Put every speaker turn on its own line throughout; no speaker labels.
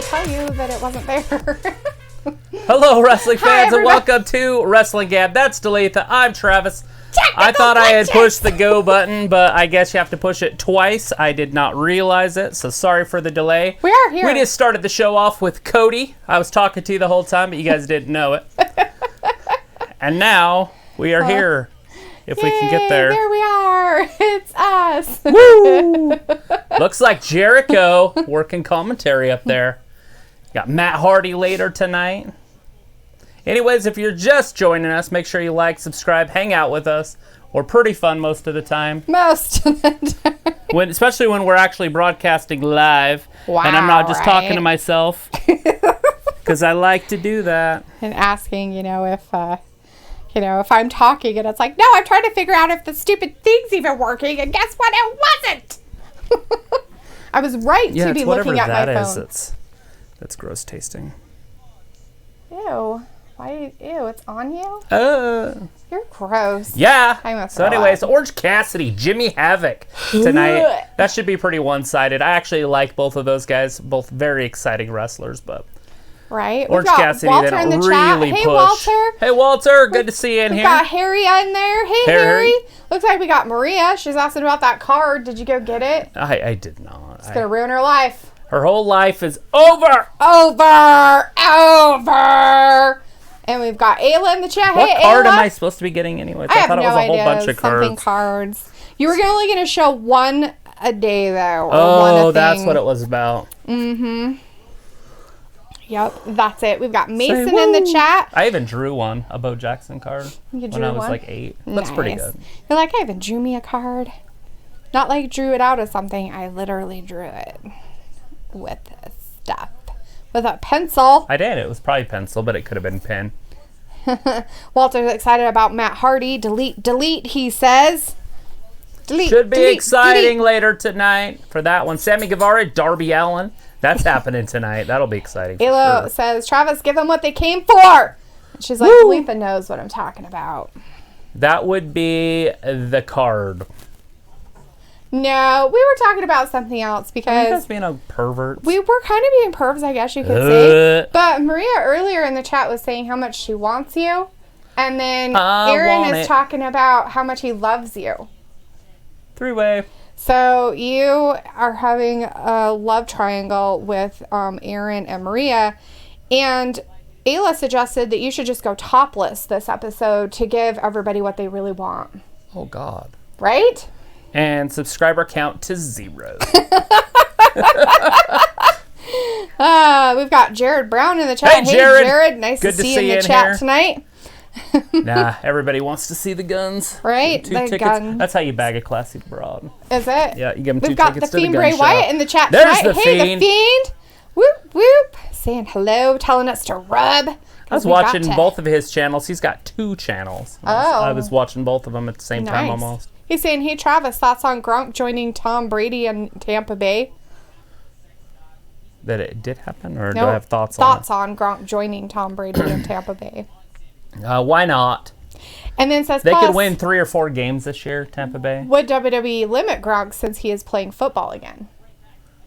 tell you that it wasn't there.
Hello, wrestling fans, and
everybody.
welcome to Wrestling Gab. That's Deletha. I'm Travis. I thought I had pushed the go button, but I guess you have to push it twice. I did not realize it, so sorry for the delay.
We are here.
We just started the show off with Cody. I was talking to you the whole time, but you guys didn't know it. And now we are here, if we can get there.
There we are. It's us.
Woo! Looks like Jericho working commentary up there. Got Matt Hardy later tonight. Anyways, if you're just joining us, make sure you like, subscribe, hang out with us. We're pretty fun most of the time.
Most of the time.
Especially when we're actually broadcasting live.
Wow,
and I'm not just
right?
talking to myself. Because I like to do that.
And asking, if I'm talking and it's like, no, I'm trying to figure out if the stupid thing's even working. And guess what? It wasn't. I was right to be looking at my phone.
That's gross tasting.
Ew. Why? Ew, it's on you? You're gross.
Yeah. So anyways, Orange Cassidy, Jimmy Havoc tonight. That should be pretty one-sided. I actually like both of those guys. Both very exciting wrestlers, but...
Right.
Orange Cassidy,
Walter
they don't
in the
really
chat. Hey,
push.
Walter.
Hey, Walter. Good to see you in
We've
here.
got Harry in there. Hey,
Harry.
Looks like we got Maria. She's asking about that card. Did you go get it?
I did not.
It's going to ruin her life.
Her whole life is over.
Over. And we've got Ayla in the chat.
What
Hey,
card
Ayla.
am I supposed to be getting anyways?
I
thought
have
it was
no
a whole
idea.
bunch of
Something
cards.
cards. You were only going to show one a day, though. Or
Oh,
one
that's what it was about.
Mm-hmm. Yep, that's it. We've got Mason in the chat.
I even drew one, a Bo Jackson card, when I was like 8. That's pretty good.
You're like, I even drew me a card. Not like drew it out of something. I literally drew it with stuff. With a pencil.
I did. It was probably pencil, but it could have been pen.
Walter's excited about Matt Hardy. Delete, he says.
Should be exciting later tonight for that one. Sammy Guevara, Darby Allin. That's happening tonight. That'll be exciting.
Elo says, Travis, give them what they came for. She's like, Letha knows what I'm talking about.
That would be the card.
No, we were talking about something else because...
You guys being a pervert.
We were kind of being pervs, I guess you could say. But Maria earlier in the chat was saying how much she wants you. And then Aaron is talking about how much he loves you.
3-way.
So you are having a love triangle with Aaron and Maria. And Ayla suggested that you should just go topless this episode to give everybody what they really want.
Oh, God.
Right?
And subscriber count to 0.
We've got Jared Brown in the chat.
Hey, Jared.
Nice to see you in the chat here tonight.
Nah, everybody wants to see the guns.
Right?
2 tickets.
Guns.
That's how you bag a classy broad.
Is it?
Yeah, you give them 2
We've got
tickets
the
to the
Fiend
gun
Bray
show.
Wyatt in the chat
There's
tonight.
the
Hey,
Fiend.
the Fiend. Whoop, whoop. Saying hello, telling us to rub.
I was watching both of his channels. He's got 2 channels. I was watching both of them at the same time almost.
He's saying, hey, Travis, thoughts on Gronk joining Tom Brady in Tampa Bay?
That it did happen? Or do I have thoughts on it?
Thoughts on Gronk joining Tom Brady in Tampa Bay.
Why not?
And then says,
They could win 3 or 4 games this year, Tampa Bay.
Would WWE limit Gronk since he is playing football again?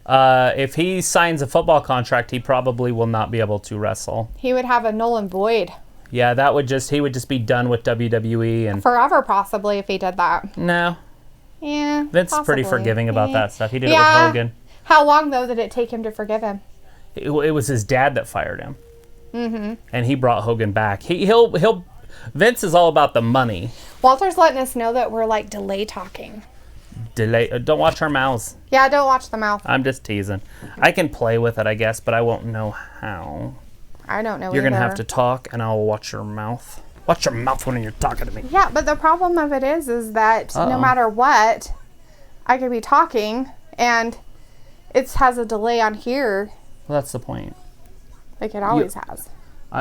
If he signs a football contract, he probably will not be able to wrestle.
He would have a null and void.
Yeah, he would just be done with WWE and
forever, possibly, if he did that.
No.
Yeah.
Vince is pretty forgiving about that stuff. He did it with Hogan.
How long though did it take him to forgive him?
It was his dad that fired him. Mm-hmm. And he brought Hogan back. He'll Vince is all about the money.
Walter's letting us know that we're like delay talking.
Don't watch our mouths.
Yeah, don't watch the mouth.
I'm just teasing. I can play with it, I guess, but I won't know how.
I don't know.
You're going to have to talk, and I'll watch your mouth. Watch your mouth when you're talking to me.
Yeah, but the problem of it is that no matter what, I could be talking, and it has a delay on here.
Well, that's the point.
Like it always has.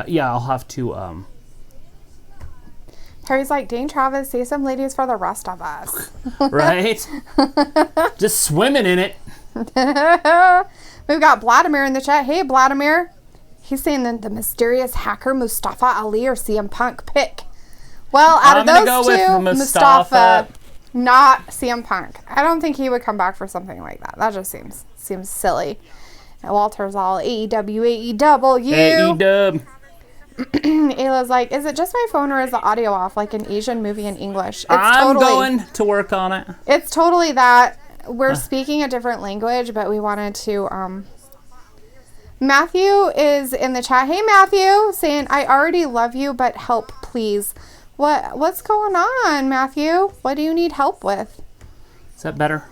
Yeah, I'll have to...
Harry's like, dang, Travis, say some ladies for the rest of us.
Right? Just swimming in it.
We've got Vladimir in the chat. Hey, Vladimir. He's saying that the mysterious hacker Mustafa Ali or CM Punk pick. Well, out of those two, Mustafa, not CM Punk. I don't think he would come back for something like that. That just seems silly. And Walter's all AEW, AEW.
AEW.
Ayla's like, is it just my phone or is the audio off like an Asian movie in English?
I'm going to work on it.
It's totally that. We're speaking a different language, but we wanted to, Matthew is in the chat. Hey, Matthew, saying, I already love you, but help, please. What's going on, Matthew? What do you need help with?
Is that better?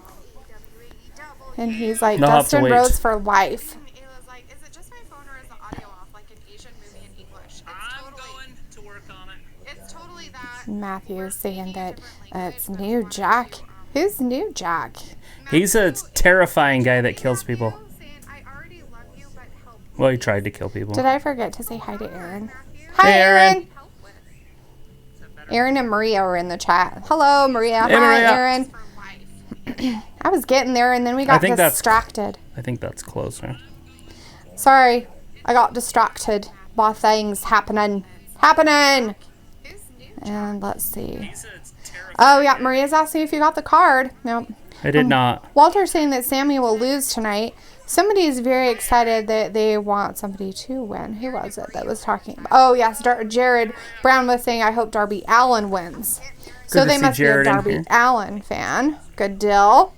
And he's like,
No, I'll have to
Dustin
wait.
Rhodes for life.
Ayla's like, is it just my phone or is the audio off like an Asian movie in English?
I'm going to work on it.
It's totally that.
Matthew's saying that it's New Jack. Who's New Jack?
He's a terrifying guy that kills people.
Saying, I already love you, but help.
Well, he tried to kill people.
Did I forget to say hi to Aaron? Hi,
Hey, Aaron.
Aaron and Maria are in the chat. Hello, Maria.
Hey,
Hi,
Maria.
Aaron. I was getting there and then we got distracted.
I think that's closer.
Sorry, I got distracted by things happening. And let's see. Oh, yeah, Maria's asking if you got the card. Nope.
I did not.
Walter's saying that Sammy will lose tonight. Somebody is very excited that they want somebody to win. Who was it that was talking about? Oh, yes, Jared Brown was saying, I hope Darby Allin wins. So they must be a Darby Allin fan. Good deal.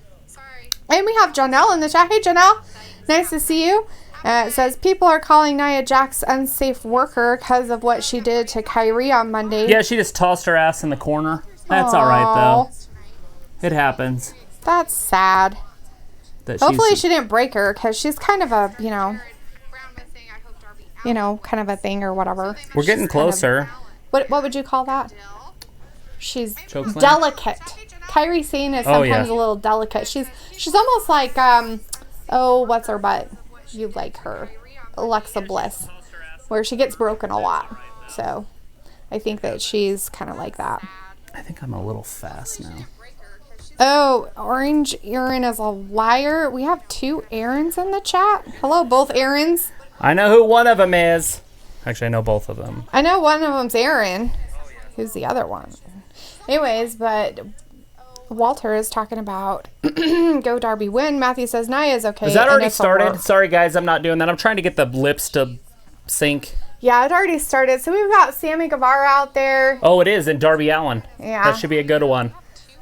And we have Janelle in the chat. Hey, Janelle. Nice to see you. It says, people are calling Nia Jax unsafe worker because of what she did to Kyrie on Monday.
Yeah, she just tossed her ass in the corner. That's all right, though. It happens.
That's sad. Hopefully she didn't break her because she's kind of a, kind of a thing or whatever.
We're getting closer.
What would you call that? She's
Chokeslam?
delicate. Kyrie Sane is sometimes a little delicate. She's almost like, what's her butt? You like her. Alexa Bliss. Where she gets broken a lot. So I think that she's kind of like that.
I think I'm a little fast now.
Oh, Orange Aaron is a liar. We have two Aarons in the chat. Hello, both Aarons.
I know who one of them is. Actually, I know both of them.
I know one of them's Aaron. Who's the other one? Anyways, but Walter is talking about go Darby win. Matthew says Nia's okay.
Is that already started? Sorry, guys, I'm not doing that. I'm trying to get the lips to sync.
Yeah, it already started. So we've got Sammy Guevara out there.
Oh, it is, and Darby Allin.
Yeah.
That should be a good one.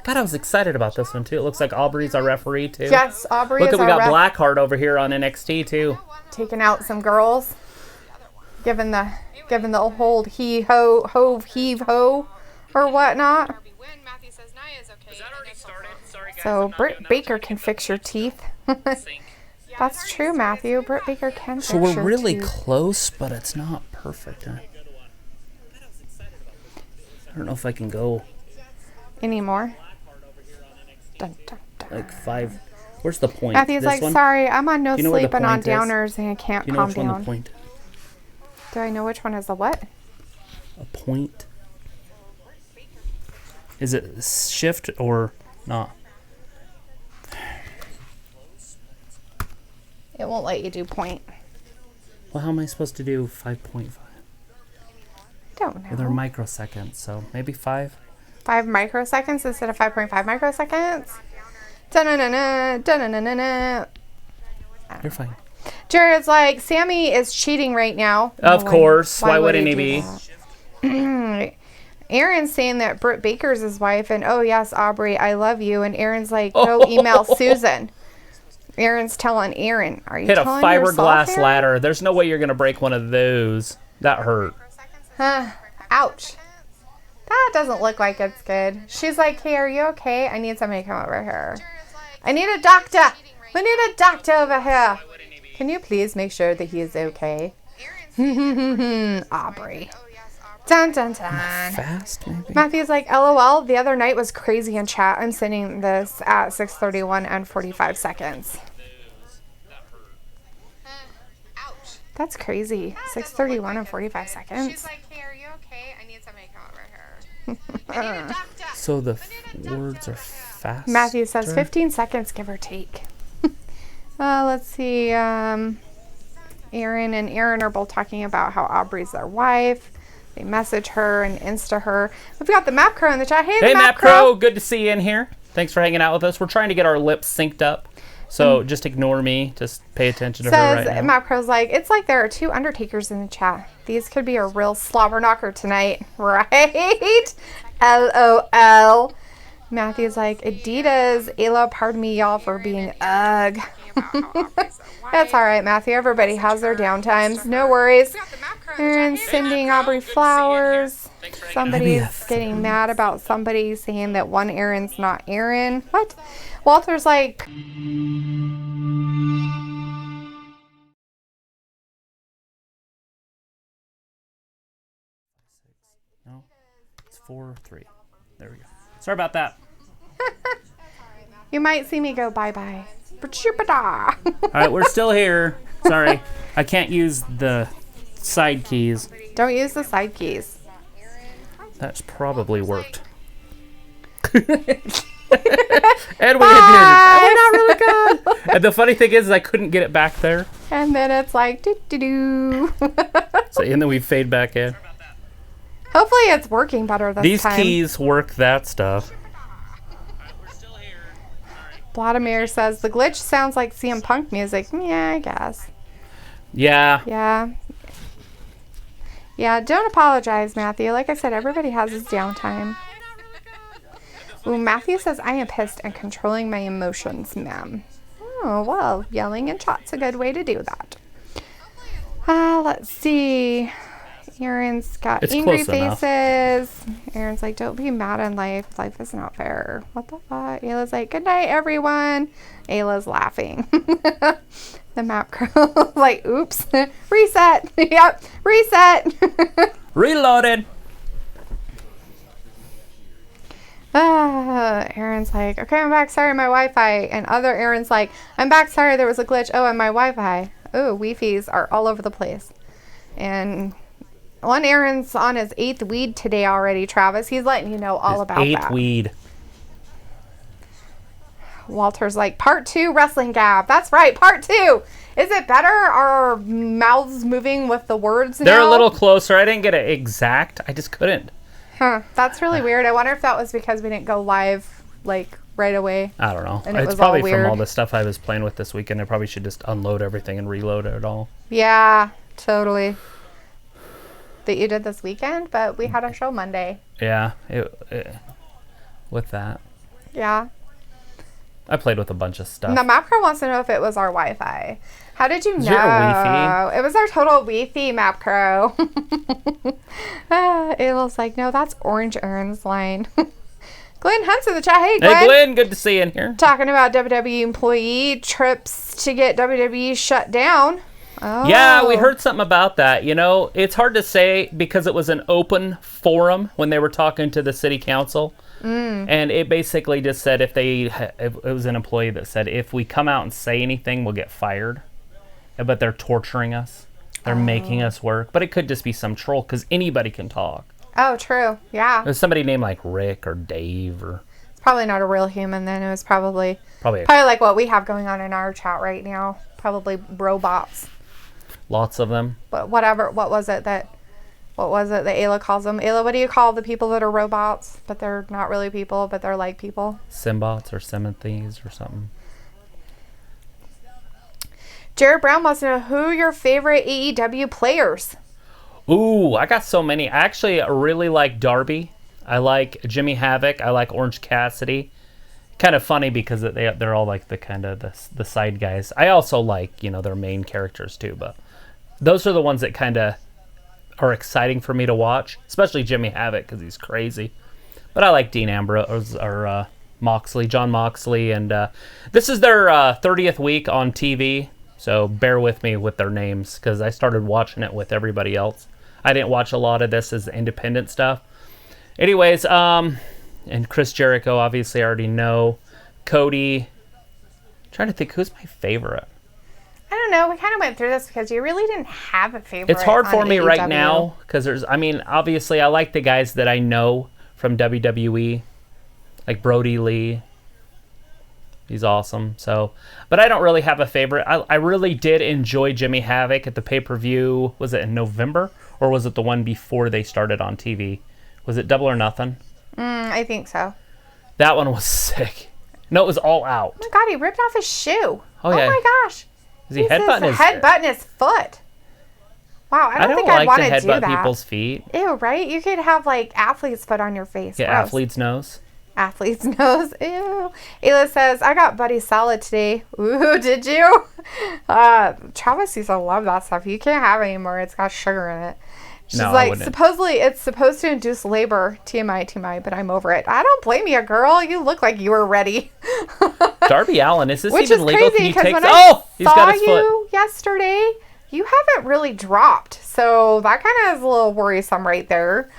God, I was excited about this one, too. It looks like Aubrey's our referee, too.
Yes, Aubrey
Look,
is
we
our
got Blackheart over here on NXT, too.
taking out some girls. Giving the old heave ho or whatnot. So Britt Baker can fix your teeth. That's true, Matthew. Britt Baker can fix your teeth.
So we're really close, but it's not perfect. I don't know if I can go
anymore. Dun, dun, dun.
like 5. Where's the point?
Matthew's like,
one?
sorry, I'm on no sleeping on
is?
downers and I can't
Do you know
calm
which one
down.
the point?
Do I know which one is the what?
A point? Is it shift or not?
It won't let you do point.
Well, how am I supposed to do 5.5?
Don't
Well, they're
know.
microseconds, so maybe 5?
5 microseconds instead of 5.5 microseconds? Da-na-na-na, da-na-na-na-na.
You're fine.
Jared's like, Sammy is cheating right now.
Of course. Why
would
wouldn't he
do
be?
that? Aaron's saying that Britt Baker's his wife, and oh yes, Aubrey, I love you. And Aaron's like, go email Susan. Aaron's telling Aaron, are you
Hit a
telling
fiberglass
yourself,
ladder. There's no way you're going to break one of those. That hurt.
Ouch. That doesn't look like it's good. She's like, hey, are you okay? I need somebody to come over here. I need a doctor. We need a doctor over here. Can you please make sure that he is okay? Aubrey. Dun, dun, dun.
Fast, maybe?
Matthew's like, LOL, the other night was crazy in chat. I'm sending this at 6:31 and 45 seconds. That's crazy. 6:31 and 45 seconds.
She's like, hey, are you okay? I need somebody to come over here. I need a doctor.
So the words are fast.
Matthew says 15 seconds, give or take. Let's see. Aaron and Aaron are both talking about how Aubrey's their wife. They message her and Insta her. We've got the Map Crow in the chat. Hey,
Hey,
Map
Crow. Good to see you in here. Thanks for hanging out with us. We're trying to get our lips synced up. So just ignore me. Just pay attention to her
Says
right now.
Matt Crow's like, it's like there are 2 Undertakers in the chat. These could be a real slobber knocker tonight, right? LOL. Matthew's like, Adidas, Ayla, pardon me, y'all, for being ugh. That's all right, Matthew. Everybody has their downtimes. No worries. And sending Aubrey flowers. Somebody's getting mad about somebody saying that one Aaron's not Aaron. What? Walter's like...
No, it's 4-3. There we go. Sorry about that.
You might see me go bye-bye.
All right, we're still here. Sorry, I can't use the side keys.
Don't use the side keys.
That's probably worked. And we did it. And we're not really good. And the funny thing is, I couldn't get it back there.
And then it's like, do-do-do.
So, and then we fade back in.
Hopefully it's working better this time.
These keys work that stuff.
Vladimir says, the glitch sounds like CM Punk music. Yeah, I guess.
Yeah.
Yeah. Yeah, don't apologize, Matthew. Like I said, everybody has his downtime. Ooh, Matthew says, I am pissed and controlling my emotions, ma'am. Oh, well, yelling in chat's a good way to do that. Let's see. Aaron's got angry faces. Aaron's like, don't be mad in life. Life is not fair. What the fuck? Ayla's like, good night, everyone. Ayla's laughing. The map girl like, oops. Reset. Yep. Reset.
Reloaded.
Aaron's like, okay, I'm back. Sorry, my Wi-Fi. And other Aaron's like, I'm back. Sorry, there was a glitch. Oh, and my Wi-Fi. Oh, Wi-Fi's are all over the place. And one Aaron's on his 8th weed today already, Travis. He's letting you know all about that.
8th weed.
Walter's like, part 2 wrestling gap. That's right, part 2. Is it better? Are our mouths moving with the words now?
They're a little closer. I didn't get it exact. I just couldn't.
Huh. That's really weird. I wonder if that was because we didn't go live, like, right away.
I don't know.
And it
It's
was
probably
all weird.
from all the stuff I was playing with this weekend. I probably should just unload everything and reload it all.
Yeah, totally. That you did this weekend, but we had a show Monday.
Yeah. With that.
Yeah.
I played with a bunch of stuff.
And the map girl wants to know if it was our Wi-Fi. How did you know?
Is your Wi-Fi?
It was our total Wi-Fi, map crow. Ayla's like, no, that's Orange Aaron's line. Glenn Hunt's in the chat. Hey, Glenn.
Hey, Glenn. Good to see you in here.
Talking about WWE employee trips to get WWE shut down. Oh.
Yeah, we heard something about that. You know, it's hard to say because it was an open forum when they were talking to the city council. And it basically just said if it was an employee that said, if we come out and say anything, we'll get fired. But they're torturing us. They're making us work. But it could just be some troll because anybody can talk.
Oh, true. Yeah.
There's somebody named like Rick or Dave or...
It's probably not a real human then. It was probably
Probably
like what we have going on in our chat right now. Probably robots.
lots of them.
But whatever. What was it that Ayla calls them? Ayla, what do you call the people that are robots, but they're not really people, but they're like people?
Simbots or Simothes or something.
Jared Brown wants to know who your favorite AEW players.
Ooh, I got so many. I actually really like Darby. I like Jimmy Havoc. I like Orange Cassidy. Kind of funny because they're all like the kind of the side guys. I also like, their main characters too, but those are the ones that kind of are exciting for me to watch, especially Jimmy Havoc because he's crazy. But I like Dean Ambrose or John Moxley, and this is their 30th week on TV, so bear with me with their names because I started watching it with everybody else. I didn't watch a lot of this as independent stuff. Anyways, and Chris Jericho, obviously I already know. Cody. I'm trying to think who's my favorite.
I don't know. We kind of went through this because you really didn't have a favorite.
It's hard for me
AEW.
right now because obviously I like the guys that I know from WWE, like Brody Lee. He's awesome. So, but I don't really have a favorite. I really did enjoy Jimmy Havoc at the pay-per-view. Was it in November or was it the one before they started on TV? Was it Double or Nothing?
I think so.
That one was sick. No, it was all out.
Oh my God, he ripped off his shoe.
Oh, yeah.
Oh my gosh.
Is he headbutting
headbutting his foot? Wow, I don't think I'd want to do
headbutt
that.
people's feet.
Ew, right? You could have like athlete's foot on your face.
Yeah,
Gross.
athlete's nose.
Athlete's nose. Ew. Ayla says, I got buddy salad today. Ooh, did you? Travis used to love that stuff. You can't have it anymore. It's got sugar in it. She's
No, I
like,
wouldn't.
supposedly it's supposed to induce labor. TMI, but I'm over it. I don't blame you, girl. You look like you were ready.
Darby Allin, is this
Which
even
is
legal?
crazy
Can you
because
take?
when
Oh, he's
I
got
saw
his foot.
you yesterday, you haven't really dropped. So that kind of is a little worrisome right there.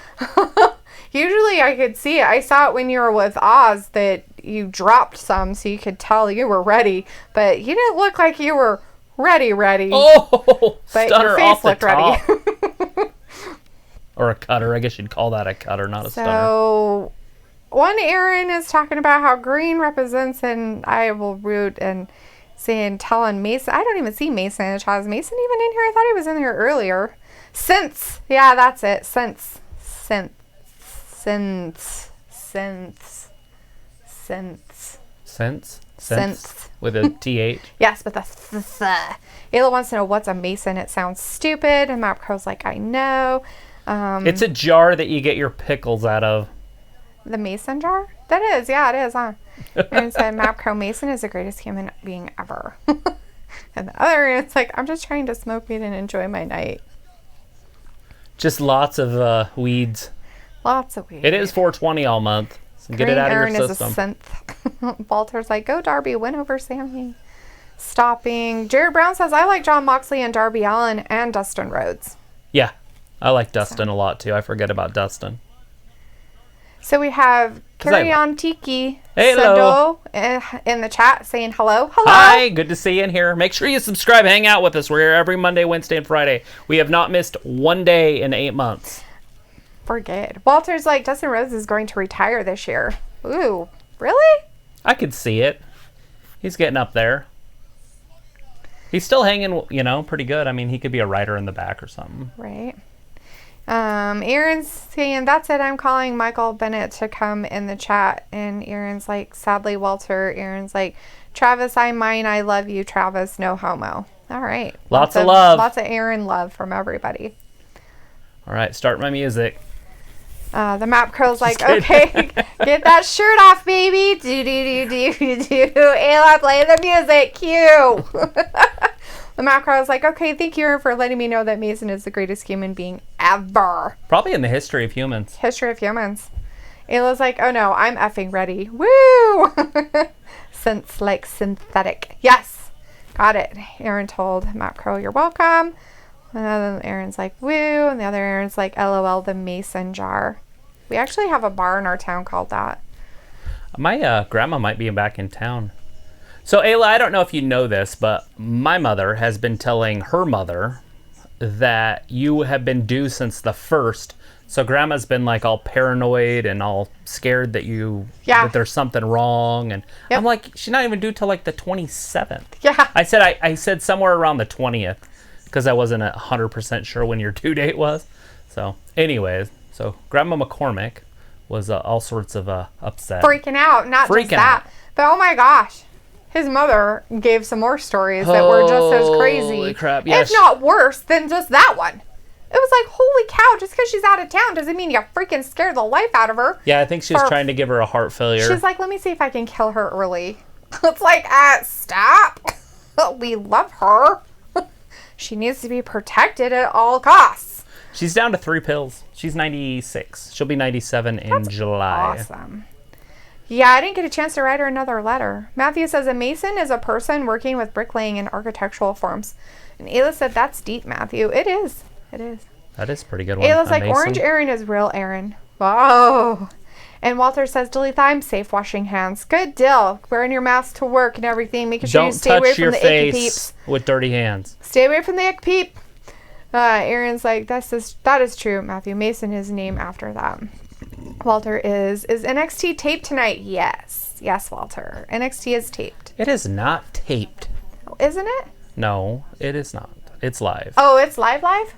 Usually I could see it. I saw it when you were with Oz that you dropped some so you could tell you were ready. But you didn't look like you were ready.
Oh,
But
stunner
your face
off the
looked
top.
ready.
Or a cutter. I guess you'd call that a cutter, not a stunner.
So one Aaron is talking about how green represents and I will root and telling Mason. I don't even see Mason in the chat. Is Mason even in here? I thought he was in here earlier. Since. Yeah, that's it. Since.
With a TH.
Yes, but the Ayla wants to know what's a Mason. It sounds stupid. And Mapcro's like, I know.
It's a jar that you get your pickles out of.
The Mason jar? That is. Yeah, it is, huh? And said Mapcro Mason is the greatest human being ever. And the other it's like, I'm just trying to smoke weed and enjoy my night.
Just lots of weeds.
Lots of weed.
It is 420 all month. So get it out
Aaron
of your
is
system.
a synth. Walter's like, go Darby, win over Sammy. Stopping. Jared Brown says, I like John Moxley and Darby Allin and Dustin Rhodes.
Yeah, I like Dustin a lot too. I forget about Dustin.
So we have Carry On Tiki
Hello.
Sado in the chat saying hello. Hello.
Hi, good to see you in here. Make sure you subscribe, hang out with us. We're here every Monday, Wednesday, and Friday. We have not missed one day in 8 months.
We're good. Walter's like, Dustin Rhodes is going to retire this year. Ooh, really?
I could see it. He's getting up there. He's still hanging, pretty good. I mean, he could be a writer in the back or something.
Right. Aaron's saying, that's it. I'm calling Michael Bennett to come in the chat. And Aaron's like, sadly, Walter. Aaron's like, Travis, I'm mine. I love you, Travis. No homo. All right.
Lots of love.
Lots of Aaron love from everybody.
All right, start my music.
The map crow's like, okay, get that shirt off, baby. Do, do, do, do, do. Ayla, play the music. Cue. The map crow's like, okay, thank you for letting me know that Mason is the greatest human being ever.
Probably in the history of humans.
History of humans. Ayla's like, oh no, I'm effing ready. Woo! Since like synthetic. Yes. Got it. Aaron told Map Crow, you're welcome. And then Aaron's like, woo. And the other Aaron's like, LOL, the Mason jar. We actually have a bar in our town called that.
My grandma might be back in town. So, Ayla, I don't know if you know this, but my mother has been telling her mother that you have been due since the 1st. So Grandma's been like all paranoid and all scared that that there's something wrong. And I'm like, she's not even due till like the 27th.
Yeah.
I said somewhere around the 20th because I wasn't 100% sure when your due date was. So anyways, Grandma McCormick was all sorts of upset.
Freaking out. Not just that. But oh my gosh. His mother gave some more stories that were just as crazy.
Holy crap, yes.
If not worse than just that one. It was like, holy cow, just because she's out of town doesn't mean you freaking scared the life out of her.
Yeah, I think she was trying to give her a heart failure.
She's like, let me see if I can kill her early. It's like, stop. We love her. She needs to be protected at all costs.
She's down to 3 pills. She's 96. She'll be 97 in July.
Awesome. Yeah, I didn't get a chance to write her another letter. Matthew says, a mason is a person working with bricklaying and architectural forms. And Ayla said, that's deep, Matthew. It is. It is.
That is a pretty good one.
Ayla's like, Orange Aaron is real Aaron. Whoa. And Walter says, Dalitha, I'm safe washing hands. Good deal. Wearing your mask to work and everything. Making sure you stay away from the icky peeps.
With dirty hands.
Stay away from the ick peep. Aaron's like, that is true, Matthew. Mason is named after that. Walter is NXT taped tonight? Yes. Yes, Walter. NXT is taped.
It is not taped.
Isn't it?
No, it is not. It's live.
Oh, it's live?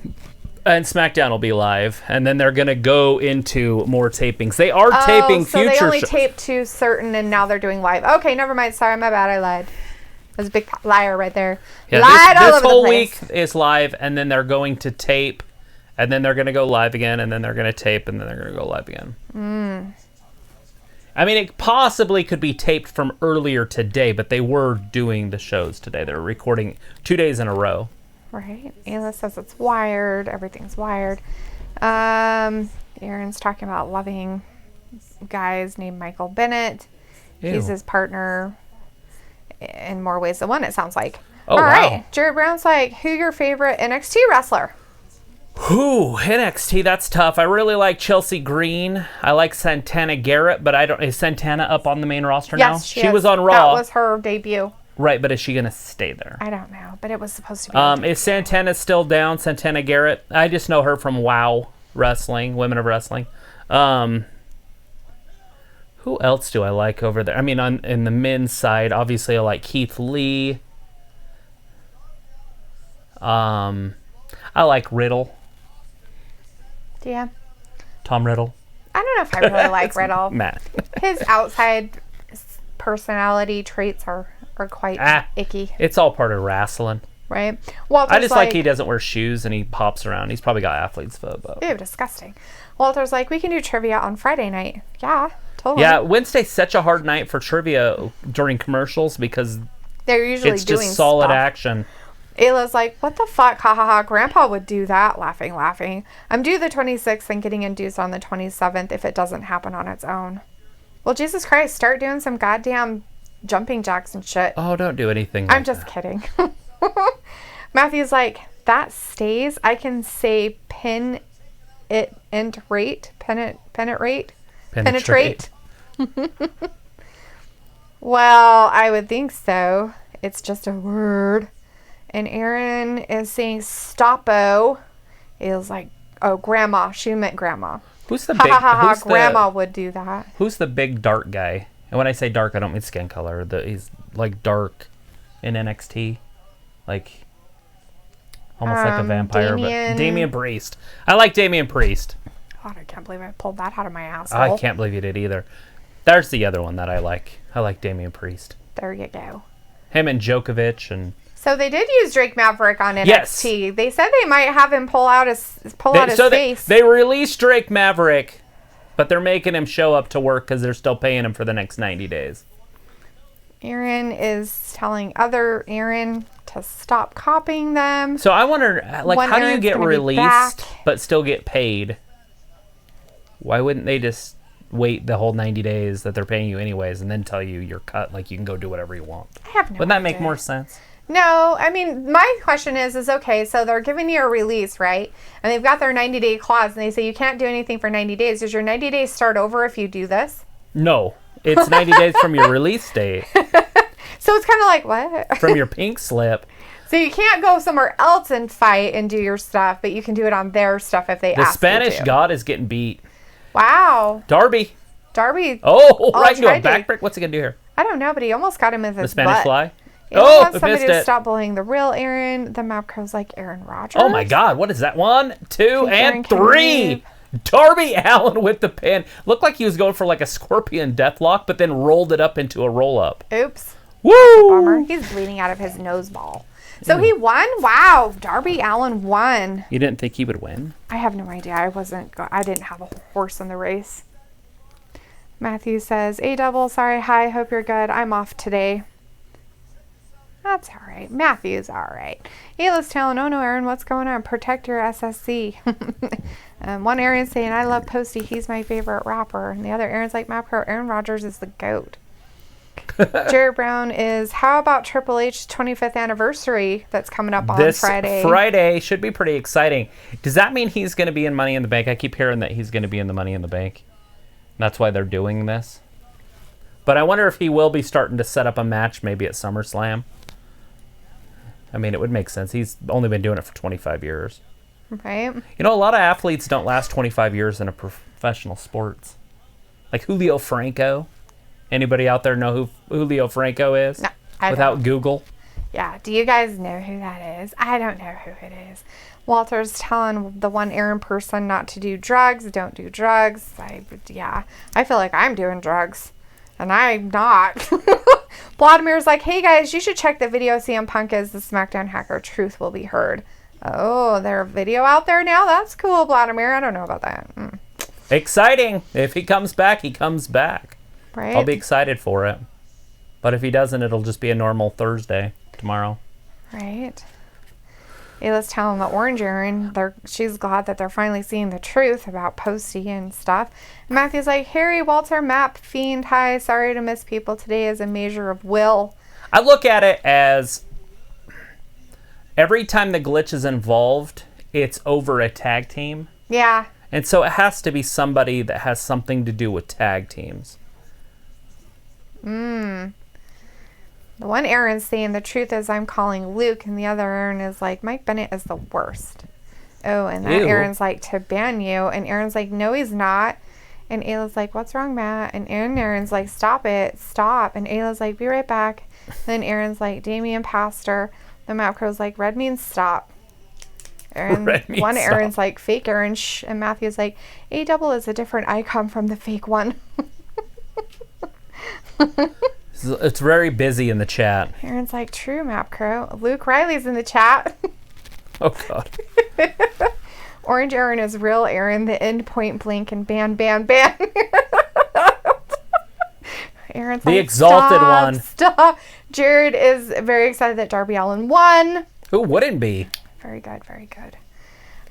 And SmackDown will be live, and then they're going to go into more tapings. They are taping
so
future
they only
shows.
taped to certain, and now they're doing live. Okay, never mind. Sorry, my bad. I lied. I was a big liar right there.
Yeah,
Lied all
this
over
whole
the place.
week is live, and then they're going to tape, and then they're going to go live again, and then they're going to tape, and then they're going to go live again. I mean, it possibly could be taped from earlier today, but they were doing the shows today. They're recording 2 days in a row.
Right. Ayla says it's wired. Everything's wired. Aaron's talking about loving guys named Michael Bennett.
Ew.
He's his partner in more ways than one, it sounds like.
Oh,
All
wow.
right. Jared Brown's like, who your favorite NXT wrestler?
Whew, NXT, that's tough. I really like Chelsea Green. I like Santana Garrett, but I don't. Is Santana up on the main roster now?
Yes, she
She
is.
was on Raw.
That was her debut.
Right, but is she going to stay there?
I don't know, but it was supposed to be.
Is Santana still down? Santana Garrett? I just know her from WOW Wrestling, Women of Wrestling. Who else do I like over there? I mean, in the men's side, obviously I like Keith Lee. I like Riddle.
Yeah.
Tom Riddle.
I don't know if I really like Riddle.
Matt.
His outside personality traits are quite icky,
It's all part of wrestling.
right? Walter's
I just like he doesn't wear shoes and he pops around. He's probably got athlete's foot. But.
Ew, disgusting. Walter's like, we can do trivia on Friday night. Yeah, totally.
Yeah, Wednesday's such a hard night for trivia during commercials because
They're usually
it's
doing
just solid
stuff.
action.
Ayla's like, what the fuck? Ha ha ha. Grandpa would do that. Laughing. I'm due the 26th and getting induced on the 27th if it doesn't happen on its own. Well, Jesus Christ, start doing some goddamn jumping jacks and shit.
Oh, don't do anything.
I'm
like
just
that.
kidding. Matthew's like, that stays. I can say pin it and rate. Penetrate. Well, I would think so. It's just a word. And Aaron is saying stoppo. It was like, oh, grandma. She meant grandma.
Who's the
Ha
big?
ha ha ha.
who's
Grandma would do that.
Who's the big dark guy? And when I say dark, I don't mean skin color. He's like dark in NXT, like almost like a vampire. But Damian Priest. I like Damian Priest.
God, I can't believe I pulled that out of my asshole.
I can't believe you did either. There's the other one that I like. I like Damian Priest.
There you go.
Him and Djokovic and.
So they did use Drake Maverick on NXT.
Yes.
They said they might have him pull out his face.
They released Drake Maverick, but they're making him show up to work because they're still paying him for the next 90 days.
Aaron is telling other Aaron to stop copying them.
So I wonder, like,
One
how do you
Aaron's
get
gonna be
released
back.
but still get paid? Why wouldn't they just wait the whole 90 days that they're paying you anyways and then tell you you're cut, like you can go do whatever you want?
I have no
Wouldn't that make
idea.
more sense?
No, I mean, my question is okay, so they're giving you a release, right? And they've got their 90-day clause, and they say you can't do anything for 90 days. Does your 90 days start over if you do this?
No. It's 90 days from your release date,
So it's kind of like, what?
from your pink slip.
So you can't go somewhere else and fight and do your stuff, but you can do it on their stuff if they
The
ask
Spanish
you to.
god is getting beat.
Wow.
Darby.
Darby.
Oh, right into a
tried to-
backbreak. What's he going to do here?
I don't know, but he almost got him with
The
his
Spanish
butt.
fly?
He
Oh,
wants
I
somebody
missed
to
it.
stop bullying the real Aaron. The map crow's like Aaron Rodgers.
Oh my God! What is that? 1, 2,
Aaron
and
can
3.
leave.
Darby Allin with the pin. Looked like he was going for like a scorpion deathlock, but then rolled it up into a roll up.
Oops.
Woo!
Bummer. He's bleeding out of his nose ball. So he won? Wow. Darby Allin won.
You didn't think he would win?
I have no idea. I didn't have a horse in the race. Matthew says, A-double, sorry, hi, hope you're good. I'm off today. That's all right. Matthew's all right. Ayla's telling, oh no, Aaron, what's going on? Protect your SSC. One Aaron's saying, I love Posty. He's my favorite rapper. And the other Aaron's like, Map Pro, Aaron Rodgers is the GOAT. Jared Brown is, how about Triple H's 25th anniversary that's coming up on Friday?
Friday should be pretty exciting. Does that mean he's going to be in Money in the Bank? I keep hearing that he's going to be in the Money in the Bank. That's why they're doing this. But I wonder if he will be starting to set up a match maybe at SummerSlam. I mean, it would make sense. He's only been doing it for 25 years.
Right?
You know, a lot of athletes don't last 25 years in a professional sports. Like Julio Franco. Anybody out there know who Julio Franco is?
No, I
Without
don't.
Google?
Yeah, do you guys know who that is? I don't know who it is. Walter's telling the one Aaron person not to do drugs. Don't do drugs. I feel like I'm doing drugs. And I'm not. Vladimir's like, hey guys, you should check the video. CM Punk is the SmackDown hacker. Truth will be heard. Oh, there's a video out there now? That's cool, Vladimir. I don't know about that.
Exciting. If he comes back, he comes back.
Right?
I'll be excited for it. But if he doesn't, it'll just be a normal Thursday tomorrow.
Right. Ayla's telling the Orange Aaron she's glad that they're finally seeing the truth about Posty and stuff. And Matthew's like, Harry, Walter, Map, Fiend, hi, sorry to miss people today as a measure of will.
I look at it as every time the glitch is involved, it's over a tag team.
Yeah.
And so it has to be somebody that has something to do with tag teams.
The one Aaron's saying the truth is I'm calling Luke, and the other Aaron is like, Mike Bennett is the worst. Oh, and that
Ew.
Aaron's like, to ban you. And Aaron's like, no, he's not. And Ayla's like, what's wrong, Matt? And Aaron's like, stop it, stop. And Ayla's like, be right back. Then Aaron's like, Damien Pastor. The Map Crow's like, red means stop.
Red means
one
stop.
Aaron's like, fake Aaron, shh. And Matthew's like, A-double is a different icon from the fake one.
It's very busy in the chat.
Aaron's like, true, Map Crow. Luke Riley's in the chat.
Oh, God.
Orange Aaron is real Aaron, the end point blank and ban. Aaron's
The
like,
exalted one.
Stop. Jared is very excited that Darby Allin won.
Who wouldn't be?
Very good, very good.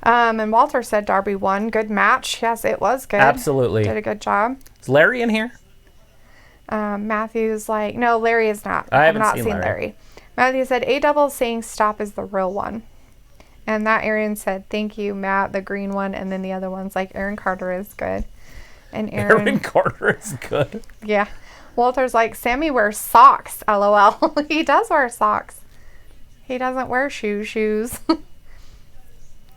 And Walter said Darby won. Good match. Yes, it was good.
Absolutely.
Did a good job.
Is Larry in here?
Matthew's like, no, Larry is not.
I haven't
not
seen
seen
Larry.
Matthew said, A-double saying stop is the real one. And that Aaron said, thank you, Matt, the green one. And then the other one's like, Aaron Carter is good. And
Aaron Carter is good.
Yeah. Walter's like, Sammy wears socks, LOL. He does wear socks. He doesn't wear shoes.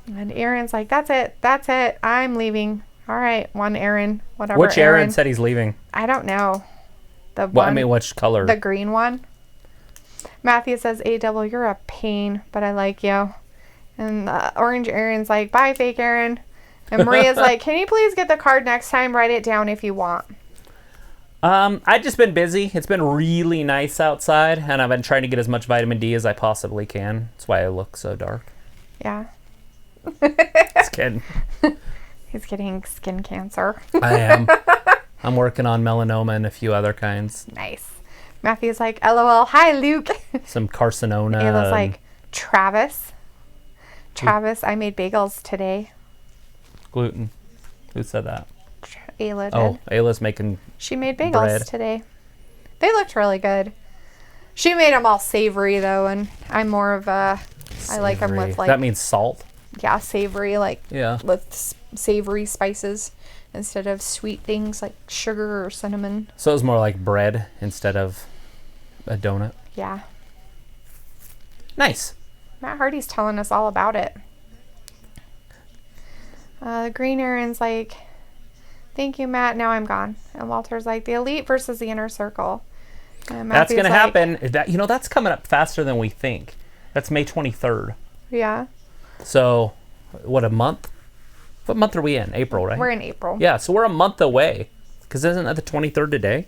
And Aaron's like, that's it. I'm leaving. All right, one Aaron, whatever.
Which Aaron said he's leaving?
I don't know.
Which color?
The green one. Matthew says, A-double, you're a pain, but I like you. And Orange Aaron's like, bye, fake Aaron. And Maria's like, can you please get the card next time? Write it down if you want.
I've just been busy. It's been really nice outside, and I've been trying to get as much vitamin D as I possibly can. That's why I look so dark.
Yeah.
Just kidding.
He's getting skin cancer.
I am. I'm working on melanoma and a few other kinds.
Nice. Matthew's like, LOL, hi, Luke.
Some carcinoma.
Ayla's like, Travis, I made bagels today.
Gluten. Who said that?
Ayla did.
Oh, Ayla's making
She made bagels
bread.
today. They looked really good. She made them all savory, though, and I'm more of a... I like them with, like...
That means salt?
Yeah, savory, like...
Yeah.
With savory spices instead of sweet things like sugar or cinnamon.
So it's more like bread instead of a donut?
Yeah.
Nice.
Matt Hardy's telling us all about it. Green Aaron's like, thank you, Matt. Now I'm gone. And Walter's like, the Elite versus the Inner Circle. And
That's
Matthew's
going to
like,
happen. That's coming up faster than we think. That's May 23rd.
Yeah.
So, what, a month? What month are we in? April, right?
We're in April.
Yeah, so we're a month away. Because isn't that the 23rd today?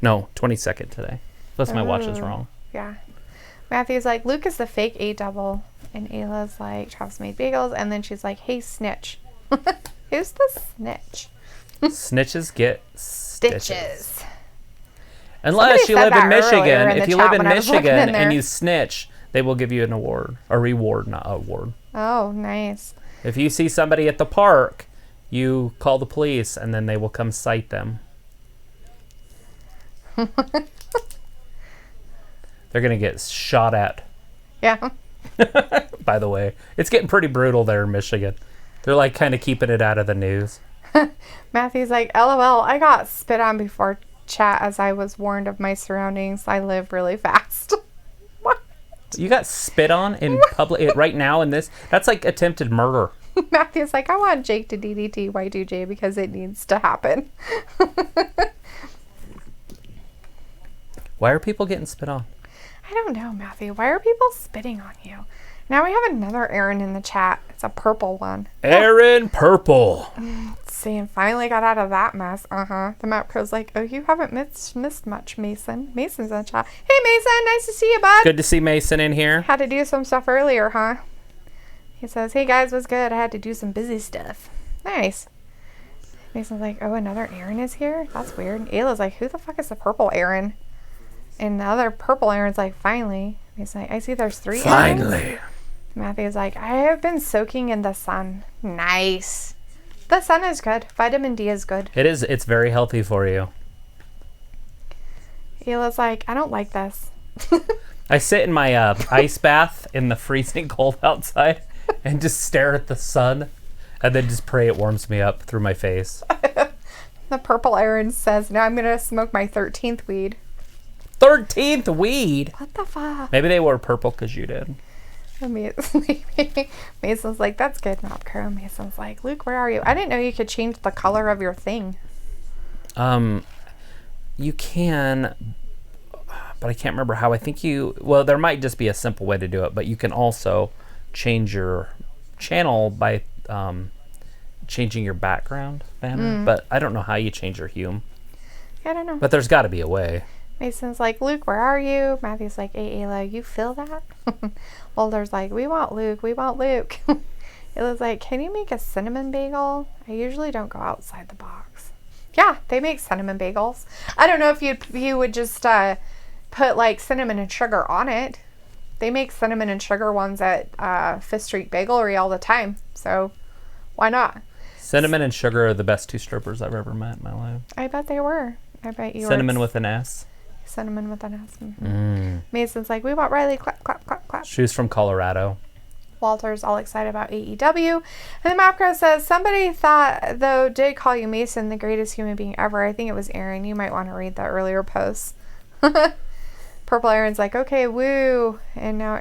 No, 22nd today. Unless my watch is wrong.
Yeah. Matthew's like, Luke is the fake A-double. And Ayla's like, Travis made bagels. And then she's like, hey, snitch. Who's the snitch?
Snitches get stitches.
Stitches.
Unless
Somebody
you
said
live in
that earlier
Michigan.
in the
If you
chat
live in
when I was looking
Michigan
in there.
and you snitch, they will give you an award. A reward, not a award.
Oh, nice.
If you see somebody at the park, you call the police and then they will come cite them. They're going to get shot at.
Yeah.
By the way, it's getting pretty brutal there in Michigan. They're like kind of keeping it out of the news.
Matthew's like, LOL, I got spit on before chat as I was warned of my surroundings. I live really fast. What?
You got spit on in public right now in this? That's like attempted murder.
Matthew's like, I want Jake to DDT Y2J because it needs to happen.
Why are people getting spit on?
I don't know, Matthew. Why are people spitting on you? Now we have another Aaron in the chat. It's a purple one.
Aaron Purple.
See, finally got out of that mess. The map crow's like, oh, you haven't missed much, Mason. Mason's in the chat. Hey, Mason, nice to see you, bud.
Good to see Mason in here.
Had to do some stuff earlier, huh? He says, hey, guys, what's good? I had to do some busy stuff. Nice. Mason's like, oh, another Aaron is here? That's weird. Ayla's like, who the fuck is the purple Aaron? And the other purple Aaron's like, finally. He's like, I see there's 3
Finally.
Aarons. Matthew's like, I have been soaking in the sun. Nice. The sun is good. Vitamin D is good.
It is. It's very healthy for you.
Ayla's like, I don't like this.
I sit in my ice bath in the freezing cold outside and just stare at the sun and then just pray it warms me up through my face.
The purple Aaron says, now I'm going to smoke my 13th weed.
13th weed?
What the fuck?
Maybe they were purple because you did.
Mason's like, that's good, Map Crow. Mason's like, Luke, where are you? I didn't know you could change the color of your thing.
You can, but I can't remember how. I think well, there might just be a simple way to do it, but you can also change your channel by changing your background banner. But I don't know how you change your hue.
I don't know.
But there's got to be a way.
Mason's like, Luke, where are you? Matthew's like, hey, Ayla, you feel that? Walter's like, we want Luke. We want Luke. Ayla's like, can you make a cinnamon bagel? I usually don't go outside the box. Yeah, they make cinnamon bagels. I don't know if you would just put like cinnamon and sugar on it. They make cinnamon and sugar ones at Fifth Street Bagelry all the time. So why not?
Cinnamon and sugar are the best two strippers I've ever met in my life.
I bet they were. I bet you were.
Cinnamon with an S.
Cinnamon with an S. Mason's like, we want Riley, clap, clap, clap, clap.
She's from Colorado.
Walter's all excited about AEW. And the macro says, somebody thought, though, did call you Mason the greatest human being ever. I think it was Aaron. You might want to read the earlier post. Purple Aaron's like, okay, woo. And now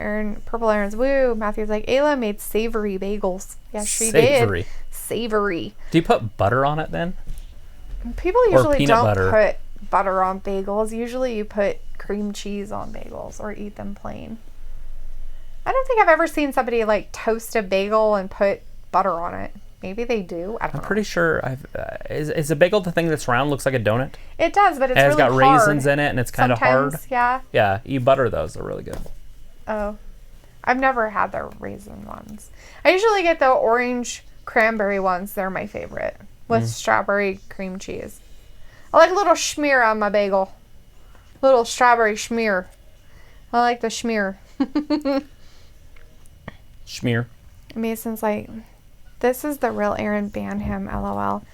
Purple Aaron's woo. Matthew's like, Ayla made savory bagels. Yes, she did. Savory.
Do you put butter on it then?
People usually don't
butter.
put butter on bagels. Usually you put cream cheese on bagels or eat them plain. I don't think I've ever seen somebody like toast a bagel and put butter on it. Maybe they do. I'm
pretty sure is a bagel the thing that's round, looks like a donut?
It does, but it's
and
really
got
hard.
Raisins in it and it's kind of hard.
Yeah.
Yeah, you butter those. They're really good.
Oh. I've never had the raisin ones. I usually get the orange cranberry ones. They're my favorite with strawberry cream cheese. I like a little schmear on my bagel. Little strawberry schmear. I like the schmear.
Schmear.
Mason's like, this is the real Aaron, ban him, LOL.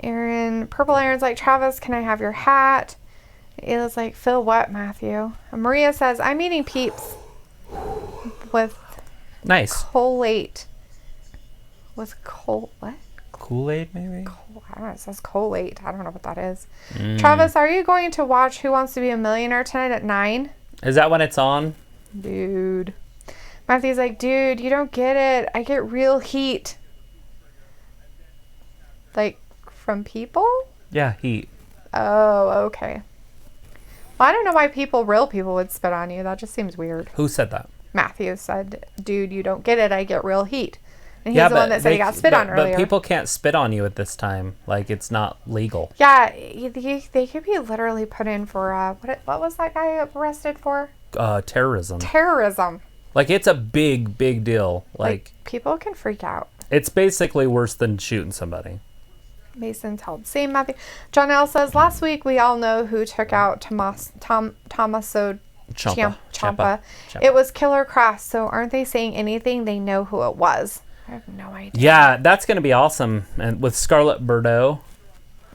Purple Aaron's like, Travis, can I have your hat? Ayla's like, Phil, what, Matthew? And Maria says, I'm eating Peeps with
nice
collate. With what?
Kool-Aid, maybe?
I don't know. It says collate. I don't know what that is. Travis, are you going to watch Who Wants to Be a Millionaire tonight at 9?
Is that when it's on?
Dude. Matthew's like, dude, you don't get it. I get real heat. Like, from people?
Yeah, heat.
Oh, okay. Well, I don't know why real people would spit on you. That just seems weird.
Who said that?
Matthew said, dude, you don't get it. I get real heat. And he's the one that said he got spit on earlier.
But people can't spit on you at this time. Like, it's not legal.
Yeah, they could be literally put in for, what was that guy arrested for?
Terrorism.
Terrorism.
Like, it's a big, big deal. Like
people can freak out.
It's basically worse than shooting somebody.
Mason's held same, Matthew. John L. says, last week we all know who took out Tommaso Ciampa. It was Killer Cross, so aren't they saying anything? They know who it was. I have no idea.
Yeah, that's going to be awesome. And with Scarlett Bordeaux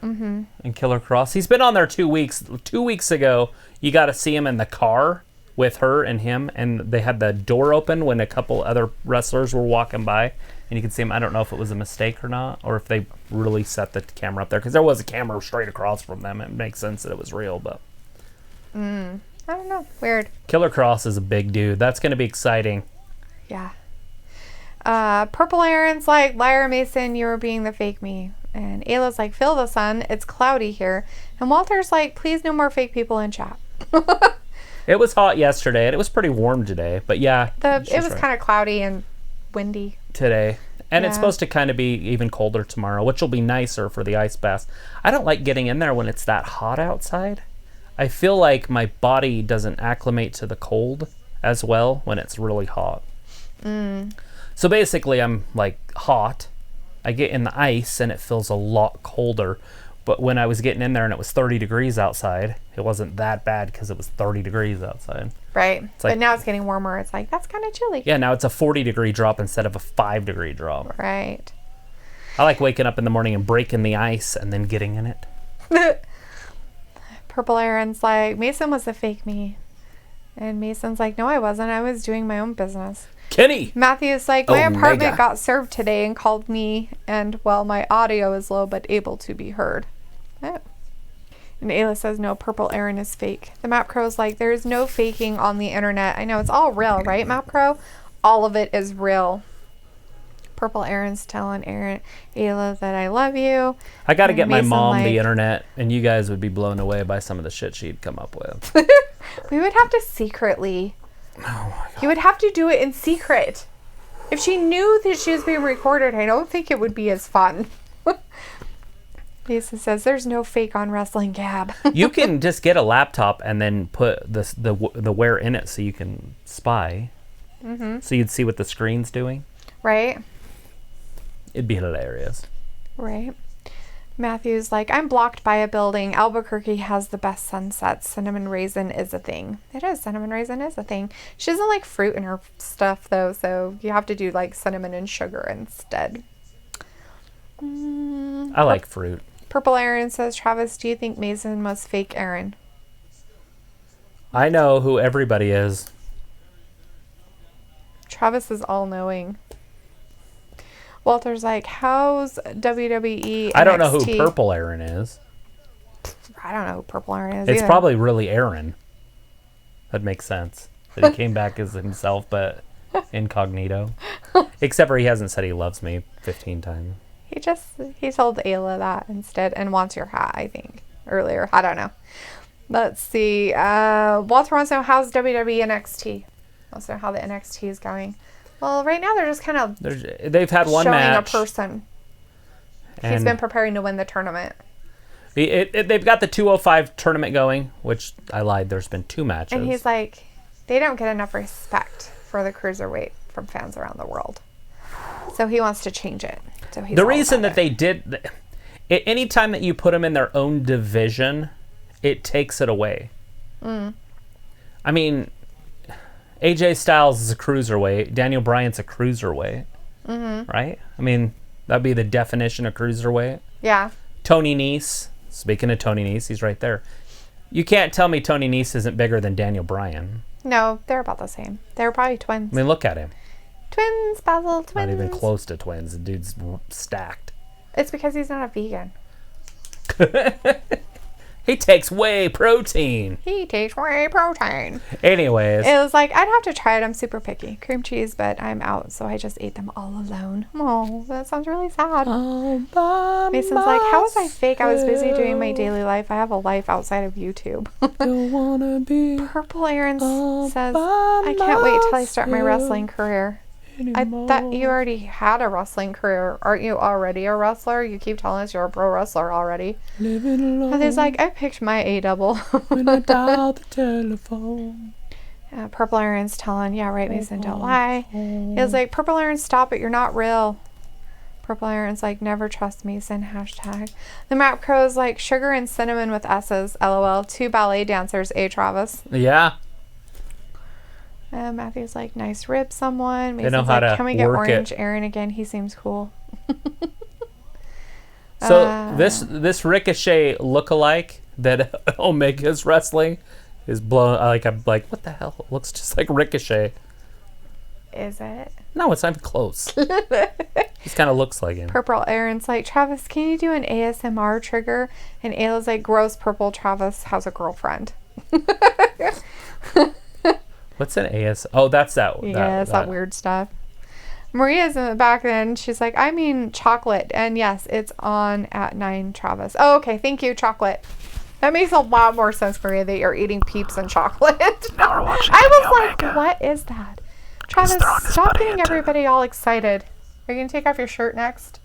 and Killer Cross. He's been on there 2 weeks. 2 weeks ago, you got to see him in the car with her and him, and they had the door open when a couple other wrestlers were walking by, and you could see him. I don't know if it was a mistake or not, or if they really set the camera up there, because there was a camera straight across from them. It makes sense that it was real, but
I don't know. Weird.
Killer Cross is a big dude. That's going to be exciting.
Yeah. Purple Aaron's like, liar Mason, you were being the fake me. And Ayla's like, feel the sun. It's cloudy here. And Walter's like, please no more fake people in chat.
It was hot yesterday, and it was pretty warm today. But yeah,
It was kind of cloudy and windy.
today. And it's
Yeah.
supposed to kind of be even colder tomorrow, which will be nicer for the ice baths. I don't like getting in there when it's that hot outside. I feel like my body doesn't acclimate to the cold as well when it's really hot. So basically, I'm like hot. I get in the ice and it feels a lot colder. But when I was getting in there and it was 30 degrees outside, it wasn't that bad because it was 30 degrees outside.
Right.
like-
But now it's getting warmer. It's like, that's kind of chilly.
Yeah, now it's a 40-degree drop instead of a 5-degree drop.
Right.
I like waking up in the morning and breaking the ice and then getting in it.
Purple Aaron's like, Mason was the fake me. And Mason's like, no, I wasn't. I was doing my own business.
Kenny!
Matthew's like, my
Omega.
apartment got served today and called me, and, well, my audio is low but able to be heard. Oh. And Ayla says, no, Purple Aaron is fake. The Map Crow's like, there's no faking on the internet. I know, it's all real, right, Map Crow? All of it is real. Purple Aaron's telling Ayla that I love you.
I got to
And
get my
Mason,
mom
like,
the internet, and you guys would be blown away by some of the shit she'd come up with.
We would have to secretly.
Oh my God.
You would have to do it in secret. If she knew that she was being recorded, I don't think it would be as fun. Lisa says, there's no fake on Wrestling Gab.
You can just get a laptop and then put the wear in it so you can spy. Mm-hmm. So you'd see what the screen's doing.
Right?
It'd be hilarious.
Right. Matthew's like, I'm blocked by a building. Albuquerque has the best sunsets. Cinnamon raisin is a thing. It is. Cinnamon raisin is a thing. She doesn't like fruit in her stuff, though, so you have to do, like, cinnamon and sugar instead.
I like fruit.
Purple Aaron says, Travis, do you think Mason was fake Aaron?
I know who everybody is.
Travis is all-knowing. Walter's like, how's WWE
I don't know who
NXT?
Purple Aaron is.
I don't know who Purple Aaron is
It's
either.
probably really Aaron. That makes sense. That he came back as himself, but incognito. Except for he hasn't said he loves me 15 times.
He told Ayla that instead and wants your hat, I think, earlier. I don't know. Let's see. Walter wants to know, how's WWE NXT? Wants to know how the NXT is going. Well, right now they're just kind of
They've had one
showing
match.
a person. He's
and
been preparing to win the tournament.
They've got the 205 tournament going, which I lied. There's been 2 matches.
And he's like, they don't get enough respect for the cruiserweight from fans around the world. So he wants to change it. So he's
the
all
reason
about
that
it.
they did, anytime that you put them in their own division, it takes it away. I mean, AJ Styles is a cruiserweight. Daniel Bryan's a cruiserweight. Right? I mean, that'd be the definition of cruiserweight.
Yeah.
Tony Nese. Speaking of Tony Nese, he's right there. You can't tell me Tony Nese isn't bigger than Daniel Bryan.
No, they're about the same. They're probably twins.
I mean, look at him.
Twins, Basil, twins.
Not even close to twins. The dude's stacked.
It's because he's not a vegan.
He takes whey protein.
He takes whey protein.
Anyways.
It was like, I'd have to try it. I'm super picky. Cream cheese, but I'm out, so I just ate them all alone. Oh, that sounds really sad. Mason's like, how was I fake? I was busy doing my daily life. I have a life outside of YouTube.
Don't wanna be
Purple Aaron says, I can't wait till I start my wrestling career. I thought you already had a wrestling career. Aren't you already a wrestler? You keep telling us you're a pro wrestler already.
living alone.
And he's like, I picked my A double.
When I dial the telephone.
Purple Aaron's telling, yeah, right, Mason, don't lie. He was like, Purple Aaron, stop it. You're not real. Purple Aaron's like, never trust Mason, hashtag. The Map Crow's like, sugar and cinnamon with S's, LOL. 2 ballet dancers, Travis?
Yeah.
Matthew's like, nice rib, someone.
They
Mason's
know how
like,
to
can we get
work
Orange
it.
Aaron again? He seems cool.
So this Ricochet lookalike that Omega's wrestling is blown. I'm like, what the hell? It looks just like Ricochet.
Is it?
No, it's not even close. He kind of looks like him.
Purple Aaron's like, Travis, can you do an ASMR trigger? And Ayla's like, gross purple, Travis has a girlfriend.
What's an AS? Oh, that's that.
Yeah, it's that weird stuff. Maria's in the back then. She's like, I mean chocolate. And yes, it's on at 9, Travis. Oh, okay. Thank you, chocolate. That makes a lot more sense, Maria, that you're eating Peeps and chocolate.
Now we're watching
I was
Kenny
like,
Omega.
what is that? Travis,
throwing his
stop
buddy
getting
into-
everybody all excited. Are you going to take off your shirt next?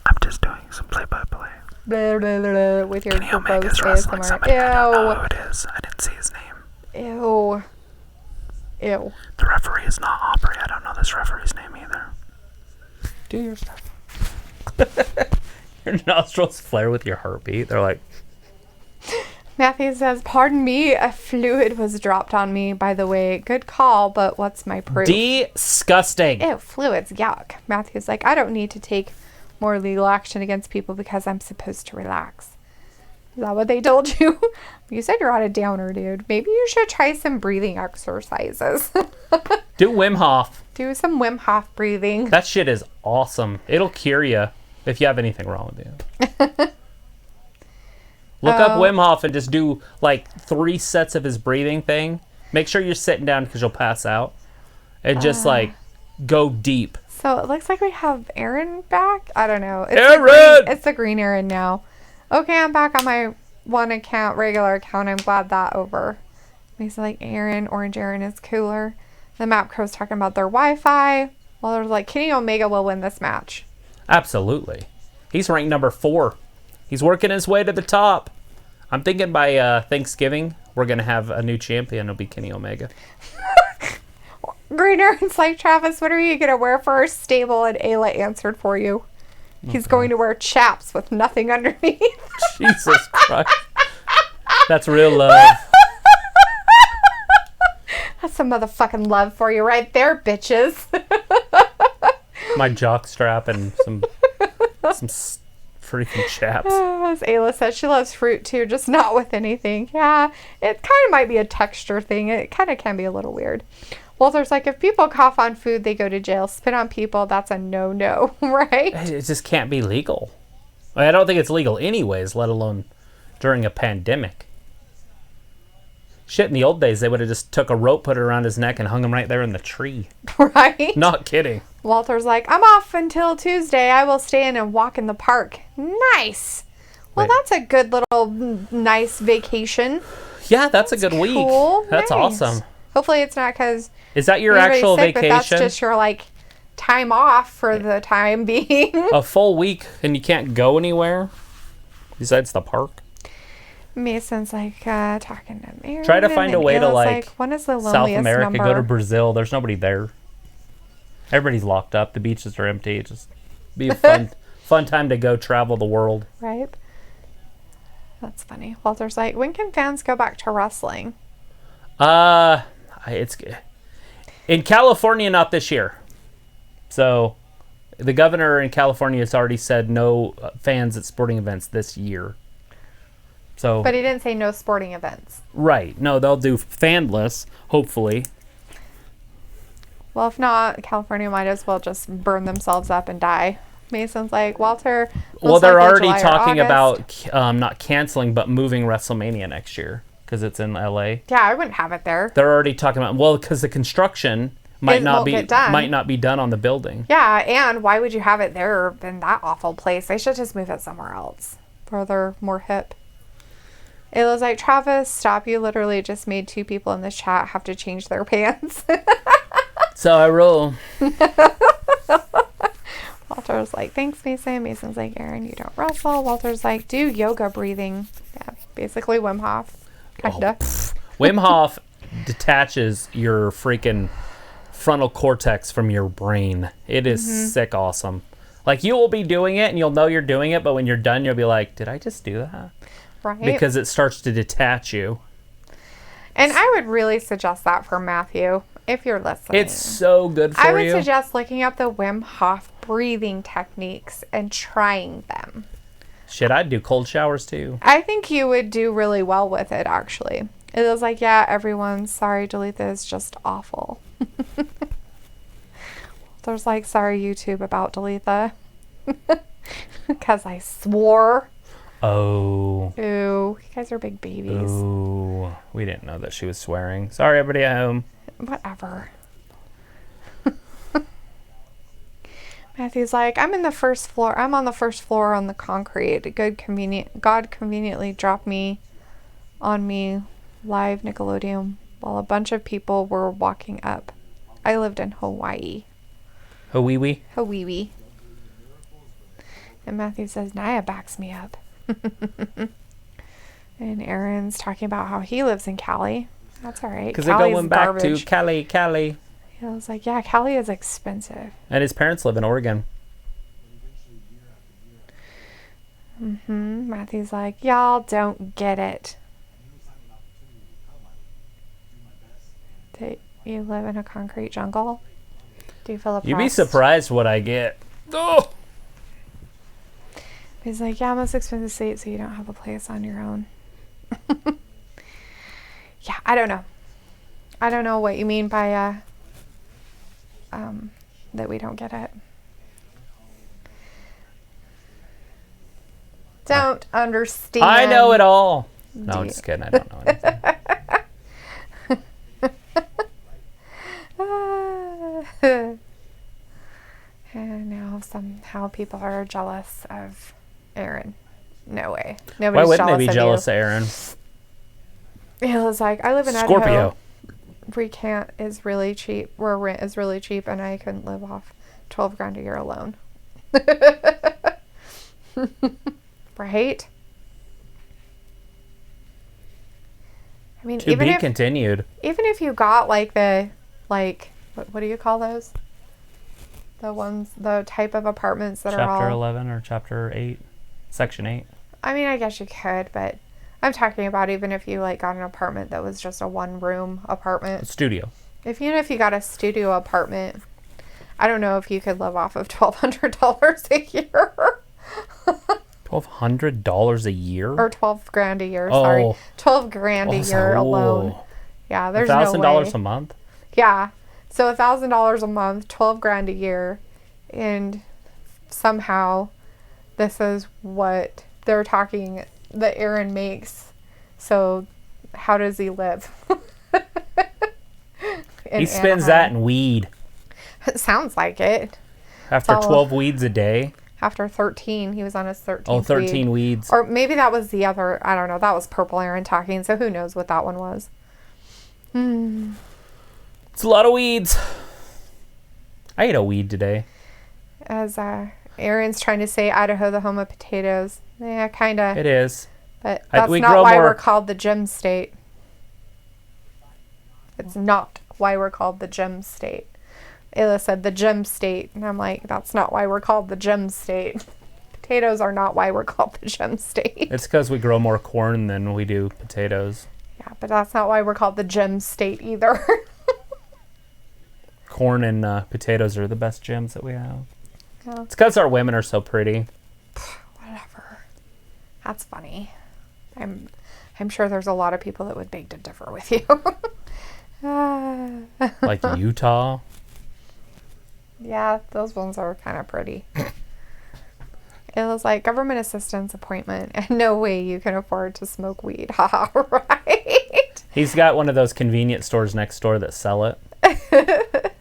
I'm just doing some play-by-play.
Blah, blah, blah, blah, with your
Kenny Omega's
gross
wrestling
ASMR.
somebody. I don't know who it is. I didn't see his name.
Ew. Ew.
The referee is not Aubrey. I don't know this referee's name either.
Do your stuff. Your nostrils flare with your heartbeat. They're like,
Matthew says, pardon me, a fluid was dropped on me, by the way. Good call, but what's my proof?
disgusting.
Ew, fluids, yuck. Matthew's like, I don't need to take more legal action against people because I'm supposed to relax. Is that what they told you? You said you're on a downer, dude. Maybe you should try some breathing exercises.
Do Wim Hof.
Do some Wim Hof breathing.
That shit is awesome. It'll cure you if you have anything wrong with you. Look up Wim Hof and just do like 3 sets of his breathing thing. Make sure you're sitting down because you'll pass out. And just like go deep.
So it looks like we have Aaron back. I don't know.
Aaron!
It's the green Aaron now. Okay, I'm back on my one account, regular account. I'm glad that over. He's like, Aaron, Orange Aaron is cooler. The map crow's talking about their Wi-Fi. Well, they're like, Kenny Omega will win this match.
Absolutely. He's ranked number 4. He's working his way to the top. I'm thinking by Thanksgiving, we're going to have a new champion. It'll be Kenny Omega.
Green Aaron's like, Travis, what are you going to wear for our stable? And Ayla answered for you. He's going to wear chaps with nothing underneath.
Jesus Christ. That's real love.
That's some motherfucking love for you right there, bitches.
My jock strap and some freaking chaps.
As Ayla said, she loves fruit too, just not with anything. Yeah, it kind of might be a texture thing. It kind of can be a little weird. Walter's like, if people cough on food, they go to jail. Spit on people, that's a no-no, right?
It just can't be legal. I don't think it's legal anyways, let alone during a pandemic. Shit, in the old days, they would have just took a rope, put it around his neck, and hung him right there in the tree.
Right?
Not kidding.
Walter's like, I'm off until Tuesday. I will stay in and walk in the park. Nice. Well,
Wait.
that's a good little nice vacation.
Yeah, that's a good week.
Cool.
That's
Nice.
awesome.
Hopefully it's not because
Is that your
everybody's
actual
sick,
vacation?
but that's just your, like, time off for the time being.
A full week and you can't go anywhere besides the park?
Mason's like talking to Aaron.
Try to find a
and
way to
Ayla's
like
when is the
South
loneliest
America,
number?
go to Brazil. There's nobody there. Everybody's locked up. The beaches are empty. Just be a fun time to go travel the world.
Right. That's funny. Walter's like, when can fans go back to wrestling?
It's in California, not this year. So the governor in California has already said no fans at sporting events this year. So
But he didn't say no sporting events.
right, no, they'll do fanless, hopefully.
Well, if not, California might as well just burn themselves up and die. Mason's like, Walter.
Well,
most
they're
likely
already
July or
talking
August.
about not canceling, but moving WrestleMania next year because it's in LA.
Yeah, I wouldn't have it there.
They're already talking about because the construction might not
won't get done.
be done on the building.
Yeah, and why would you have it there in that awful place? They should just move it somewhere else, further, more hip. Ayla's like, Travis, stop. You literally just made 2 people in this chat have to change their pants.
So I roll.
Walter's like, thanks, Mason. Mason's like, Aaron, you don't wrestle. Walter's like, do yoga breathing. Yeah, basically Wim Hof. Kinda.
Wim Hof detaches your freaking frontal cortex from your brain. It is sick awesome. Like, you will be doing it and you'll know you're doing it, but when you're done, you'll be like, did I just do that?
Right.
Because it starts to detach you.
And I would really suggest that for Matthew, if you're listening.
It's so good for
I would
you.
suggest looking up the Wim Hof breathing techniques and trying them.
Shit, I'd do cold showers too.
I think you would do really well with it, actually. It was like, yeah, everyone's sorry, Dalitha is just awful. There's like, sorry, YouTube, about Dalitha. Because I swore.
Oh.
Ooh, you guys are big babies.
Ooh. We didn't know that she was swearing. Sorry, everybody at home.
Whatever. Matthew's like, I'm on the first floor on the concrete. God conveniently dropped me on me live Nickelodeon while a bunch of people were walking up. I lived in Hawaii.
Hawaii.
Hawaii. And Matthew says, Naya backs me up. And Aaron's talking about how he lives in Cali. That's all right.
Because they're going back to Cali.
I was like, yeah, Cali is expensive.
And his parents live in Oregon.
Matthew's like, y'all don't get it. Do you live in a concrete jungle? Do you feel oppressed?
You'd be surprised what I get. Oh!
He's like, yeah, most expensive state, so you don't have a place on your own. Yeah, I don't know. I don't know what you mean by that we don't get it. Don't understand.
I know it all. No, I'm just kidding. I don't know anything.
And now somehow people are jealous of Aaron. No way.
Why
Nobody's
wouldn't they
jealous
be
of
jealous
you.
of Aaron?
It was like, I live in
Scorpio.
Idaho. Recant is really cheap, where rent is really cheap, and I couldn't live off $12,000 a year alone. Right? I mean,
To be continued.
Even if you got like the, what do you call those? The type of apartments that are all...
Chapter 11 or Chapter 8? Section 8?
I mean, I guess you could, but I'm talking about even if you got an apartment that was just a one-room apartment.
A studio.
Even if you got a studio apartment, I don't know if you could live off of $1,200 a year.
$1,200 a year?
Or $12,000 a year, sorry. $12,000 a year alone. Yeah, there's no way.
$1,000 a month?
Yeah. So $1,000 a month, $12,000 a year, and somehow this is what they're talking that Aaron makes. So how does he live?
He spends that in weed.
It sounds like it.
After 12 weeds a day?
After 13. He was on his 13th
Oh, 13
weed.
weeds.
Or maybe that was the other, I don't know. That was Purple Aaron talking, so who knows what that one was.
It's a lot of weeds. I ate a weed today.
As Aaron's trying to say Idaho, the home of potatoes. Yeah, kind of.
It is.
But that's not why we're called the gem state. It's not why we're called the gem state. Ayla said the gem state. And I'm like, that's not why we're called the gem state. Potatoes are not why we're called the gem state.
It's because we grow more corn than we do potatoes.
Yeah, but that's not why we're called the gem state either.
Corn and potatoes are the best gems that we have.
Yeah.
It's because our women are so pretty.
Whatever. That's funny. I'm sure there's a lot of people that would beg to differ with you.
Like Utah.
Yeah, those ones are kind of pretty. It was like government assistance appointment, and no way you can afford to smoke weed. Haha, right?
He's got one of those convenience stores next door that sell it.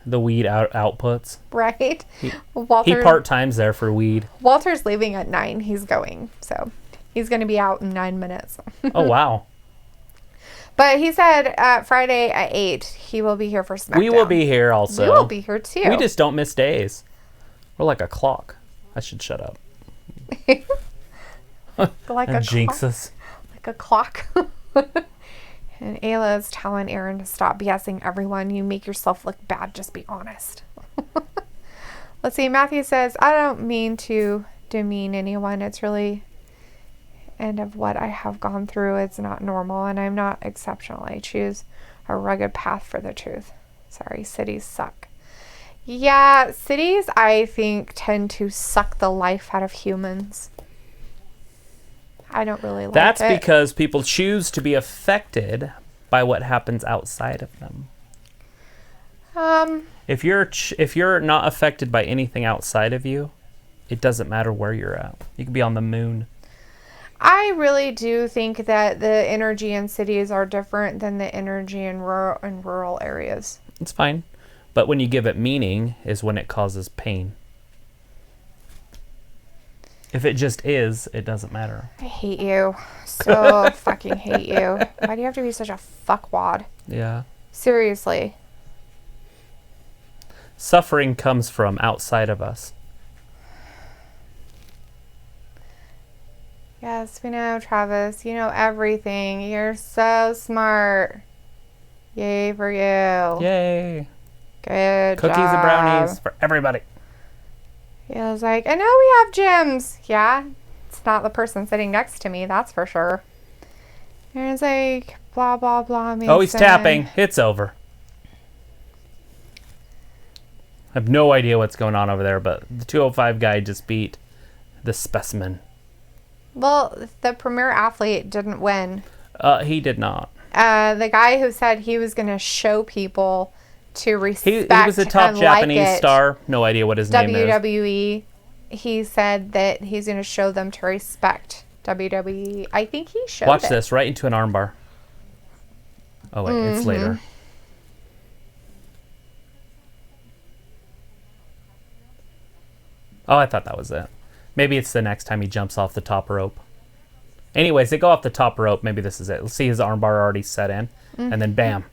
The weed outputs.
Right?
He
Walter,
part-times there for weed.
Walter's leaving at 9. He's going. So he's going to be out in 9 minutes.
Oh, wow.
But he said Friday at 8, he will be here for SmackDown.
We will be here also.
You will be here too.
We just don't miss days. We're like a clock. I should shut up.
Like
and
a
jinx
clock.
us.
Like a clock. And Ayla is telling Aaron to stop BSing everyone. You make yourself look bad. Just be honest. Let's see. Matthew says, I don't mean to demean anyone. It's really end of what I have gone through. It's not normal, and I'm not exceptional. I choose a rugged path for the truth. Sorry, cities suck. Yeah, cities, I think, tend to suck the life out of humans. I don't really like
That's
it.
because people choose to be affected by what happens outside of them. If you're not affected by anything outside of you, it doesn't matter where you're at. You could be on the moon.
I really do think that the energy in cities are different than the energy in rural areas.
It's fine. But when you give it meaning is when it causes pain. If it just is, it doesn't matter.
I hate you. So fucking hate you. Why do you have to be such a fuckwad?
Yeah.
Seriously.
Suffering comes from outside of us.
Yes, we know, Travis. You know everything. You're so smart. Yay for you.
Yay.
Good
Cookies
job.
and brownies for everybody.
He was like, I know we have gyms. Yeah, it's not the person sitting next to me, that's for sure. And it's like, blah, blah, blah. Mason.
Oh, he's tapping. It's over. I have no idea what's going on over there, but the 205 guy just beat the specimen.
Well, the premier athlete didn't win.
He did not.
The guy who said he was going to show people to respect
He was a top
and
Japanese
like it,
star. No idea what his name is.
WWE, he said that he's going to show them to respect WWE. I think he showed
Watch
it.
this, right into an armbar. Oh, wait, it's later. Oh, I thought that was it. Maybe it's the next time he jumps off the top rope. Anyways, they go off the top rope. Maybe this is it. Let's see his armbar already set in. And then bam.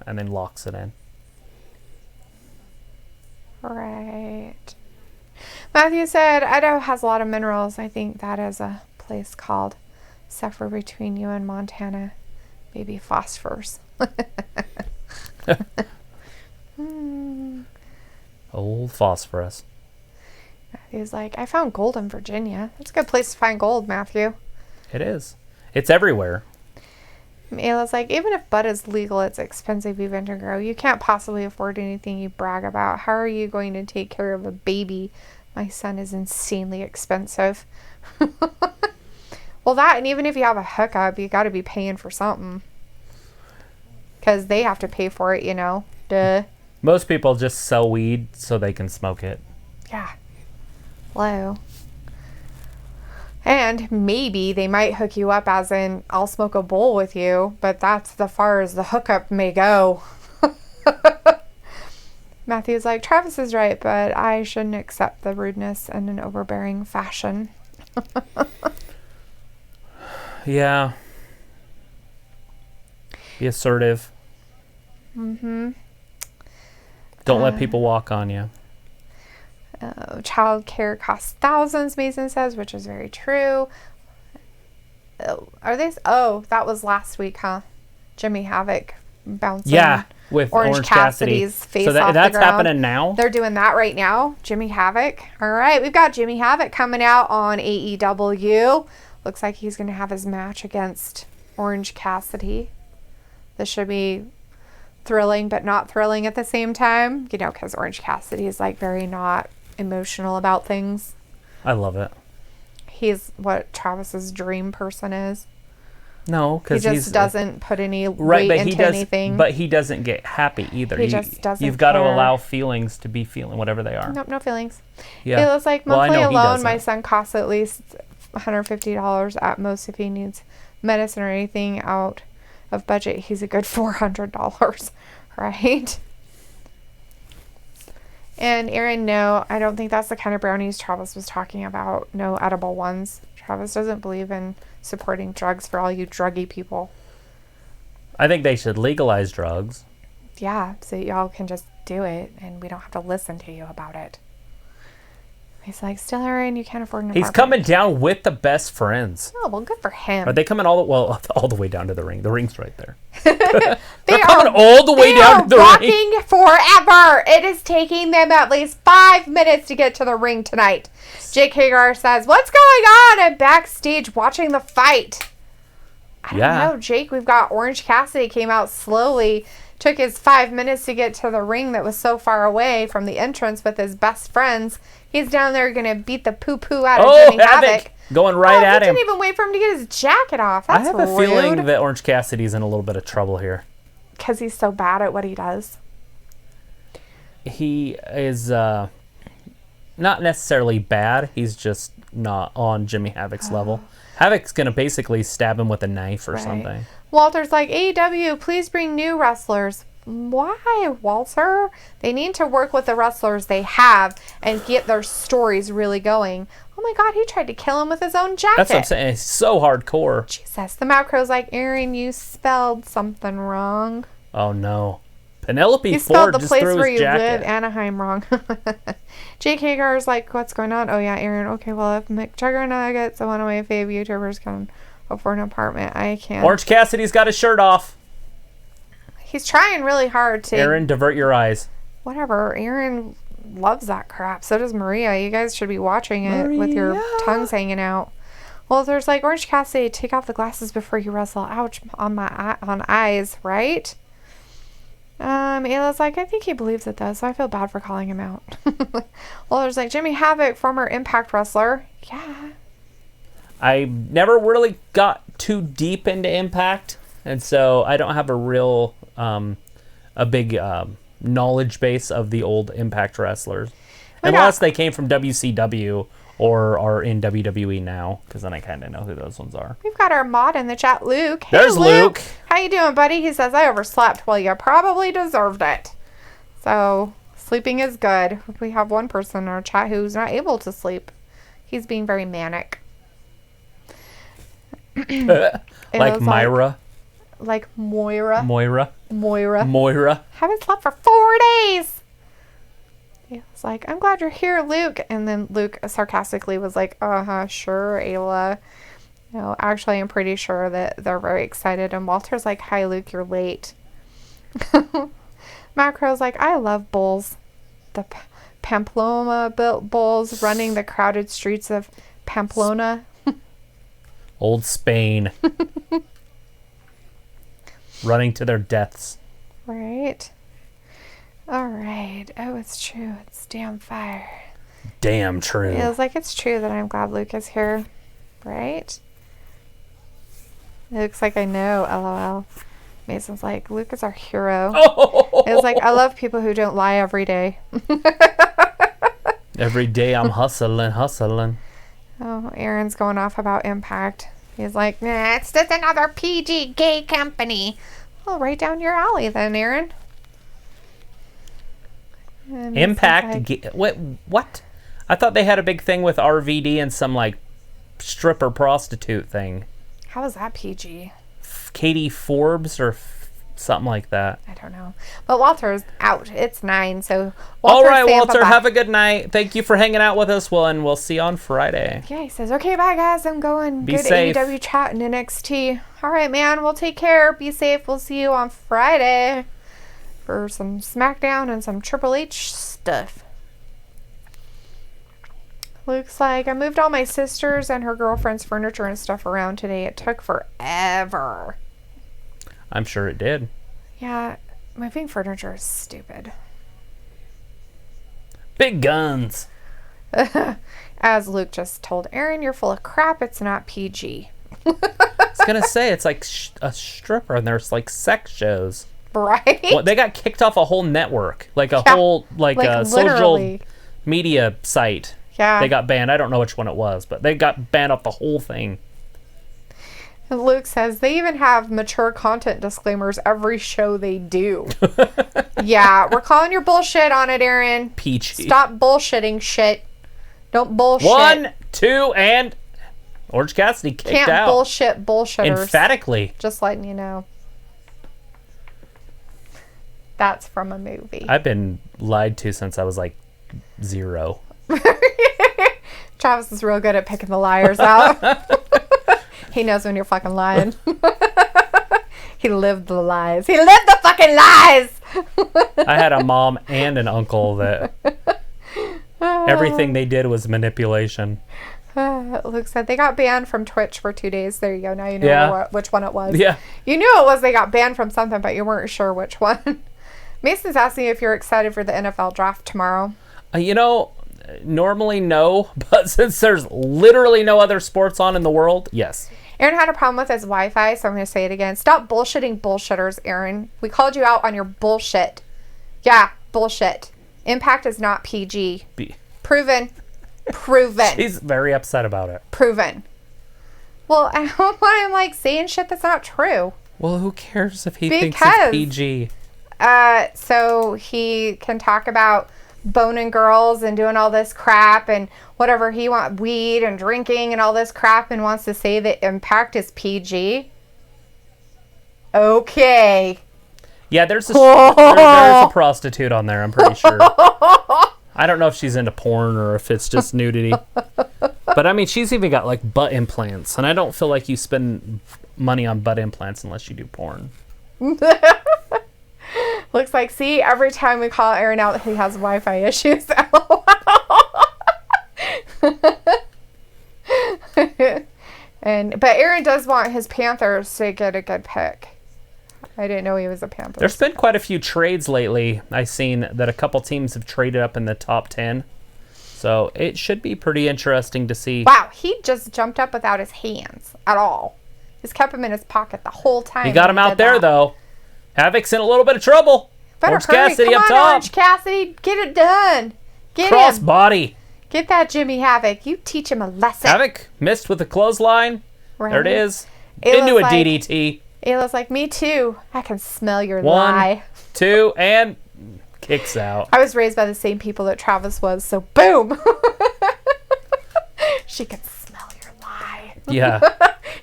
And then locks it in.
Right. Matthew said, Idaho has a lot of minerals. I think that is a place called somewhere between you and Montana. Maybe phosphorus.
Old phosphorus.
Matthew's like, I found gold in Virginia. That's a good place to find gold, Matthew.
It is. It's everywhere.
Ayla's like, even if bud is legal, it's expensive even to grow. You can't possibly afford anything you brag about. How are you going to take care of a baby? My son is insanely expensive. Well, that, and even if you have a hookup, you got to be paying for something. Because they have to pay for it, you know. Duh.
Most people just sell weed so they can smoke it.
Yeah. Hello. And maybe they might hook you up as in, I'll smoke a bowl with you, but that's as far as the hookup may go. Matthew's like, Travis is right, but I shouldn't accept the rudeness in an overbearing fashion.
Yeah. Be assertive.
Mm-hmm.
Don't let people walk on you.
Child care costs thousands, Mason says, which is very true. Are they? Oh, that was last week, huh? Jimmy Havoc bouncing.
Yeah, with Orange
Cassidy's face
so
off the
that's
ground.
happening now?
They're doing that right now. Jimmy Havoc. All right, we've got Jimmy Havoc coming out on AEW. Looks like he's going to have his match against Orange Cassidy. This should be thrilling, but not thrilling at the same time. You know, because Orange Cassidy is like very not emotional about things.
I love it.
He's what Travis's dream person is.
No,
He
because
just doesn't put any weight into anything.
But he doesn't get happy either.
He just doesn't
You've got to
care.
allow feelings to be feeling, whatever they are.
Nope, no feelings.
Yeah.
It looks like
Well, I
monthly
know he
alone, my
doesn't.
son costs at least $150 at most if he needs medicine or anything out of budget. He's a good $400, right? And Aaron, no, I don't think that's the kind of brownies Travis was talking about. No edible ones. Travis doesn't believe in supporting drugs for all you druggy people.
I think they should legalize drugs.
Yeah, so y'all can just do it and we don't have to listen to you about it. He's like, still Aaron, you can't afford an
He's
apartment.
coming down with the best friends.
Oh, well, good for him.
Are they coming all the way down to the ring? The ring's right there.
They're
coming all the way down to the ring.
walking forever. It is taking them at least 5 minutes to get to the ring tonight. Jake Hagar says, what's going on? I'm backstage watching the fight. I don't know, Jake. We've got Orange Cassidy came out slowly. Took his 5 minutes to get to the ring that was so far away from the entrance with his best friends. He's down there going to beat the poo-poo out of Jimmy Havoc.
Going right at him.
He didn't even wait for him to get his jacket off. That's
I have a
rude.
feeling that Orange Cassidy's in a little bit of trouble here.
Because he's so bad at what he does.
He is not necessarily bad. He's just not on Jimmy Havoc's level. Havoc's going to basically stab him with a knife or something.
Walter's like, AEW, please bring new wrestlers. why, Walter? They need to work with the wrestlers they have and get their stories really going. Oh my God, he tried to kill him with his own jacket.
That's what I'm saying. It's so hardcore.
Jesus. The Mad Crow's like, Aaron, you spelled something wrong.
Oh no. Penelope
You spelled
Ford
the
just
place
threw
where
his
you
jacket.
live, Anaheim, wrong. Jake Hagar's like, what's going on? Oh yeah, Aaron. Okay, well, if McJuggernuggets, one of my fave YouTubers, can afford an apartment, I can.
Orange Cassidy's got his shirt off.
He's trying really hard to...
Aaron, divert your eyes.
Whatever. Aaron loves that crap. So does Maria. You guys should be watching it with your tongues hanging out. Well, there's like, Orange Cassidy, take off the glasses before you wrestle. Ouch, on my on eyes, right? Ayla's like, I think he believes it though, so I feel bad for calling him out. Well, there's like, Jimmy Havoc, former Impact wrestler. Yeah.
I never really got too deep into Impact, and so I don't have a real, a big knowledge base of the old Impact wrestlers. Unless they came from WCW or are in WWE now, because then I kind of know who those ones are.
We've got our mod in the chat, Luke. Hey,
There's Luke.
How you doing, buddy? He says, I overslept. Well, you probably deserved it. So, sleeping is good. We have one person in our chat who's not able to sleep. He's being very manic.
Like Myra.
Like Moira.
Moira.
Haven't slept for 4 days. He was like, I'm glad you're here, Luke. And then Luke sarcastically was like, sure, Ayla. No, actually, I'm pretty sure that they're very excited. And Walter's like, hi, Luke, you're late. Macro's like, I love bulls. The Pamplona bulls running the crowded streets of Pamplona.
Old Spain. Running to their deaths.
Right. All right. Oh, it's true. It's damn fire.
Damn true.
It was like, it's true that I'm glad Luke is here. Right? It looks like I know, LOL. Mason's like, Luke is our hero.
Oh!
It was like, I love people who don't lie every day.
Every day I'm hustling.
Oh, Aaron's going off about Impact. He's like, nah, it's just another PG gay company. Well, right down your alley then, Aaron. And
Impact? What? I thought they had a big thing with RVD and some, like, stripper prostitute thing.
How is that PG?
Katie Forbes or something like that.
I don't know. But Walter's out. It's 9, so
All
Walter's
right,
saying
Walter,
bye-bye.
have a good night. Thank you for hanging out with us, and we'll see you on Friday.
Yeah, he says, okay, bye, guys. I'm going.
Be
Good
safe.
AEW chat and NXT. All right, man. We'll take care. Be safe. We'll see you on Friday for some SmackDown and some Triple H stuff. Looks like I moved all my sisters and her girlfriend's furniture and stuff around today. It took forever.
I'm sure it did.
Yeah, moving furniture is stupid.
Big guns.
As Luke just told Aaron, you're full of crap. It's not PG.
I was going to say, it's like a stripper, and there's like sex shows.
Right?
Well, they got kicked off a whole network, like a
Yeah,
whole social
literally.
media site.
Yeah.
They got banned. I don't know which one it was, but they got banned off the whole thing.
And Luke says they even have mature content disclaimers every show they do. Yeah, we're calling your bullshit on it, Aaron.
Peachy.
Stop bullshitting shit. Don't bullshit.
1, 2, and Orange Cassidy kicked
Can't
out.
bullshit bullshitters.
Emphatically.
Just letting you know. That's from a movie.
I've been lied to since I was like 0.
Travis is real good at picking the liars out. He knows when you're fucking lying. He lived the lies. He lived the fucking lies!
I had a mom and an uncle that everything they did was manipulation.
Luke said they got banned from Twitch for 2 days. There you go. Now you know
Yeah.
which one it was.
Yeah.
You knew it was they got banned from something, but you weren't sure which one. Mason's asking if you're excited for the NFL draft tomorrow.
Normally no, but since there's literally no other sports on in the world, yes.
Aaron had a problem with his Wi-Fi, so I'm going to say it again. Stop bullshitting bullshitters, Aaron. We called you out on your bullshit. Yeah, bullshit. Impact is not PG. Proven. Proven.
He's very upset about it.
Proven. Well, I don't want him like saying shit that's not true.
Well, who cares if he thinks
Because-
it's PG?
so he can talk about boning girls and doing all this crap and whatever he wants, weed and drinking and all this crap, and wants to say that Impact is PG. Okay.
Yeah, there's a prostitute on there, I'm pretty sure. I don't know if she's into porn or if it's just nudity. But I mean, she's even got like butt implants, and I don't feel like you spend money on butt implants unless you do porn.
Looks like, see, every time we call Aaron out, he has Wi-Fi issues. But Aaron does want his Panthers to get a good pick. I didn't know he was a Panther.
There's been quite a few trades lately. I've seen that a couple teams have traded up in the top 10. So it should be pretty interesting to see.
Wow, he just jumped up without his hands at all. He's kept him in his pocket the whole time.
He got him out there, though. Havoc's in a little bit of trouble.
Better
Orange
hurry.
Cassidy
Come
up
on,
top.
Orange Cassidy. Get it done. Get
Cross
him.
body.
Get that Jimmy Havoc. You teach him a lesson.
Havoc missed with a clothesline.
Right.
There it is.
Ayla's
Into a
like-
DDT.
Ayla's like, me too. I can smell your
1,
lie.
2, and kicks out.
I was raised by the same people that Travis was, so boom. She can smell your lie.
Yeah.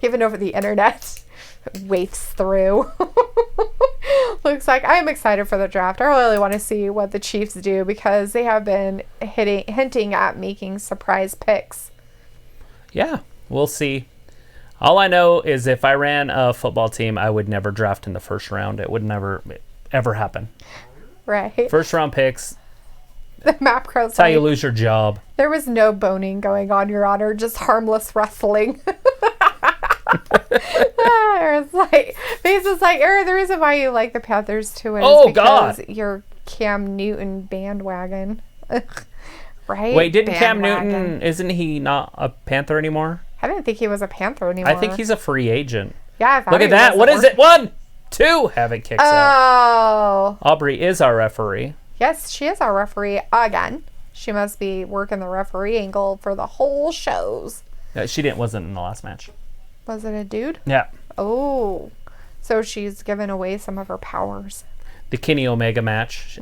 Even over the internet. Wafts through. Looks like I'm excited for the draft. I really want to see what the Chiefs do because they have been hinting at making surprise picks.
Yeah, we'll see. All I know is if I ran a football team, I would never draft in the first round. It would never, ever happen.
Right.
First round picks,
The map crow's
that's how you
like,
lose your job.
there was no boning going on, Your Honor. Just harmless wrestling. Aaron's like, Mace is like, Aaron, the reason why you like the Panthers too is
Oh,
because
God.
you're Cam Newton bandwagon. Right?
Wait, didn't Cam
Bandwagon.
Newton, isn't he not a Panther anymore?
I didn't think he was a Panther anymore.
I think he's a free agent.
Yeah, I thought
Look
he
at that.
was
What
a
is it? 1, 2. Havoc kicks out.
Oh.
Aubrey is our referee.
Yes, she is our referee again. She must be working the referee angle for the whole shows.
She wasn't in the last match.
Was it a dude?
Yeah.
Oh. So she's given away some of her powers.
The Kenny Omega match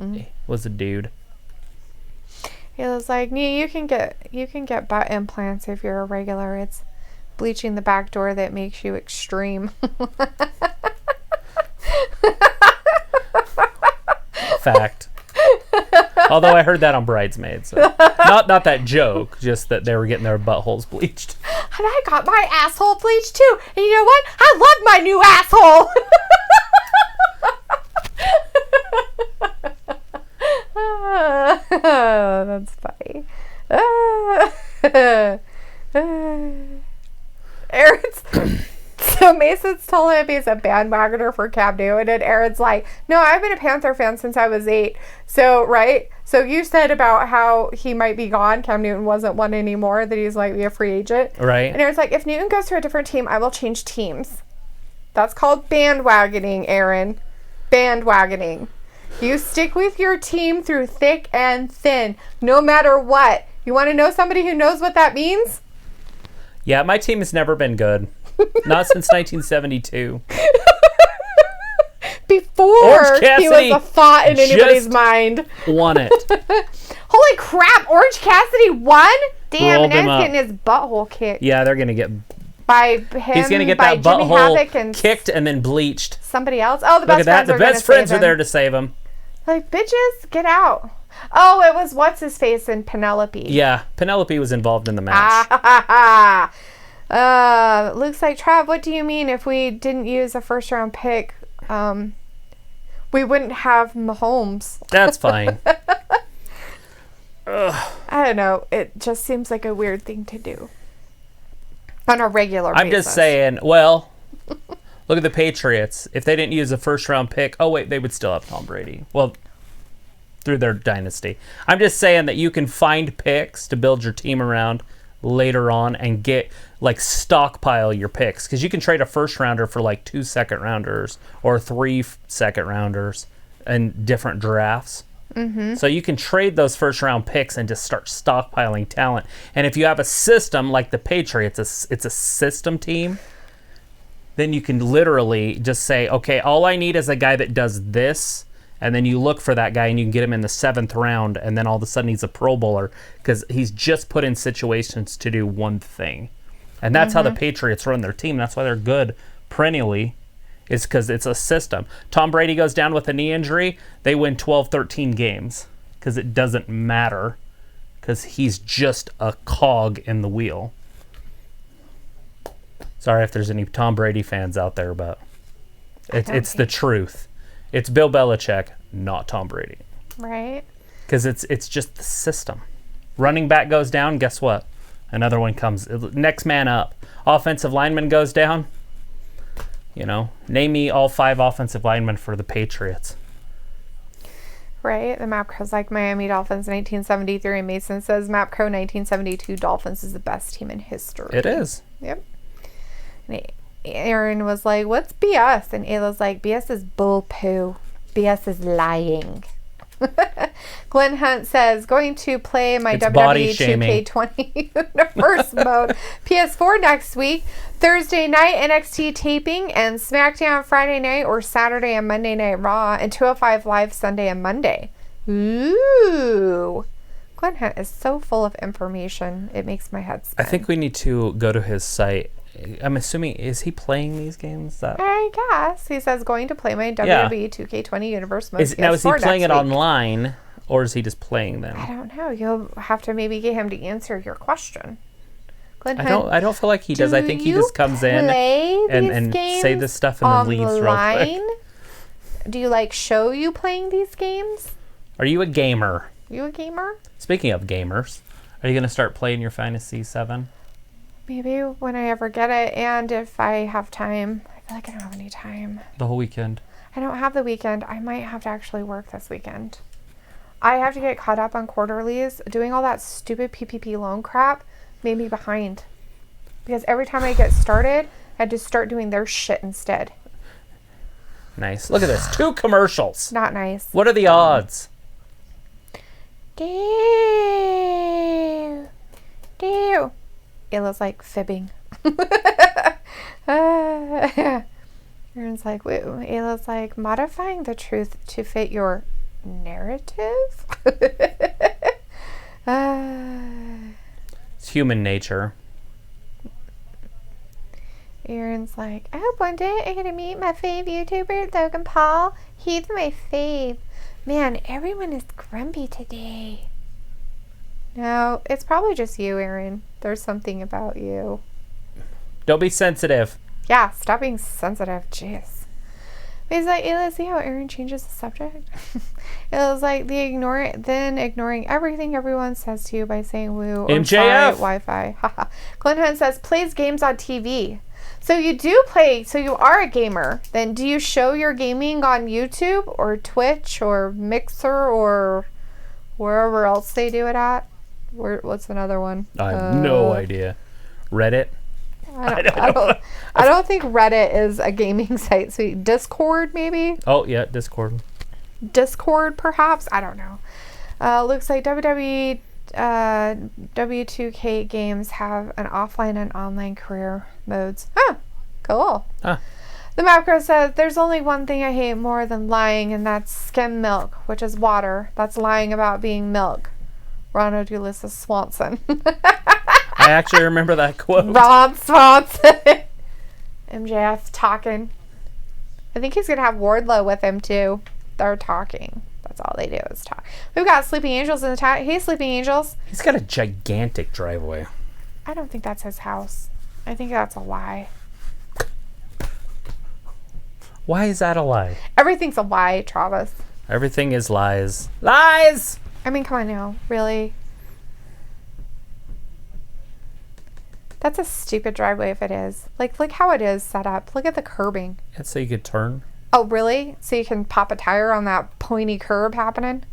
was a dude.
He was like, "Nee, you can get butt implants if you're a regular. It's bleaching the back door that makes you extreme."
Fact. Although I heard that on Bridesmaids. So. Not that joke, just that they were getting their buttholes bleached.
And I got my asshole bleached too. And you know what? I love my new asshole. Oh, that's funny. Aaron's so Mason's told him he's a bandwagoner for Cam Newton, and Aaron's like, "No, I've been a Panther fan since I was 8." So right, so you said about how he might be gone. Cam Newton wasn't one anymore. That he's like be a free agent,
Right.
And Aaron's like, "If Newton goes to a different team, I will change teams." That's called bandwagoning, Aaron. Bandwagoning. You stick with your team through thick and thin, no matter what. You want to know somebody who knows what that means?
Yeah, my team has never been good. Not since 1972.
Before
Orange
he
Cassidy
was a thought in anybody's
just
mind.
Won it.
Holy crap, Orange Cassidy won? Damn,
Rolled
and
him
now
up.
he's getting his butthole kicked
Yeah, they're going to get...
by him,
He's going to get
by
that
Jimmy Havoc and
butthole kicked and then bleached.
somebody else. Oh, the
Look
best
at that.
friends
The
are gonna
best friends
save
are there
him.
to save him.
Like, bitches, get out. Oh, it was what's-his-face and Penelope.
Yeah, Penelope was involved in the match.
Ah, ha, ha. Looks like, Trav, what do you mean if we didn't use a first-round pick, we wouldn't have Mahomes?
That's fine.
I don't know. It just seems like a weird thing to do on a regular basis.
I'm just saying, well, look at the Patriots. If they didn't use a first-round pick, oh, wait, they would still have Tom Brady. Well, through their dynasty. I'm just saying that you can find picks to build your team around later on and get, like, stockpile your picks. Because you can trade a first-rounder for, like, 2 second-rounders or 3 second-rounders in different drafts. Mm-hmm. So you can trade those first-round picks and just start stockpiling talent. And if you have a system like the Patriots, it's a system team, then you can literally just say, okay, all I need is a guy that does this, and then you look for that guy and you can get him in the 7th round, and then all of a sudden he's a Pro Bowler because he's just put in situations to do one thing. And that's how the Patriots run their team. That's why they're good perennially, is because it's a system. Tom Brady goes down with a knee injury, they win 12, 13 games because it doesn't matter, because he's just a cog in the wheel. Sorry if there's any Tom Brady fans out there, but it's the truth. It's Bill Belichick, not Tom Brady.
Right.
Because it's just the system. Running back goes down, guess what? Another one comes. Next man up. Offensive lineman goes down. You know, name me all 5 offensive linemen for the Patriots.
Right. The Mapco's like Miami Dolphins 1973. Mason says Mapco 1972 Dolphins is the best team in history.
It is.
Yep. And Aaron was like, what's BS? And Ayla's like, BS is bull poo. BS is lying. Glenn Hunt says, going to play my
It's body
WWE
shaming.
2K20 Universe mode PS4 next week. Thursday night NXT taping and SmackDown Friday night or Saturday and Monday Night Raw, and 205 Live Sunday and Monday. Ooh. Glenn Hunt is so full of information. It makes my head spin.
I think we need to go to his site. I'm assuming, is he playing these games?
I guess. He says going to play my WWE 2K20 Universe mode.
Is he playing it
next week.
online, or is he just playing them?
I don't know. You'll have to maybe get him to answer your question. Glenn
I
Hunt,
don't feel like he does. I think he just comes in and say this stuff and then leaves real quick.
Do you like show you playing these games?
Are you a gamer?
You a gamer?
Speaking of gamers, are you going to start playing your Fantasy 7?
Maybe when I ever get it, and if I have time. I feel like I don't have any time.
The whole weekend.
I don't have the weekend. I might have to actually work this weekend. I have to get caught up on quarterlies. Doing all that stupid PPP loan crap made me behind. Because every time I get started, I had to start doing their shit instead.
Nice. Look at this. 2 commercials.
Not nice.
What are the odds?
Do. Ayla's like fibbing. Aaron's like, wait. Ayla's like, modifying the truth to fit your narrative?
It's human nature.
Aaron's like, I hope one day I get to meet my fave YouTuber, Logan Paul. He's my fave. Man, everyone is grumpy today. No, it's probably just you, Aaron. There's something about you.
Don't be sensitive.
Yeah, stop being sensitive. Jeez. He's like, Ayla, see how Aaron changes the subject? It was like ignoring everything everyone says to you by saying woo or
MJF.
sorry, Wi-Fi. Haha. Glenn Hunt says, plays games on TV. So you do play, so you are a gamer. Then do you show your gaming on YouTube or Twitch or Mixer or wherever else they do it at? What's another one?
I have no idea. Reddit?
I don't think Reddit is a gaming site. So Discord, maybe?
Oh, yeah, Discord.
Discord, perhaps? I don't know. Looks like WWE W2K games have an offline and online career modes. Huh. Cool.
Huh.
The Macro says, there's only one thing I hate more than lying, and that's skim milk, which is water. That's lying about being milk. Ronald Ulysses Swanson.
I actually remember that quote.
Ron Swanson. MJF talking. I think he's going to have Wardlow with him, too. They're talking. That's all they do is talk. We've got Sleeping Angels in the chat. Hey, Sleeping Angels.
He's got a gigantic driveway.
I don't think that's his house. I think that's a lie.
Why is that a lie?
Everything's a lie, Travis.
Everything is lies. Lies!
I mean, come on now. Really? That's a stupid driveway if it is. Like, look how it is set up. Look at the curbing.
That's so you could turn.
Oh, really? So you can pop a tire on that pointy curb happening?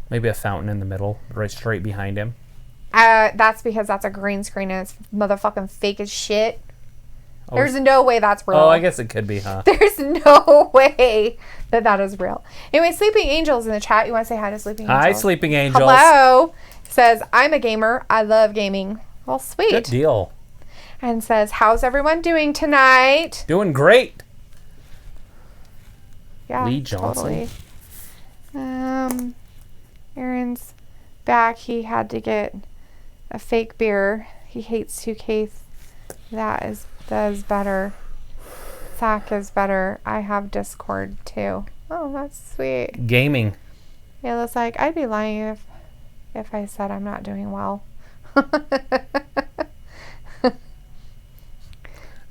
Maybe a fountain in the middle, right straight behind him.
That's because that's a green screen and it's motherfucking fake as shit.
Oh,
There's no way that's real.
Oh, I guess it could be, huh?
There's no way that is real. Anyway, Sleeping Angels in the chat. You want to say hi to Sleeping Angels?
Hi, Sleeping Angels.
Hello. Says, I'm a gamer. I love gaming. Well, sweet.
Good deal.
And says, how's everyone doing tonight?
Doing great.
Yeah,
Lee Johnson.
Totally. Aaron's back. He had to get a fake beer. He hates 2K. That is better. Zach is better. I have Discord too. Oh, that's sweet.
Gaming.
Yeah, it's like I'd be lying if I said I'm not doing well.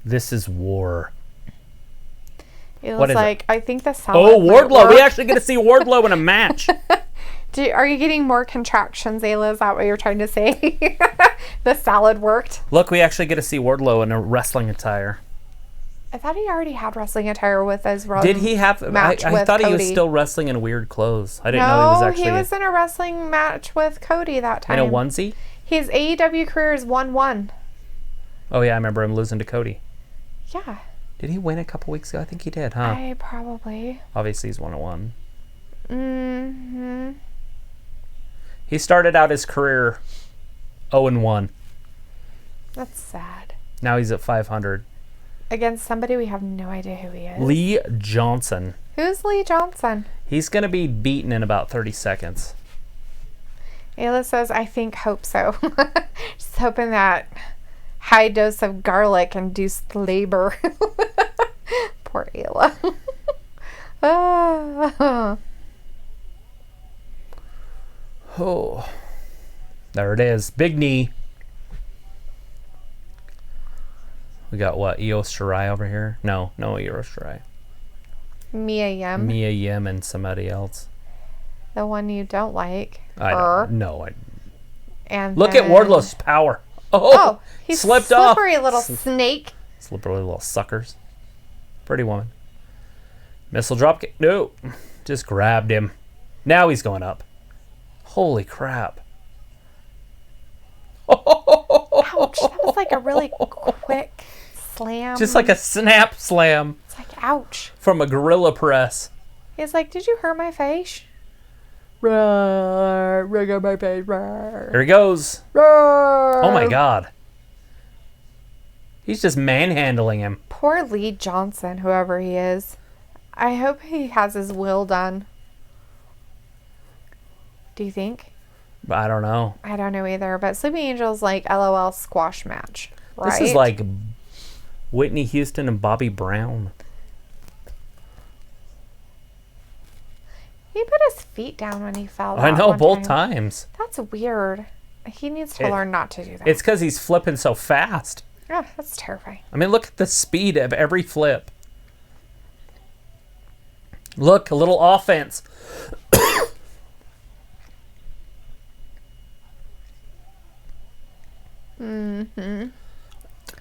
This is war.
It
What
was
is
like I think the salad.
Oh,
might
Wardlow.
work.
We actually get to see Wardlow in a match.
Are you getting more contractions, Ayla? Is that what you're trying to say? The salad worked.
Look, we actually get to see Wardlow in a wrestling attire.
I thought he already had wrestling attire with his
Did he have?
match
I
with
thought he was
Cody.
still wrestling in weird clothes. I didn't know he
No,
was actually
he was in a wrestling match with Cody that time.
in a onesie.
His AEW career is 1-1.
Oh yeah, I remember him losing to Cody.
Yeah.
Did he win a couple weeks ago? I think he did, huh?
I probably.
Obviously, he's 1-1.
Mm-hmm.
He started out his career 0-1.
That's sad.
Now he's at 500.
Against somebody we have no idea who he is.
Lee Johnson.
Who's Lee Johnson?
He's going to be beaten in about 30 seconds.
Ayla says, I hope so. Just hoping that high dose of garlic induced labor. Poor Ayla.
Oh. There it is. Big knee. We got what? Io Shirai over here? No Io Shirai.
Mia Yim.
Mia Yim and somebody else.
The one you don't like.
I don't know.
And
Look at
then-
Wardlow's power.
Oh, he's
slipped off.
slippery little snake.
Slippery little suckers. Pretty woman. Missile drop kick. No. Just grabbed him. Now he's going up. Holy crap.
Ouch. That was like a really quick slam.
Just like a snap slam
It's like, ouch.
from a gorilla press.
He's like, did you hurt my face?
Ring on my face. Here he goes.
Oh
Oh my god. He's just manhandling him.
Poor Lee Johnson, whoever he is. I hope he has his will done. Do you think?
I don't know.
I don't know either, but Sleeping Angel's like LOL squash match, right?
This is like Whitney Houston and Bobby Brown.
He put his feet down when he fell.
I
that
know,
one
both
time.
times.
That's weird. He needs to learn not to do that.
It's because he's flipping so fast.
Oh, that's terrifying.
I mean, look at the speed of every flip. Look, a little offense.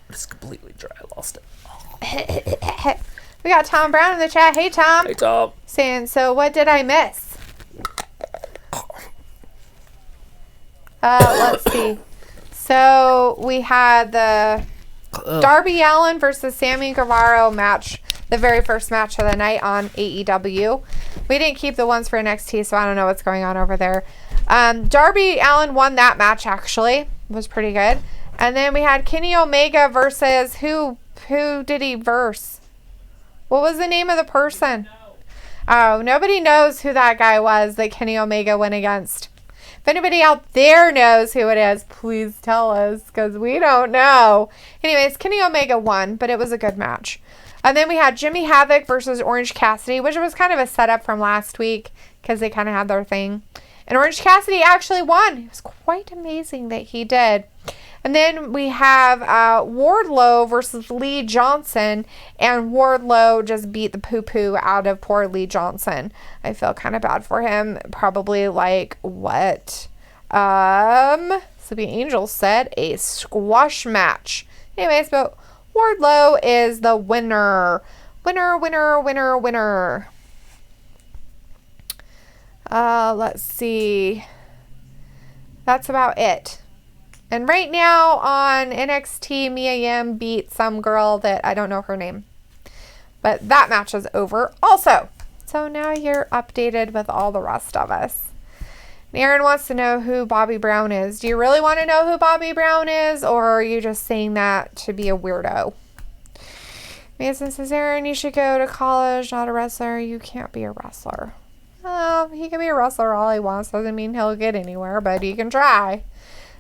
It's completely dry. I lost it.
We got Tom Brown in the chat. Hey, Tom.
Hey, Tom.
Saying, so what did I miss? Let's see. So we had the Darby Allin versus Sammy Guevara match, the very first match of the night on AEW. We didn't keep the ones for NXT, so I don't know what's going on over there. Darby Allin won that match, actually. It was pretty good. And then we had Kenny Omega versus who did he verse? What was the name of the person? Oh, nobody knows who that guy was that Kenny Omega went against. If anybody out there knows who it is, please tell us, because we don't know. Anyways, Kenny Omega won, but it was a good match. And then we had Jimmy Havoc versus Orange Cassidy, which was kind of a setup from last week, because they kind of had their thing. And Orange Cassidy actually won. It was quite amazing that he did. And then we have Wardlow versus Lee Johnson, and Wardlow just beat the poo-poo out of poor Lee Johnson. I feel kind of bad for him. Probably like what Sleeping Angel said, a squash match. Anyways, but Wardlow is the winner. Winner. Let's see. That's about it. And right now on NXT, Mia Yim beat some girl that I don't know her name. But that match is over also. So now you're updated with all the rest of us. And Aaron wants to know who Bobby Brown is. Do you really want to know who Bobby Brown is? Or are you just saying that to be a weirdo? Mason says, Aaron, you should go to college, not a wrestler. You can't be a wrestler. Oh, he can be a wrestler all he wants. Doesn't mean he'll get anywhere, but he can try.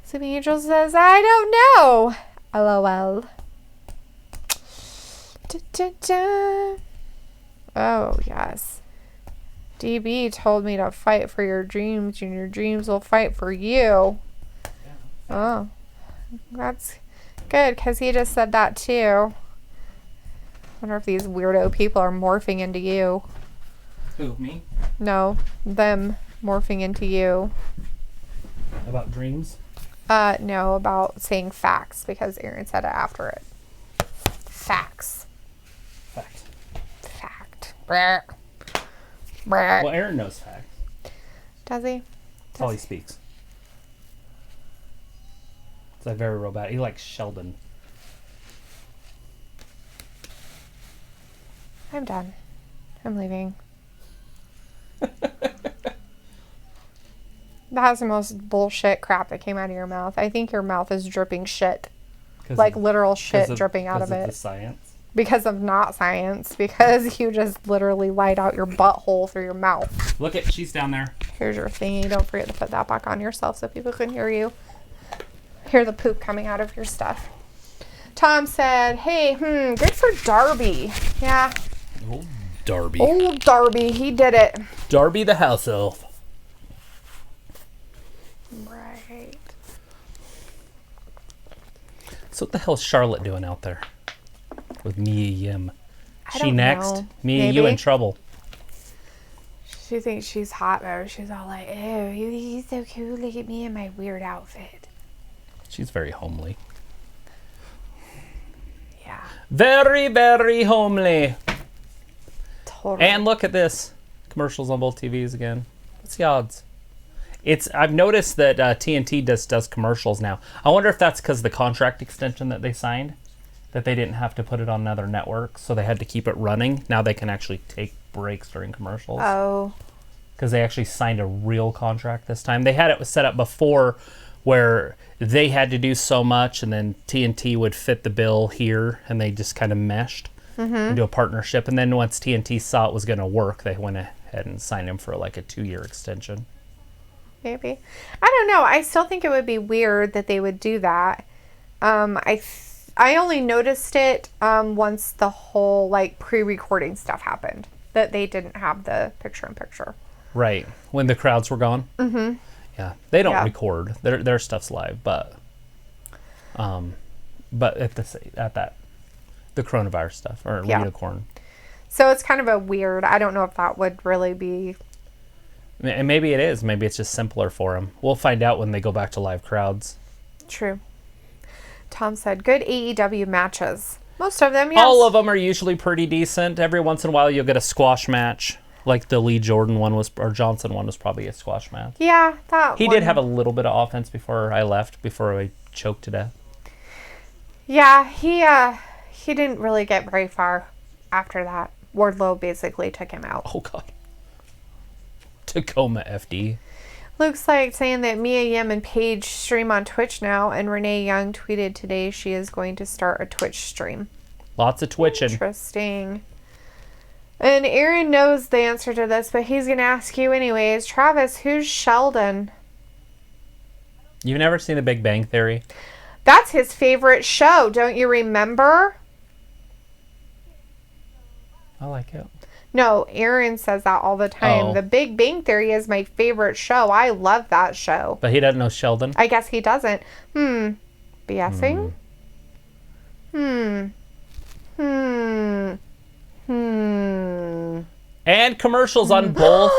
So Angel says, I don't know. LOL. Da-da-da. Oh, yes. DB told me to fight for your dreams, and your dreams will fight for you. Oh, that's good, because he just said that too. Wonder if these weirdo people are morphing into you.
Who, me?
No, them morphing into you.
About dreams?
No, about saying facts, because Aaron said it after it. Facts.
Fact.
Fact. Brr. Brr.
Well, Aaron knows facts.
Does he?
That's all he speaks. It's like very robotic. He likes Sheldon.
I'm done. I'm leaving. That's the most bullshit crap that came out of your mouth. I think your mouth is dripping shit. Like literal shit dripping out of it.
The science?
Because of not science. Because you just literally lied out your butthole through your mouth.
Look at, she's down there.
Here's your thingy. Don't forget to put that back on yourself so people can hear you. Hear the poop coming out of your stuff. Tom said, hey, good for Darby. Yeah.
Old Darby.
Old Darby. He did it.
Darby the house elf.
Right.
So what the hell's Charlotte doing out there? With Mia Yim.
I
She
don't
next?
know.
Mia, you
Maybe.
in trouble.
She thinks she's hot though. She's all like, oh, he's so cool. Look at me in my weird outfit.
She's very homely.
Yeah.
Very, very homely.
Totally.
And look at this. Commercials on both TVs again. What's the odds? I've noticed that TNT does commercials now. I wonder if that's because the contract extension that they signed, that they didn't have to put it on another network, so they had to keep it running. Now they can actually take breaks during commercials.
Oh.
Because they actually signed a real contract this time. They had it set up before where they had to do so much, and then TNT would fit the bill here, and they just kind of meshed into a partnership. And then once TNT saw it was going to work, they went ahead and signed him for like a 2-year extension.
Maybe. I don't know. I still think it would be weird that they would do that. I only noticed it once the whole like pre-recording stuff happened, that they didn't have the picture-in-picture.
Right. When the crowds were gone. Mm-hmm. Yeah. They don't record. Their stuff's live, but at the coronavirus stuff or unicorn.
So it's kind of a weird. I don't know if that would really be.
And maybe it is. Maybe it's just simpler for them. We'll find out when they go back to live crowds.
True. Tom said, good AEW matches. Most of them, yes.
All of them are usually pretty decent. Every once in a while, you'll get a squash match. Like the Lee Jordan one or Johnson one was probably a squash match.
Yeah, that
He
one.
did have a little bit of offense before I left, before I choked to death.
Yeah, he didn't really get very far after that. Wardlow basically took him out.
Oh, God. Tacoma FD.
Luke's like saying that Mia Yim and Paige stream on Twitch now, and Renee Young tweeted today she is going to start a Twitch stream.
Lots of twitching.
Interesting. And Aaron knows the answer to this, but he's going to ask you anyways. Travis, who's Sheldon?
You've never seen The Big Bang Theory?
That's his favorite show. Don't you remember?
I like it.
No, Aaron says that all the time.
Oh.
The Big Bang Theory is my favorite show. I love that show.
But he doesn't know Sheldon?
I guess he doesn't. BSing?
And commercials on both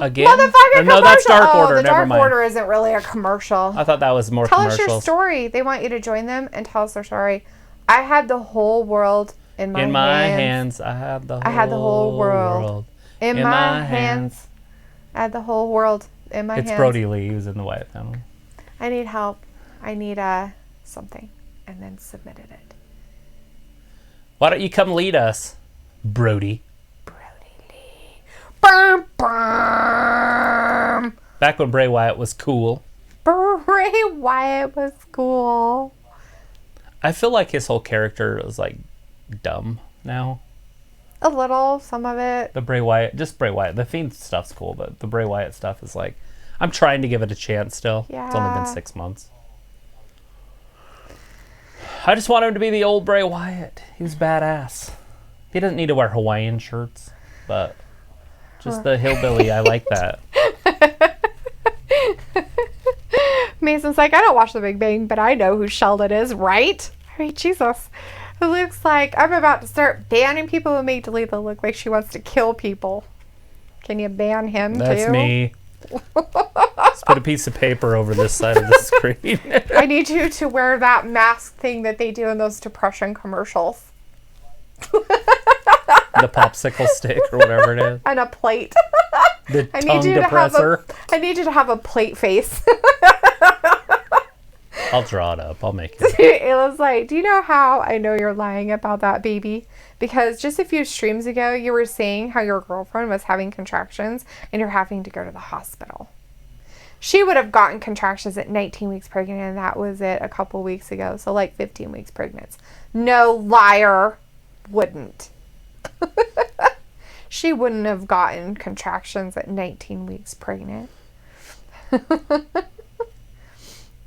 again.
Motherfucker,
Or no, that's Dark Order.
The
Never
Dark
mind.
Order isn't really a commercial.
I thought that was more
Tell us
commercials.
your story. They want you to join them and tell us their story. I had the whole world in my hands.
I had the
whole world. In my hands. I had the whole world in my hands.
It's Brody Lee who's in the Wyatt family.
I need help. I need something. And then submitted it.
Why don't you come lead us, Brody?
Bum, bum.
Back when Bray Wyatt was cool.
Bray Wyatt was cool.
I feel like his whole character was like dumb. now?
A little, some of it.
The Bray Wyatt, just Bray Wyatt. The Fiend stuff's cool, but the Bray Wyatt stuff is like, I'm trying to give it a chance still.
Yeah.
It's only been 6 months. I just want him to be the old Bray Wyatt. He was badass. He doesn't need to wear Hawaiian shirts, but just the hillbilly, I like that.
Mason's like, I don't watch The Big Bang, but I know who Sheldon is, right? I mean, Jesus. It looks like I'm about to start banning people who make Talitha look like she wants to kill people. Can you ban him
That's
too?
me. Just put a piece of paper over this side of the screen.
I need you to wear that mask thing that they do in those depression commercials.
The popsicle stick or whatever it is.
And a plate.
The
I
tongue
need you
depressor.
I need you to have a plate face.
I'll draw it up. I'll make it.
Ayla's like, do you know how I know you're lying about that, baby? Because just a few streams ago, you were saying how your girlfriend was having contractions and you're having to go to the hospital. She would have gotten contractions at 19 weeks pregnant, and that was it a couple weeks ago. So like 15 weeks pregnant. No, liar. Wouldn't. She wouldn't have gotten contractions at 19 weeks pregnant.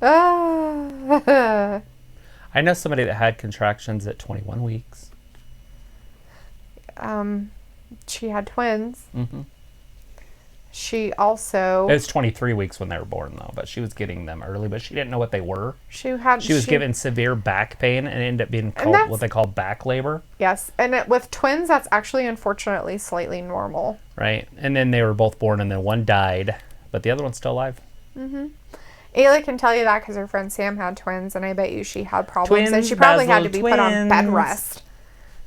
I know somebody that had contractions at 21 weeks.
She had twins.
Mm-hmm.
She also...
It was 23 weeks when they were born, though, but she was getting them early, but she didn't know what they were. She was given severe back pain and ended up being called what they call back labor.
Yes, and with twins, that's actually, unfortunately, slightly normal.
Right, and then they were both born, and then one died, but the other one's still alive.
Mm-hmm. Ayla can tell you that because her friend Sam had twins, and I bet you she had problems, and she probably had to be put on bed rest.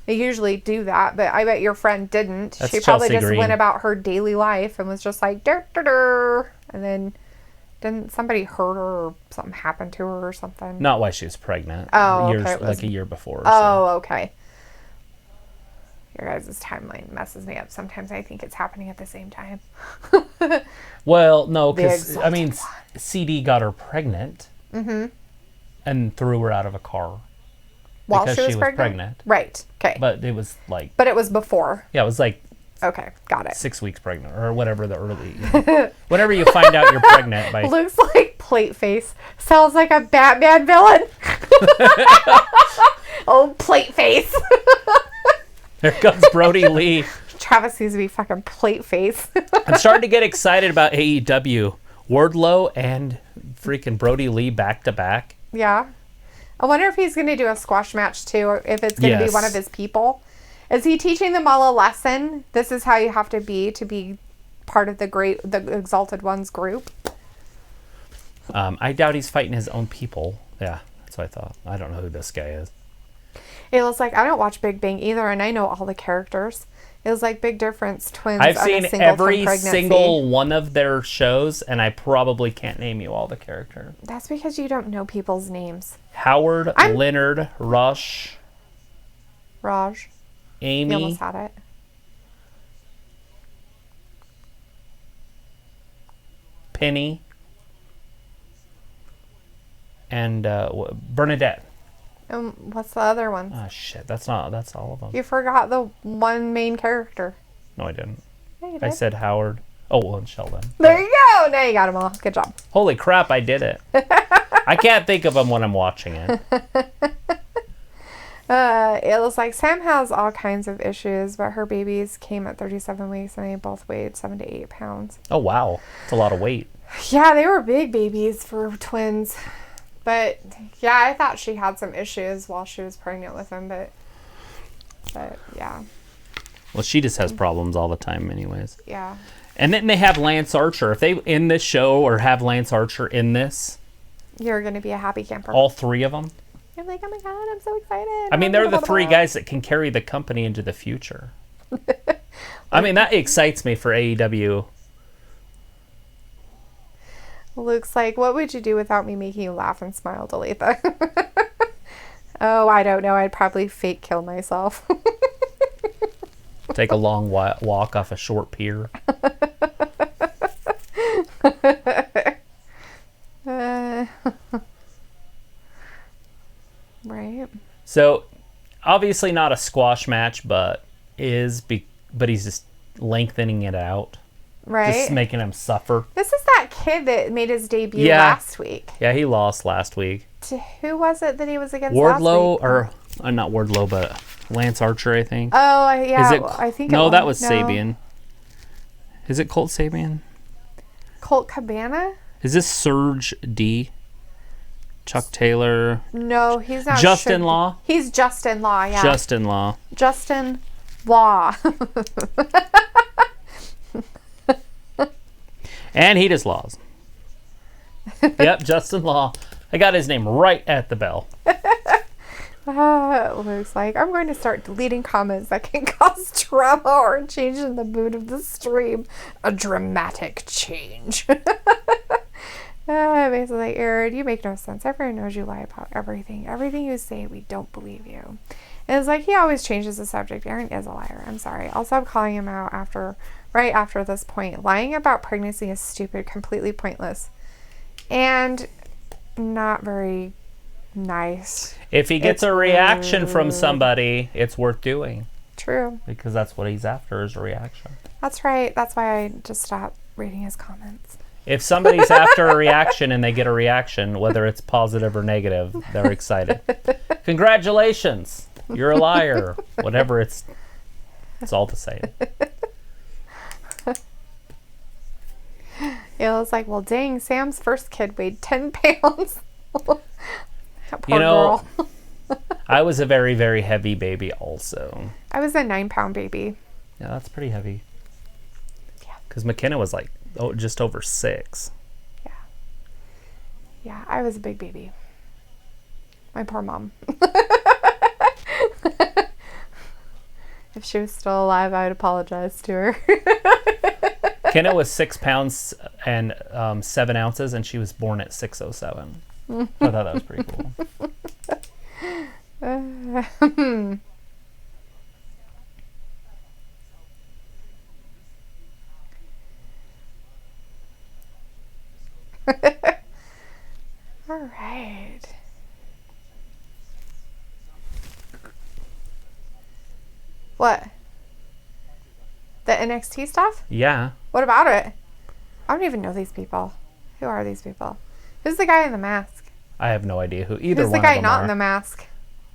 They usually do that, but I bet your friend didn't.
That's
she probably
Chelsea
just
Green.
went about her daily life and was just like, dur, dur, dur. And then didn't somebody hurt her or something happened to her or something?
Not while she was pregnant.
Oh,
years,
okay.
Like a year before.
Oh, okay. Your guys' timeline messes me up. Sometimes I think it's happening at the same time.
Well, no, because,
exalted
I mean, CD got her pregnant and threw her out of a car.
While
because
she was pregnant? Right. Okay.
But it was like...
But it was before.
Yeah, it was like...
Okay, got it.
6 weeks pregnant, or whatever the early... whenever you find out you're pregnant by...
Looks like plate face. Sounds like a Batman villain. Oh, plate face.
There comes Brody Lee.
Travis seems to be fucking plate face.
I'm starting to get excited about AEW. Wardlow and freaking Brody Lee back to back.
Yeah. I wonder if he's going to do a squash match too, or if it's going to be one of his people. Is he teaching them all a lesson? This is how you have to be part of the Exalted Ones group.
I doubt he's fighting his own people. Yeah, that's what I thought. I don't know who this guy is.
It was like, I don't watch Big Bang either, and I know all the characters. It was like Big Difference, twins.
I've
on
seen
a
every
pregnancy.
single one of their shows, and I probably can't name you all the characters.
That's because you don't know people's names.
Howard, Leonard, Rush,
Raj.
Amy.
You almost had it.
Penny, and Bernadette.
What's the other one?
Oh shit, that's all of them.
You forgot the one main character.
No, I didn't.
Yeah, you
I
did.
said Howard. Oh, well, and Sheldon.
There you go. Now you got them all. Good job.
Holy crap, I did it. I can't think of them when I'm watching it.
It was like Sam has all kinds of issues, but her babies came at 37 weeks and they both weighed 7 to 8 pounds.
Oh, wow. It's a lot of weight.
Yeah, they were big babies for twins. But yeah, I thought she had some issues while she was pregnant with him, but yeah.
Well, she just has problems all the time anyways.
Yeah.
And then they have Lance Archer. If they in this show or have Lance Archer in this,
You're going to be a happy camper.
all three of them.
You're like, oh my God, I'm so excited.
I mean, they're the three guys that can carry the company into the future. I mean, that excites me for AEW.
Luke's like, what would you do without me making you laugh and smile, Dalitha? Oh, I don't know. I'd probably fake kill myself.
Take a long walk off a short pier.
Right.
So, obviously not a squash match, but but he's just lengthening it out.
Right.
Just making him suffer.
This is that kid that made his debut last week.
Yeah, he lost last week.
To who was it that he was against
Wardlow,
last week?
or not Wardlow, but Lance Archer, I think.
Oh, yeah.
Is it,
I think
no,
it
that was
no.
Sabian. Is it Colt Sabian?
Colt Cabana?
Is this Surge D? Chuck Taylor?
No, he's not.
Justin Law?
He's Justin Law, yeah.
Justin Law.
Justin Law.
And he just lost. Yep, Justin Law. I got his name right at the bell.
Luke's like, I'm going to start deleting comments that can cause drama or change in the mood of the stream. A dramatic change. Basically, like, Aaron, you make no sense. Everyone knows you lie about everything. Everything you say, we don't believe you. And it's like, he always changes the subject. Aaron is a liar. I'm sorry. I'll stop calling him out right after this point. Lying about pregnancy is stupid, completely pointless, and not very nice.
If he gets a reaction from somebody, it's worth doing.
True.
Because that's what he's after, is a reaction.
That's right. That's why I just stopped reading his comments.
If somebody's after a reaction and they get a reaction, whether it's positive or negative, they're excited. Congratulations. You're a liar. Whatever it's all the same.
Yeah, it's like, well, dang, Sam's first kid weighed 10 pounds. Poor
girl.
girl.
I was a very, very heavy baby also.
I was a 9-pound baby.
Yeah, that's pretty heavy.
Yeah.
Because McKenna was like, just over 6.
Yeah. Yeah, I was a big baby. My poor mom. If she was still alive, I would apologize to her.
Kenna was 6 pounds and 7 ounces, and she was born at 6:07. I thought that was pretty cool.
All right. What? The NXT stuff?
Yeah.
What about it? I don't even know these people. Who are these people? Who's the guy in the mask?
I have no idea who either
Who's
one
the
of
guy
them
not
are.
in the mask?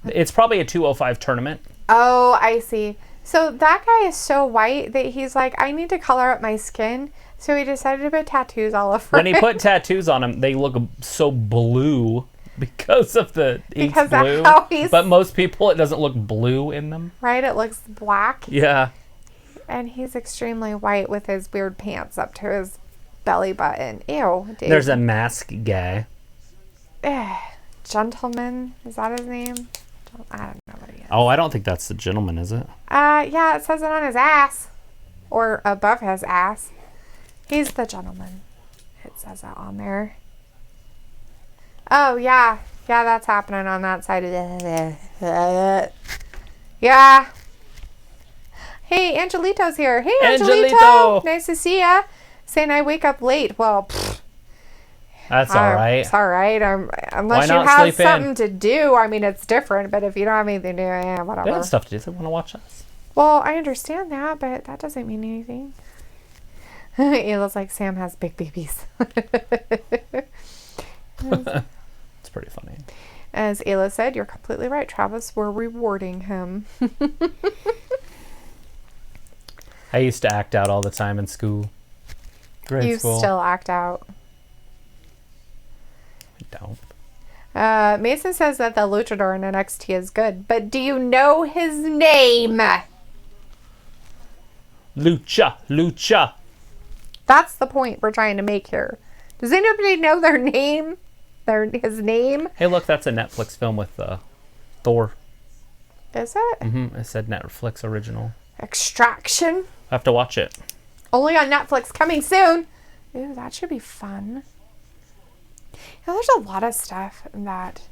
It's probably a 205 tournament.
Oh, I see. So that guy is so white that he's like, I need to color up my skin. So he decided to put tattoos all over
When he
it.
put tattoos on him, they look so blue because of the ink's
Because
blue.
of how he's...
But most people, it doesn't look blue in them.
Right? It looks black.
Yeah.
And he's extremely white with his weird pants up to his belly button. Ew. Dude.
There's a mask guy.
Gentleman. Is that his name? I don't know what he is.
Oh, I don't think that's the gentleman, is it?
Yeah, it says it on his ass. Or above his ass. He's the gentleman. It says that on there. Oh, yeah. Yeah, that's happening on that side of the... Yeah. Hey, Angelito's here. Hey, Angelito. Nice to see ya. Saying I wake up late. Well,
That's all right.
It's all right. Unless you
not
have
sleep in?
something to do. I mean, it's different. But if you don't have anything to do, yeah, whatever.
They have stuff to do. They want to watch us.
Well, I understand that, but that doesn't mean anything. It looks like Sam has big babies.
It's pretty funny.
As Ayla said, you're completely right, Travis. We're rewarding him.
I used to act out all the time in school. Grade school.
Still act out.
I don't.
Mason says that the luchador in NXT is good, but do you know his name?
Lucha.
That's the point we're trying to make here. Does anybody know their name? His name?
Hey, look, that's a Netflix film with Thor.
Is it?
Mm-hmm. It said Netflix original.
Extraction?
I have to watch it.
Only on Netflix, coming soon. Ooh, that should be fun. Yeah, there's a lot of stuff that...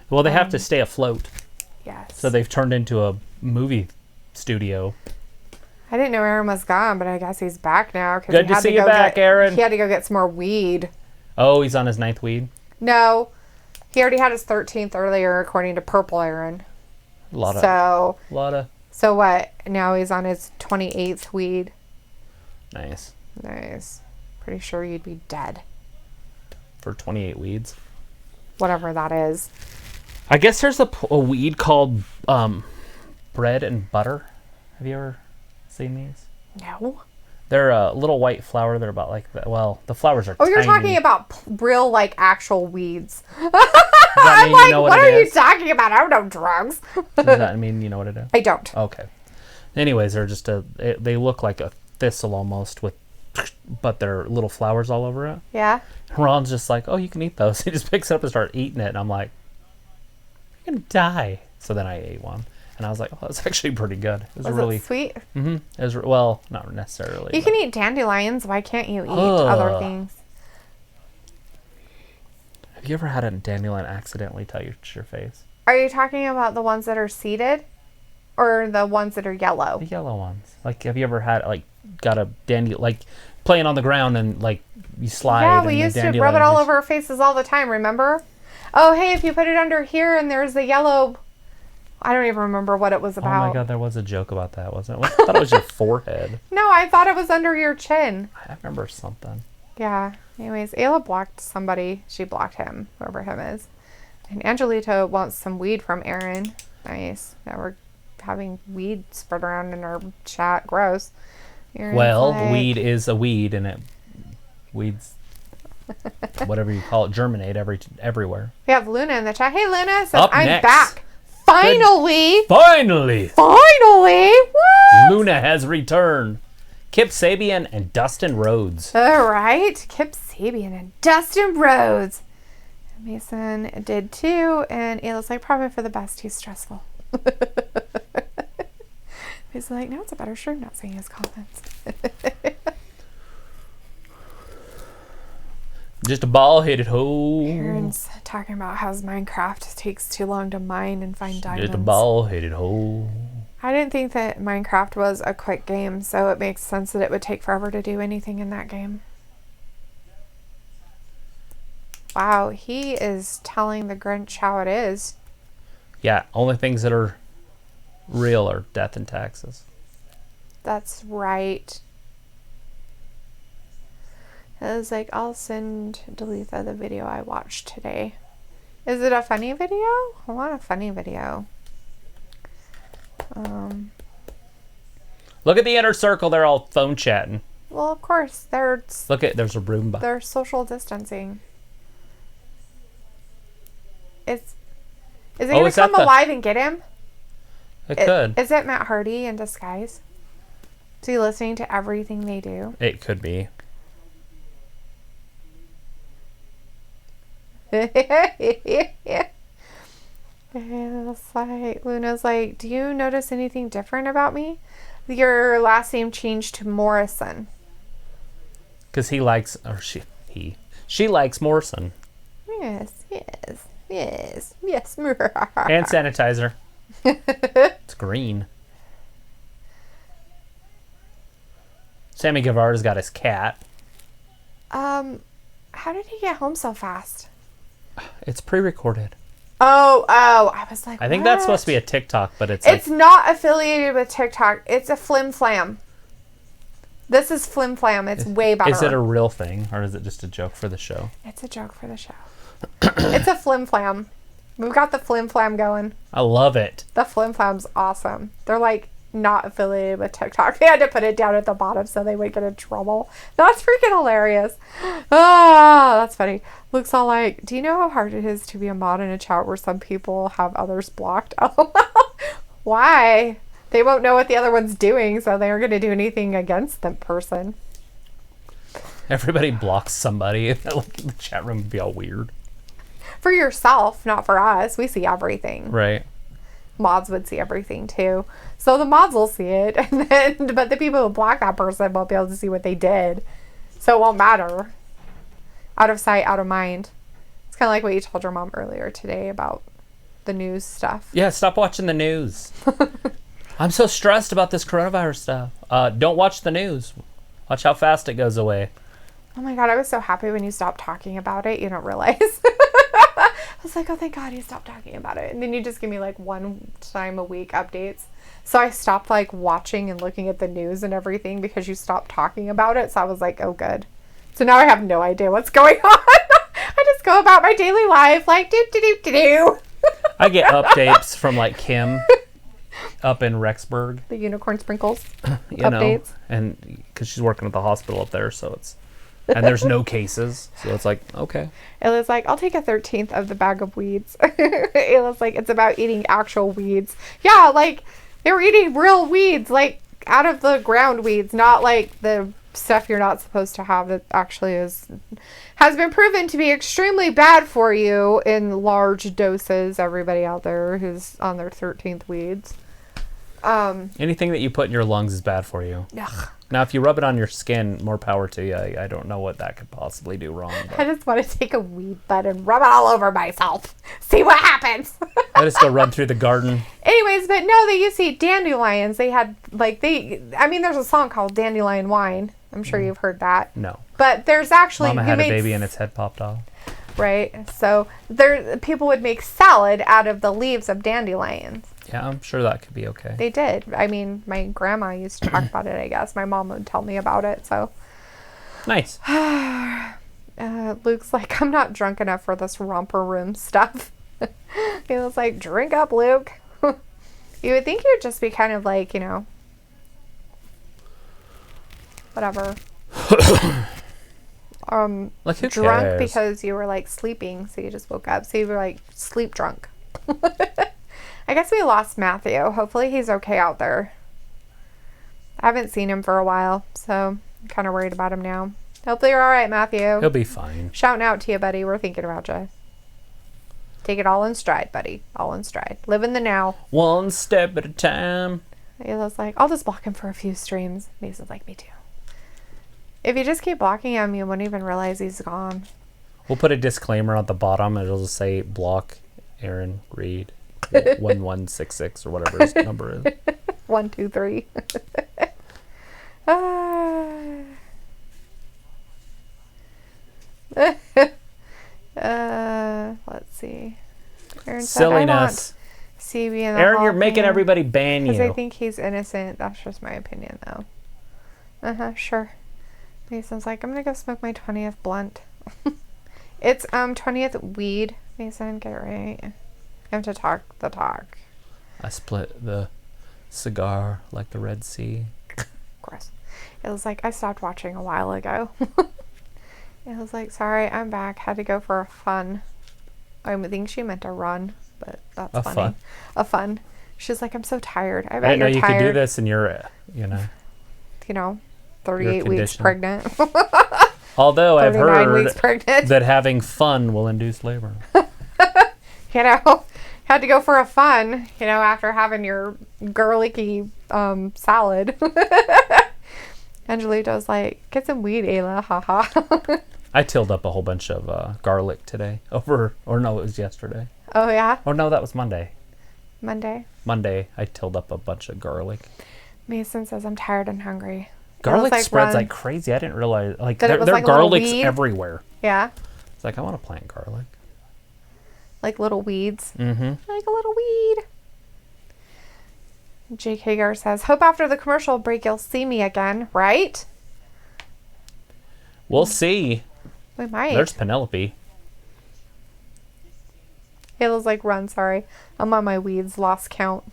Well, they have to stay afloat.
Yes.
So they've turned into a movie studio.
I didn't know Aaron was gone, but I guess he's back now.
Good to see you back, Aaron.
He had to go get some more weed.
Oh, he's on his 9th weed?
No. He already had his 13th earlier, according to Purple Aaron.
A lot of
So what? Now he's on his 28th weed.
nice
Nice. Pretty sure you'd be dead.
for 28 weeds.
Whatever that is.
I guess there's a weed called bread and butter. Have you ever seen these?
No.
They're a little white flower. They're about like that. Well, the flowers are.
Oh, you're
tiny.
talking about real, like, actual weeds.
Does that
I'm
mean
like,
you know
what
it
are you
is?
talking about? I don't know drugs.
Does that mean you know what it is?
I don't.
Okay. Anyways, they're just they look like a thistle almost but they're little flowers all over it.
Yeah.
Ron's just like, oh, you can eat those. He just picks it up and starts eating it, and I'm like, you're gonna die. So then I ate one, and I was like, oh, that's actually pretty good. It was really
it sweet?
Mm-hmm. It was well, not necessarily.
You can eat dandelions. Why can't you eat other things?
Have you ever had a dandelion accidentally touch your face?
Are you talking about the ones that are seeded, or the ones that are yellow?
The yellow ones. Like, have you ever had got a dandelion like playing on the ground and like you slide?
Yeah,
and
we
the
used to
dandelion
rub it all
hits-
over our faces all the time. Remember? Oh, hey, if you put it under here and there's the yellow. I don't even remember what it was
Oh
about.
my god, there was a joke about that, wasn't it? I thought it was your forehead.
No, I thought it was under your chin.
I remember something.
Yeah. Anyways, Ayla blocked somebody. She blocked him, whoever him is. And Angelito wants some weed from Aaron. Nice. Now we're having weed spread around in our chat. Gross. Aaron's
Well,
like,
weed is a weed, and weeds, whatever you call it, germinate everywhere.
We have Luna in the chat. Hey, Luna. So
Up
I'm
next.
back. Finally.
Finally,
Finally. What?
Luna has returned. Kip Sabian and Dustin Rhodes.
All right. Kip Sabian and Dustin Rhodes. Mason did too. And Ayla's like, probably for the best. He's stressful. He's like, no, it's a better shirt. Not saying his comments.
Just a ball-headed hoe.
Aaron's talking about how Minecraft takes too long to mine and find diamonds.
Just a ball-headed hoe.
I didn't think that Minecraft was a quick game, so it makes sense that it would take forever to do anything in that game. Wow, he is telling the Grinch how it is.
Yeah, only things that are real are death and taxes.
That's right. It was like, I'll send Dalitha the video I watched today. Is it a funny video? I want a funny video.
Look at the inner circle. They're all phone chatting.
Well, of course, there's
There's a Roomba.
they're social distancing. Is it gonna
is that
come alive and get him?
It could.
Is it Matt Hardy in disguise? Is he listening to everything they do?
It could be.
It's like, Luna's like, do you notice anything different about me? Your last name changed to Morrison.
Because he likes, she likes Morrison.
Yes.
Hand sanitizer. It's green. Sammy Guevara's got his cat.
How did he get home so fast?
It's pre-recorded.
Oh, I was like,
I think that's supposed to be a TikTok, but it's
It's not affiliated with TikTok. It's a Flim Flam. This is Flim Flam. It's way better.
Is it a real thing, or is it just a joke for the show?
It's a joke for the show. It's a Flim Flam. We've got the Flim Flam going.
I love it.
The Flim Flam's awesome. They're like not affiliated with TikTok. They had to put it down at the bottom so they wouldn't get in trouble. That's freaking hilarious. Ah, that's funny. Luke's all like, do you know how hard it is to be a mod in a chat where some people have others blocked? Oh, why? They won't know what the other one's doing, so they aren't going to do anything against the person.
Everybody blocks somebody. Like, the chat room would be all weird.
For yourself, not for us. We see everything.
Right.
Mods would see everything too. So the mods will see it, and then, but the people who block that person won't be able to see what they did. So it won't matter. Out of sight, out of mind. It's kind of like what you told your mom earlier today about the news stuff.
Yeah, stop watching the news. I'm so stressed about this coronavirus stuff. Don't watch the news. Watch how fast it goes away.
Oh my God, I was so happy when you stopped talking about it. You don't realize was like, oh, thank God he stopped talking about it. And then you just give me like one time a week updates. So I stopped like watching and looking at the news and everything because you stopped talking about it. So I was like, oh, good. So now I have no idea what's going on. I just go about my daily life like do.
I get updates from like Kim up in Rexburg.
The unicorn sprinkles
You
updates.
know, and because she's working at the hospital up there, so it's, and there's no cases, so it's like, okay.
Ayla's like, I'll take a 13th of the bag of weeds. Ayla's like, it's about eating actual weeds. Yeah, like, they were eating real weeds, like, out of the ground weeds, not like the stuff you're not supposed to have that actually has been proven to be extremely bad for you in large doses. Everybody out there who's on their 13th weeds.
Anything that you put in your lungs is bad for you.
Ugh.
Now, if you rub it on your skin, more power to you. I don't know what that could possibly do wrong.
I
But
just want to take a weed bud and rub it all over myself. See what happens.
I just go run through the garden.
Anyways, but no, they used to eat dandelions. They had, like, there's a song called Dandelion Wine. I'm sure you've heard that.
No.
But there's actually...
Mama had a baby and its head popped off.
Right? So, people would make salad out of the leaves of dandelions.
Yeah, I'm sure that could be okay.
They did. I mean, my grandma used to talk about it, I guess. My mom would tell me about it, so...
Nice.
Luke's like, I'm not drunk enough for this romper room stuff. He was like, drink up, Luke. You would think you'd just be kind of like, you know, whatever.
Like, who
Drunk
cares?
because you were like sleeping, so you just woke up. So you were like sleep drunk. I guess we lost Matthew. Hopefully he's okay out there. I haven't seen him for a while, so I'm kind of worried about him now. Hopefully you're all right, Matthew.
He'll be fine.
Shouting out to you, buddy. We're thinking about you. Take it all in stride, buddy. All in stride. Live in the now.
One step at a time.
Ayla's like, I'll just block him for a few streams. Mason's like, me too. If you just keep blocking him, you wouldn't even realize he's gone.
We'll put a disclaimer at the bottom. It'll just say, block Aaron Reed 1166 or whatever his number is.
1, 2, 3. Let's see. Aaron said,
Silliness.
I want CB in the
Aaron,
Hall
you're
of
making
Fame
everybody ban
because I
you.
think he's innocent. That's just my opinion, though. Sure. Mason's like, I'm gonna go smoke my 20th blunt. It's 20th weed. Mason, get it right. You have to talk the talk.
I split the cigar like the Red Sea.
Of course. It was like, I stopped watching a while ago. It was like, sorry, I'm back. Had to go for a fun. I think she meant a run, but that's
A
funny.
fun.
A fun. She's like, I'm so tired. I
I
bet
didn't know
you're
you
tired.
could do this and you're, you know.
38 weeks
condition.
pregnant.
Although I've
39 weeks
heard
pregnant.
that having fun will induce labor.
Had to go for a fun, after having your garlicky salad. Angelito's like, get some weed, Ayla, haha.
I tilled up a whole bunch of garlic today. It was yesterday.
Oh, yeah?
Oh, no, that was Monday.
Monday.
Monday, I tilled up a bunch of garlic.
Mason says, I'm tired and hungry.
Garlic
like
spreads
run.
like crazy. I didn't realize,
That it
there
was
are
like a little
garlics
weed?
everywhere.
Yeah?
It's like, I want to plant garlic.
Like little weeds.
Mm-hmm.
Like a little weed. Jake Hagar says, hope after the commercial break you'll see me again, right?
We'll see.
We might.
There's Penelope.
Ayla's like, run, sorry. I'm on my weeds, lost count.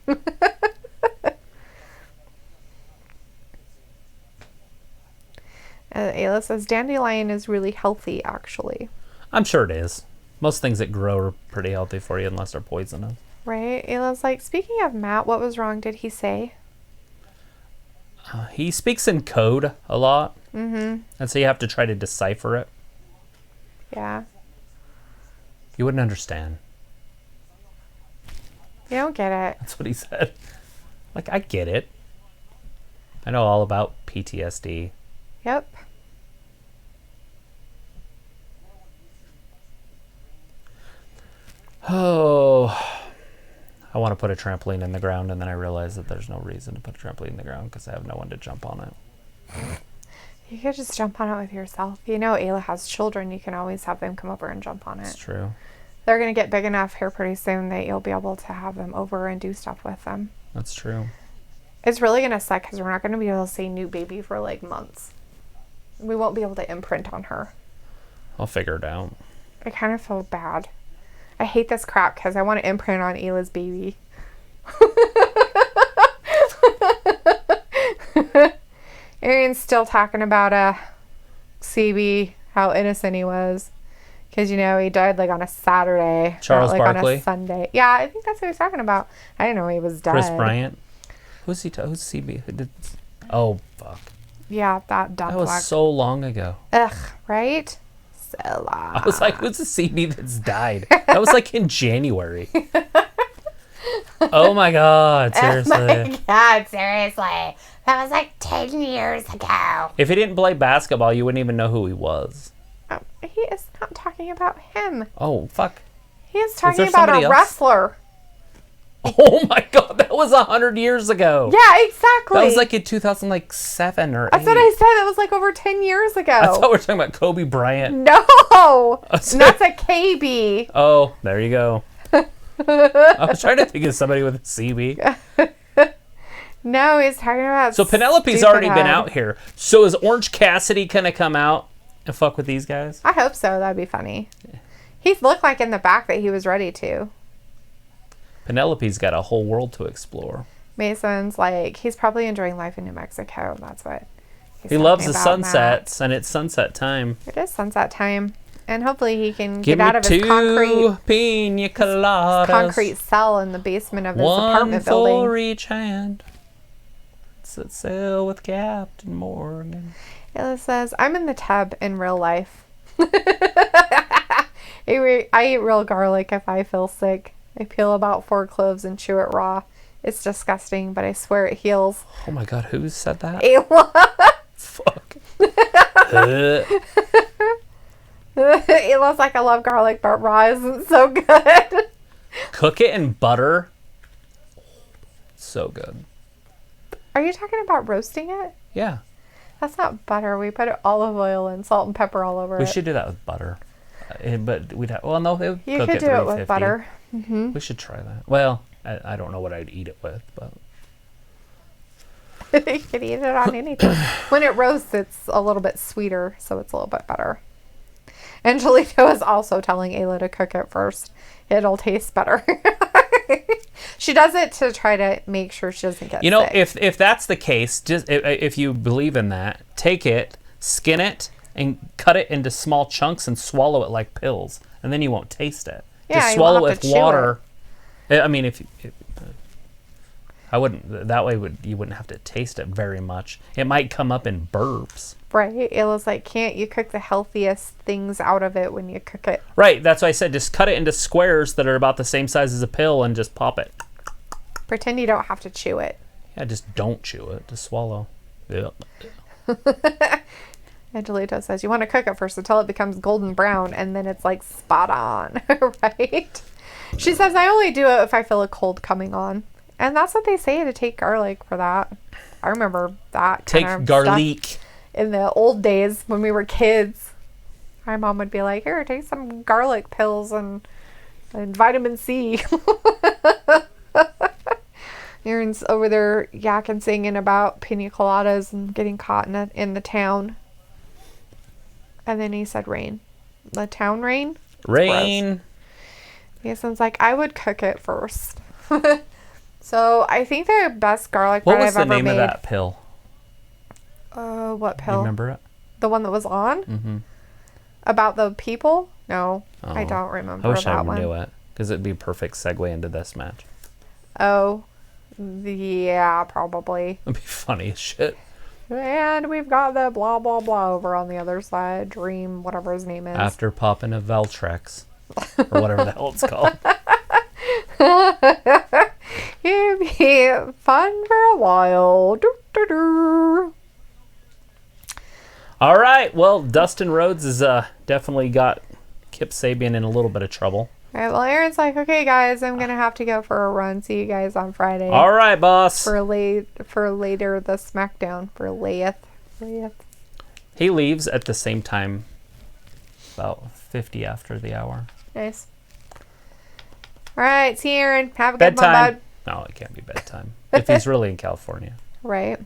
Ayla says, dandelion is really healthy, actually.
I'm sure it is. Most things that grow are pretty healthy for you unless they're poisonous.
Right? Ayla's like, speaking of Matt, what was wrong did he say?
He speaks in code a lot.
Mm-hmm.
And so you have to try to decipher it.
Yeah.
You wouldn't understand.
You don't get it.
That's what he said. Like, I get it. I know all about PTSD.
Yep.
Oh, I want to put a trampoline in the ground, and then I realize that there's no reason to put a trampoline in the ground because I have no one to jump on it.
You could just jump on it with yourself. Ayla has children. You can always have them come over and jump on
It's
it.
true.
they're going to get big enough here pretty soon that you'll be able to have them over and do stuff with them.
That's true.
It's really going to suck because we're not going to be able to say new baby for like months. We won't be able to imprint on her.
I'll figure it out.
I kind of feel bad. I hate this crap because I want to imprint on Ayla's baby. Aaron's still talking about CB, how innocent he was. Because, you know, he died like on a Saturday.
Charles
not, like,
Barkley?
on a Sunday. Yeah, I think that's what he was talking about. I didn't know he was dead.
Chris Bryant. Who's CB? Who did? Oh, fuck.
Yeah, that dumb
That was
black.
so long ago.
Ugh, right? So long.
I was like, who's the CB that's died? That was like in January. Oh my God, seriously.
Oh my God, seriously. That was like 10 years ago.
If he didn't play basketball, you wouldn't even know who he was.
He is not talking about him.
Oh, fuck.
He is talking
there
about
somebody
a
else?
wrestler.
Oh my God, that was 100 years ago.
Yeah, exactly.
That was like in 2007 or 8.
That's what I said. That was like over 10 years ago.
I thought we were talking about Kobe Bryant.
No! That's a KB.
Oh, there you go. I was trying to think of somebody with a CB.
No, he's talking about
So Penelope's
stupid
already been
head.
out here. So is Orange Cassidy going to come out and fuck with these guys?
I hope so. That'd be funny. He looked like in the back that he was ready to.
Penelope's got a whole world to explore.
Mason's like, he's probably enjoying life in New Mexico. That's what he's
He loves the
talking about,
sunsets, and it's sunset time.
Matt. It is sunset time. And hopefully he can
Give
get out
me
of his
two pina coladas.
concrete cell in the basement of his
One
apartment
for
building.
each hand. Set sail with Captain Morgan.
Ella says, I'm in the tub in real life. I eat real garlic if I feel sick. I peel about 4 cloves and chew it raw. It's disgusting, but I swear it heals.
Oh my God, who said that?
Ayla.
Fuck.
Ayla's like, I love garlic, but raw isn't so good.
Cook it in butter. So good.
Are you talking about roasting it?
Yeah.
That's not butter. We put olive oil and salt and pepper all over
We
it.
should do that with butter. But we'd have, well, no, it would
You
cook
could
at
do it
350.
with butter.
We should try that. Well, I don't know what I'd eat it with, but
You could eat it on anything. When it roasts, it's a little bit sweeter, so it's a little bit better. Angelito is also telling Ayla to cook it first. It'll taste better. She does it to try to make sure she doesn't get sick.
if that's the case, just if you believe in that, take it, skin it, and cut it into small chunks and swallow it like pills, and then you won't taste it.
Yeah,
Just
you won't
swallow
have
it
to
with
chew
water. I mean, I wouldn't. That way, you wouldn't have to taste it very much. It might come up in burps.
Right? Ayla's like, can't you cook the healthiest things out of it when you cook it?
Right. That's why I said just cut it into squares that are about the same size as a pill and just pop it.
Pretend you don't have to chew it.
Yeah, just don't chew it. Just swallow. Yeah.
Angelito says, you want to cook it first until it becomes golden brown, and then it's like spot on, right? She says, I only do it if I feel a cold coming on. And that's what they say, to take garlic for that. I remember that
Take
kind of
garlic.
stuff in the old days when we were kids. My mom would be like, here, take some garlic pills and vitamin C. Aaron's over there yakking, singing about pina coladas and getting caught in the town. And then he said rain. The town rain?
Rain.
Jason's like, I would cook it first. So I think the best garlic
What
bread
was
I've
the
ever
name
made.
of that pill?
What
You
pill?
remember it?
The one that was on?
Mm-hmm.
About the people? No, I
Oh.
don't remember
I wish
that
I
one.
knew it, because it'd be a perfect segue into this match.
Oh, yeah, probably.
It'd be funny as shit.
And we've got the blah, blah, blah over on the other side. Dream, whatever his name is.
After popping a Veltrex, or whatever the hell it's called.
It'd be fun for a while. Doo, doo, doo.
All right, well, Dustin Rhodes has definitely got Kip Sabian in a little bit of trouble.
All right, well, Aaron's like, okay, guys, I'm going to have to go for a run. See you guys on Friday.
All right, boss.
For later the SmackDown. For Layeth.
He leaves at the same time, about 50 after the hour.
Nice. All right, see you, Aaron. Have a good one,
Bedtime.
bud.
No, it can't be bedtime. If he's really in California.
Right.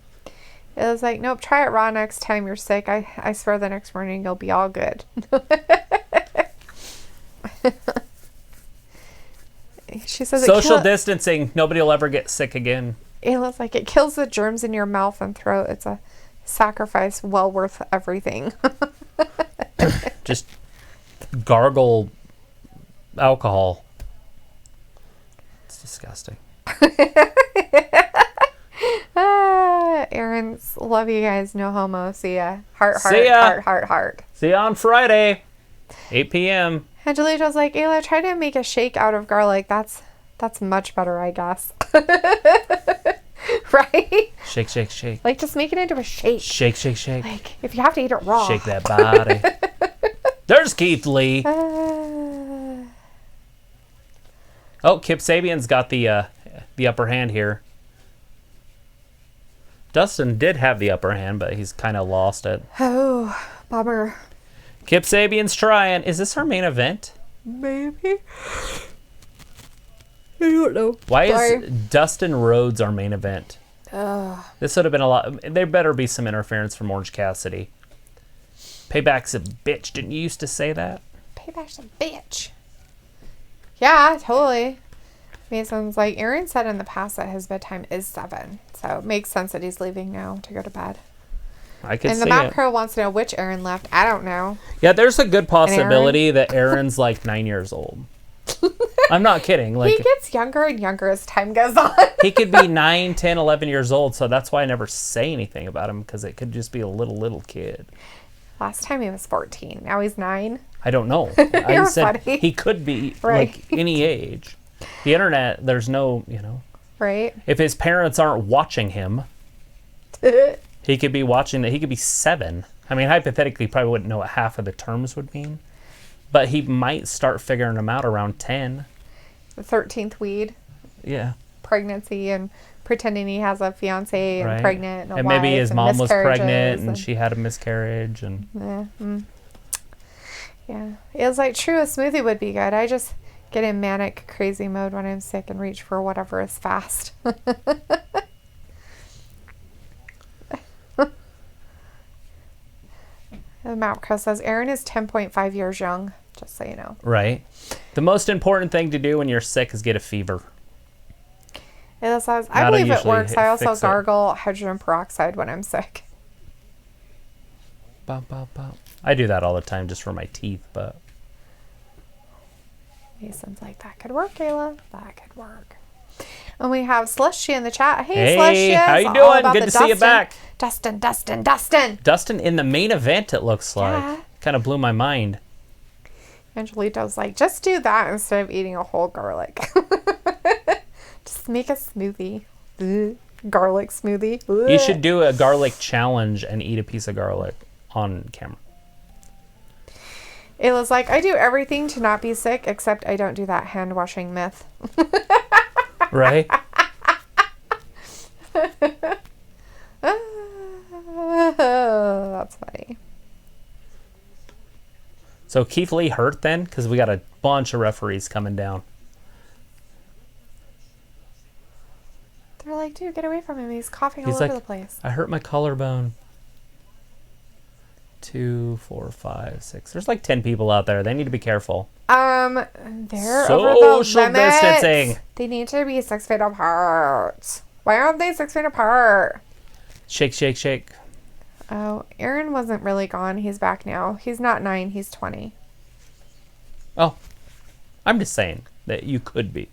It was like, nope, try it raw next time you're sick. I swear the next morning you'll be all good. She says
Social distancing. Nobody will ever get sick again.
It looks like it kills the germs in your mouth and throat. It's a sacrifice well worth everything.
Just gargle alcohol. It's disgusting.
Aaron's love you guys. No homo. See ya. Heart,
See ya.
heart.
See you on Friday, 8 p.m.
Angelita's like, Ayla, try to make a shake out of garlic. That's much better, I guess. Right?
Shake, shake, shake.
Like, just make it into a shake.
Shake, shake, shake.
Like, if you have to eat it raw.
Shake that body. There's Keith Lee.
Uh,
Oh, Kip Sabian's got the upper hand here. Dustin did have the upper hand, but he's kind of lost it.
oh, bummer.
Kip Sabian's trying. Is this our main event?
Maybe. I don't know.
Why
Sorry.
is Dustin Rhodes our main event?
Ugh.
This would have been a lot. There better be some interference from Orange Cassidy. Payback's a bitch. Didn't you used to say that?
Payback's a bitch. Yeah, totally. Mason's like, Aaron said in the past that his bedtime is 7. So it makes sense that he's leaving now to go to bed.
I could
And
see
the
it.
macro wants to know which Aaron left. I don't know.
Yeah, there's a good possibility that Aaron's like 9 years old. I'm not kidding. Like
He gets younger and younger as time goes on.
he could be 9, 10, 11 years old. So that's why I never say anything about him, because it could just be a little kid.
Last time he was 14. Now he's 9.
I don't know. I
You're
said
funny.
he could be
Right.
like any age. The internet, there's no,
Right?
if his parents aren't watching him, he could be watching that. He could be 7. I mean, hypothetically, he probably wouldn't know what half of the terms would mean, but he might start figuring them out around 10.
The 13th weed.
Yeah.
Pregnancy and pretending he has a fiance and
Right.
pregnant and a
And maybe
wife
his
and
mom was pregnant
miscarriages
and she had a miscarriage and
yeah. It was like, true, a smoothie would be good. I just get in manic crazy mode when I'm sick and reach for whatever is fast. The Mapco says Aaron is 10.5 years young, just so you know.
right. The most important thing to do when you're sick is get a fever.
It says, I
That'll
believe it
usually
works. I also
fix it.
gargle hydrogen peroxide when I'm sick.
Bum, bum, bum. I do that all the time just for my teeth, but
Mason's like, that could work, Kayla. That could work. And we have Celestia in the chat. Hey,
Hey,
Celestia.
how you
It's all
doing?
about
Good
the
to see you back.
Dustin.
Dustin in the main event, it looks like.
Yeah.
Kind of blew my mind.
Angelito's like, just do that instead of eating a whole garlic. Just make a smoothie. Ugh. Garlic smoothie.
You should do a garlic challenge and eat a piece of garlic on camera.
Ayla's like, I do everything to not be sick, except I don't do that hand washing myth.
Right?
That's funny.
So Keith Lee hurt then? Because we got a bunch of referees coming down.
They're like, dude, get away from him. He's coughing all
He's
over
like,
the place.
I hurt my collarbone. 2, 4, 5, 6. There's like 10 people out there. They need to be careful.
They're over the
Social
limit.
distancing.
They need to be 6 feet apart. Why aren't they 6 feet apart?
Shake, shake, shake.
Oh, Aaron wasn't really gone. He's back now. He's not 9. He's 20.
Oh, I'm just saying that you could be.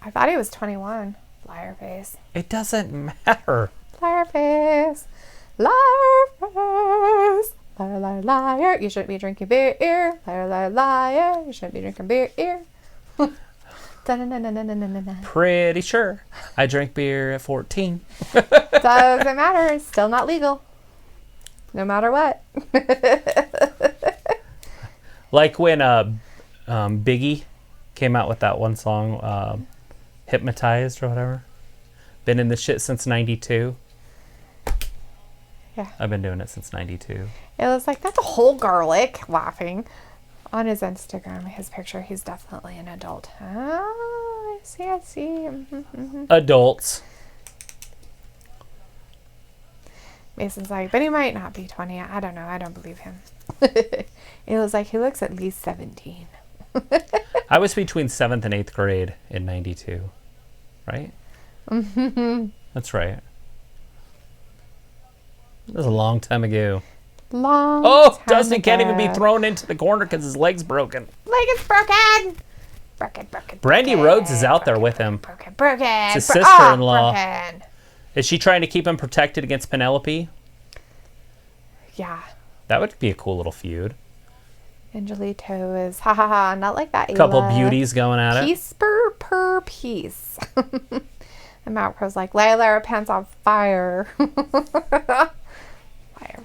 I thought he was 21. Liar face.
It doesn't matter.
Liar face. Liar face. Liar, liar, liar. You shouldn't be drinking beer. Liar, liar, liar. You shouldn't be drinking beer. Da-na-na-na-na-na-na-na.
Pretty sure. I drank beer at 14.
Doesn't matter. It's still not legal. No matter what.
Like when Biggie came out with that one song, Hypnotized or whatever. Been in this shit since 92.
Yeah.
I've been doing it since 92.
It was like, that's a whole garlic. Laughing. On his Instagram, his picture, he's definitely an adult. Ah. sassy.
Adults.
Mason's like, but he might not be 20. I don't know. I don't believe him. It was like, he looks at least 17.
I was between 7th and 8th grade in 92. Right? That's right. That was a long time ago.
Time
Dustin can't even be
ago.
thrown into the corner because his leg's broken.
Leg is broken. Broken.
Brandy Rhodes is out there with him.
Broken.
It's his sister-in-law.
Broken.
Is she trying to keep him protected against Penelope?
Yeah.
That would be a cool little feud.
Angelito is, ha ha ha, not like that, Ayla.
Couple beauties going at it.
Piece per piece. And Matt Crow's like, Layla, her pants on fire.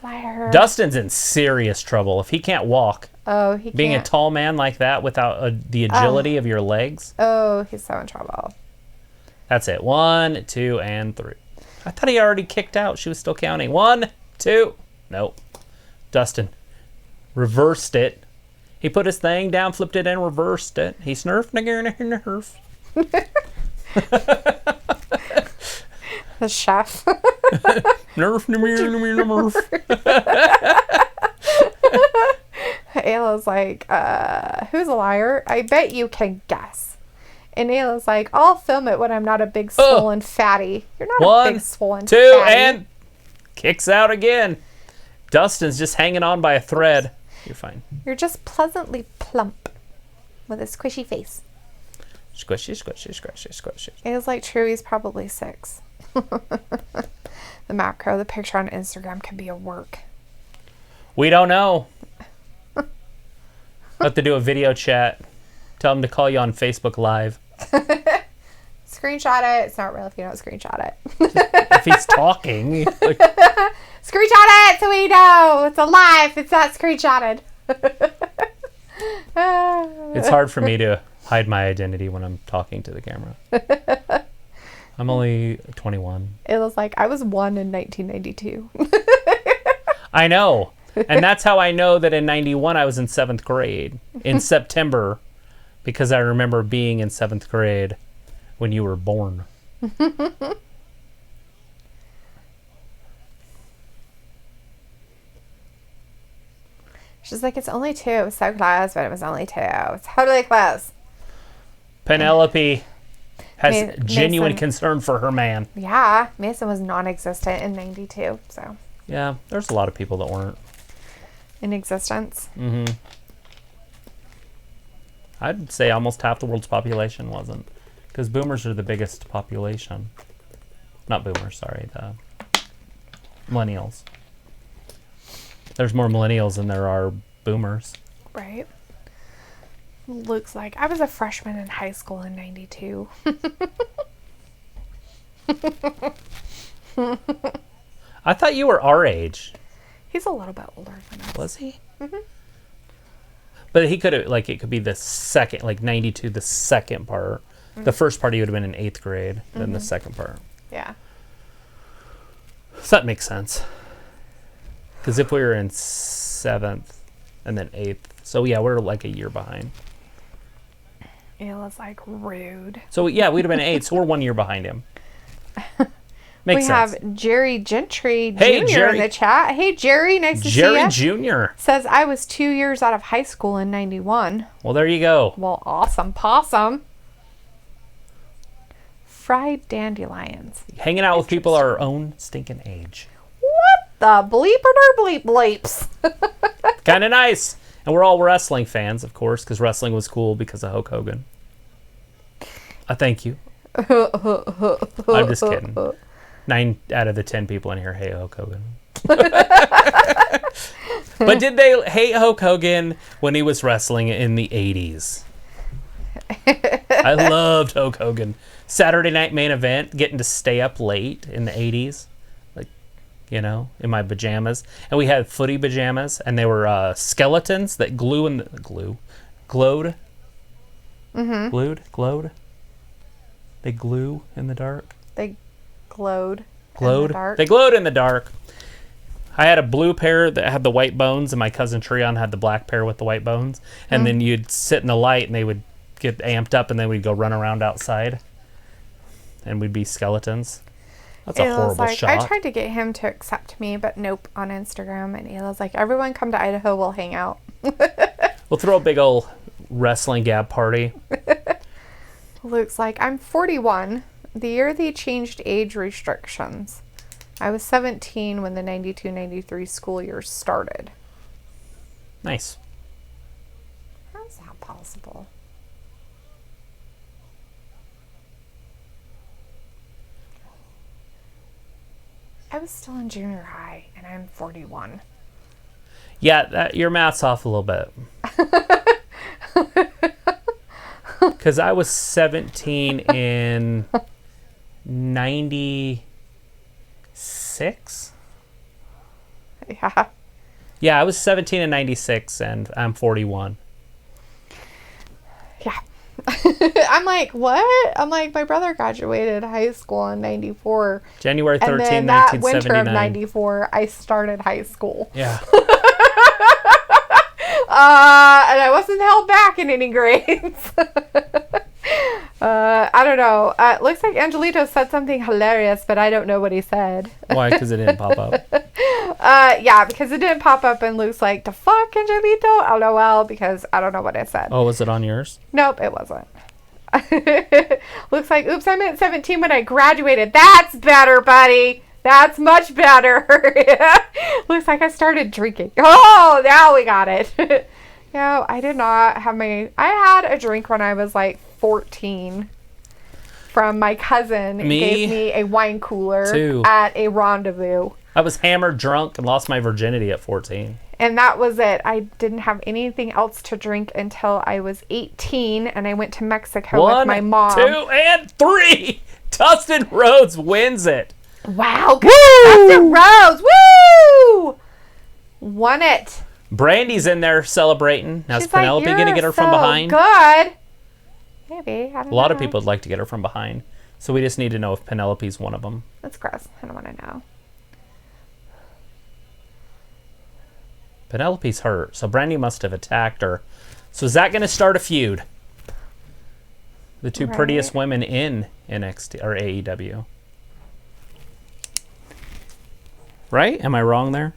Liar.
Dustin's in serious trouble. If he can't walk,
Oh, he
being a
can't.
tall man like that without the agility of your legs,
Oh, he's so in trouble.
that's it. 1, 2, and 3. I thought he already kicked out. She was still counting. 1, 2. Nope. Dustin reversed it. He put his thing down, flipped it, and reversed it. He snurfed, nerf.
The chef.
Nerf.
Ayla's like, who's a liar? I bet you can guess. And Ayla's like, I'll film it when I'm not a big swollen fatty. You're not a
1,
big swollen
2,
fatty.
and kicks out again. Dustin's just hanging on by a thread. You're fine.
You're just pleasantly plump with a squishy face.
Squishy.
Ayla's like, true, he's probably 6. The macro, the picture on Instagram could be a work.
We don't know. Have to do a video chat. Tell him to call you on Facebook Live.
Screenshot it. It's not real if you don't screenshot it.
If he's talking. Like,
Screenshot it so we know it's alive. It's not screenshotted.
it's hard for me to hide my identity when I'm talking to the camera. I'm only 21.
It was like, I was 1 in 1992.
I know. And that's how I know that in 91 I was in 7th grade. In September. Because I remember being in 7th grade when you were born.
She's like, it's only 2. It was so close, but it was only 2. It's totally close.
Penelope has genuine
Mason.
concern for her man.
Yeah, Mason was non-existent in 92, so
Yeah, there's a lot of people that weren't.
in existence.
Mm-hmm. I'd say almost half the world's population wasn't. Because boomers are the biggest population. Not boomers, sorry. The millennials. There's more millennials than there are boomers.
Right. Looks like I was a freshman in high school in 92.
I thought you were our age.
He's a little bit older than us.
Was he? Mm-hmm. But he could have, like, it could be the second, like 92, the second part. Mm-hmm. The first part he would have been in 8th grade, then the second part.
Yeah.
So that makes sense. Because if we were in 7th and then 8th, so yeah, we're like a year behind.
Ayla's like, rude.
So yeah, we'd have been 8, so we're 1 year behind him. Makes
we
sense.
have Jerry Gentry
Hey,
Jr.
Jerry.
in the chat. Hey, Jerry, nice to
Jerry
see you.
Jr.
Says, I was 2 years out of high school in 91.
Well, there you go.
Well, awesome possum. Fried dandelions.
Hanging out with people our own stinking age.
What the bleeper bleep bleeps?
Kind of nice. And we're all wrestling fans, of course, because wrestling was cool because of Hulk Hogan. I thank you. I'm just kidding. 9 out of the 10 people in here hate Hulk Hogan. But did they hate Hulk Hogan when he was wrestling in the 80s? I loved Hulk Hogan. Saturday Night Main Event, getting to stay up late in the 80s. Like, you know, in my pajamas. And we had footy pajamas, and they were skeletons that glowed.
Mm-hmm.
Glowed? They glue in the dark.
They glowed.
Glowed?
In the dark.
They glowed in the dark. I had a blue pair that had the white bones, and my cousin Treon had the black pair with the white bones. And then you'd sit in the light, and they would get amped up, and then we'd go run around outside, and we'd be skeletons. That's a
Ayla's
horrible
like,
shot.
I tried to get him to accept me, but nope, on Instagram. And Ayla's like, everyone come to Idaho, we'll hang out.
We'll throw a big old wrestling gab party.
Luke's like, I'm 41. The year they changed age restrictions. I was 17 when the 92-93 school year started.
Nice.
How's that possible? I was still in junior high, and I'm 41.
Yeah, your math's off a little bit. Because I was 17 in 96?
Yeah.
Yeah, I was 17 in 96, and I'm 41.
Yeah. I'm like, what? I'm like, my brother graduated high school in 94.
January 13,
And then that
1979.
winter of 94, I started high school.
Yeah.
And I wasn't held back in any grades. I don't know. It looks like Angelito said something hilarious, but I don't know what he said.
Why? Because it didn't pop up.
Yeah, because it didn't pop up, and Luke's like, the fuck, Angelito? LOL, because I don't know what I said.
Oh, was it on yours?
Nope, it wasn't. Looks like, oops, I meant 17 when I graduated. That's better, buddy. That's much better. Looks like I started drinking. Oh, now we got it. No, I did not have I had a drink when I was like 14 from my cousin. Gave me a wine cooler
too.
At a rendezvous.
I was hammered, drunk, and lost my virginity at 14.
And that was it. I didn't have anything else to drink until I was 18, and I went to Mexico with my mom.
1, 2, and 3. Dustin Rhodes wins it.
Wow, good. Dustin Rhodes. Woo! Won it.
Brandy's in there celebrating. Now, is
She's like,
Penelope going to get her from
"You're so
behind?
Good. Maybe. I don't
A lot
know.
of people would like to get her from behind. So we just need to know if Penelope's one of them.
That's gross. I don't want to know.
Penelope's hurt, so Brandy must have attacked her. So is that going to start a feud? The two prettiest women in NXT or AEW. Right? Am I wrong there?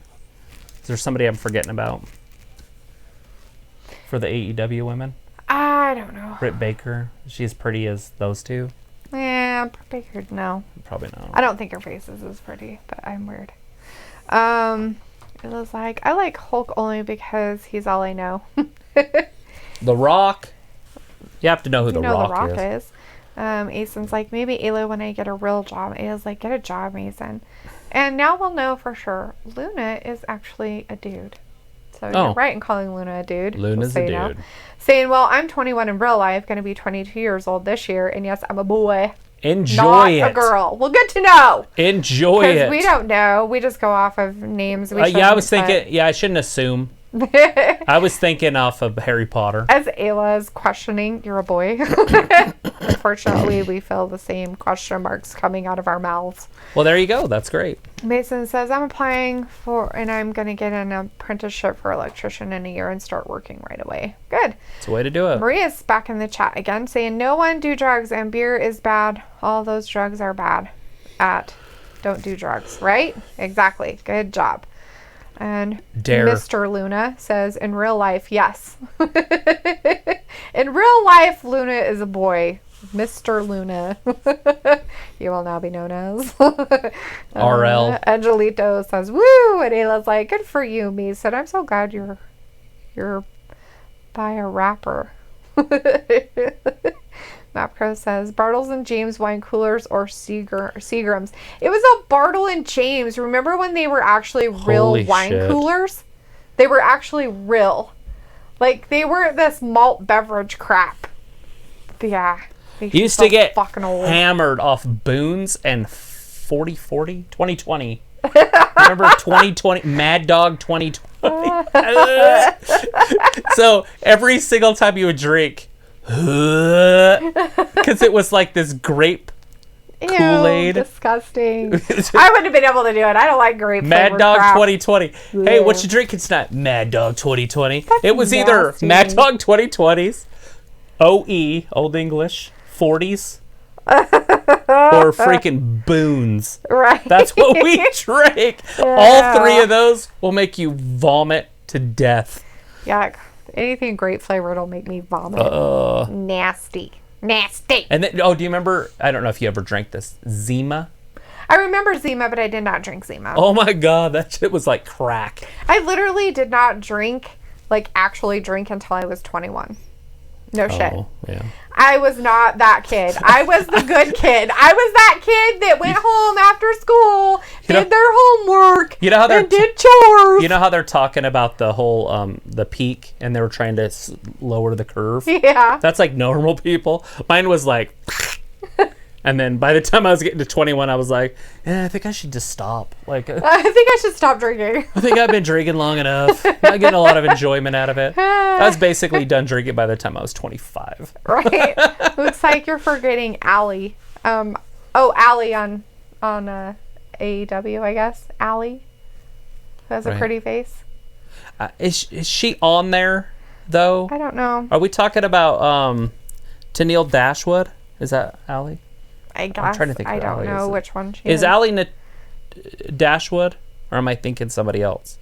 Is there somebody I'm forgetting about? For the AEW women?
I don't know.
Britt Baker. Is she as pretty as those two?
Yeah, Baker, no.
Probably not.
I don't think her face is as pretty, but I'm weird. It was like, I like Hulk only because he's all I know.
The Rock. You have to know who
The
Rock
is. Asen's like, maybe Ayla when I get a real job. Ayla's like, get a job, Asen. And now we'll know for sure. Luna is actually a dude. So you're right in calling Luna a dude.
Luna's a dude.
Saying, well, I'm 21 in real life, going to be 22 years old this year, and yes, I'm a boy.
Enjoy it.
Not a girl. Well, good to know.
Enjoy it.
Because we don't know. We just go off of names.
Yeah, I was thinking, I shouldn't assume. I was thinking off of Harry Potter.
As Ayla is questioning, you're a boy. Unfortunately, we feel the same question marks coming out of our mouths.
Well, there you go. That's great.
Mason says, I'm applying for, and I'm going to get an apprenticeship for electrician in a year and start working right away. Good.
It's a way to do it.
Maria's back in the chat again saying, no one do drugs and beer is bad. All those drugs are bad. Don't do drugs, right? Exactly. Good job. And Mr. Luna says, in real life, yes. In real life, Luna is a boy. Mr. Luna. You will now be known as
RL.
Angelito says, woo! And Ayla's like, good for you, Mason. I'm so glad you're by a rapper. Mapco says, Bartles and James wine coolers or Seagrams. It was a Bartle and James. Remember when they were actually real wine coolers? They were actually real. Like, they weren't this malt beverage crap. But yeah.
You used to get hammered off Boone's and 40-40? 2020. Remember 2020? Mad Dog 2020. So, every single time you would drink, because it was like this grape Kool-Aid.
Disgusting. I wouldn't have been able to do it. I don't like grape.
Mad Dog
crap.
2020. Hey, what you drinking tonight? Mad Dog 2020.
That's
it was
nasty.
either Mad Dog 2020s OE, Old English, 40s, or freaking boons.
Right.
That's what we drink.
Yeah.
All three of those will make you vomit to death.
Yuck. Anything grape flavored will make me vomit. Nasty. Nasty.
And then, do you remember, I don't know if you ever drank this, Zima?
I remember Zima, but I did not drink Zima.
Oh my God, that shit was like crack.
I literally did not drink, actually drink until I was 21. No shit.
Oh, yeah.
I was not that kid. I was the good kid. I was that kid that went home after school, did their homework, and did chores.
You know how they're talking about the whole, the peak, and they were trying to lower the curve?
Yeah.
That's like normal people. Mine was like... And then by the time I was getting to 21, I was like, I think I should just stop. I think
I should stop drinking.
I think I've been drinking long enough. Not getting a lot of enjoyment out of it. I was basically done drinking by the time I was 25.
Right. Looks like you're forgetting Allie. Allie on AEW, I guess. Allie. Who has a pretty face.
Is she on there, though?
I don't know.
Are we talking about Tennille Dashwood? Is that Allie?
I guess.
I'm trying to think
I
of
don't
Allie.
know which one she is.
Is Allie Dashwood? Or am I thinking somebody else?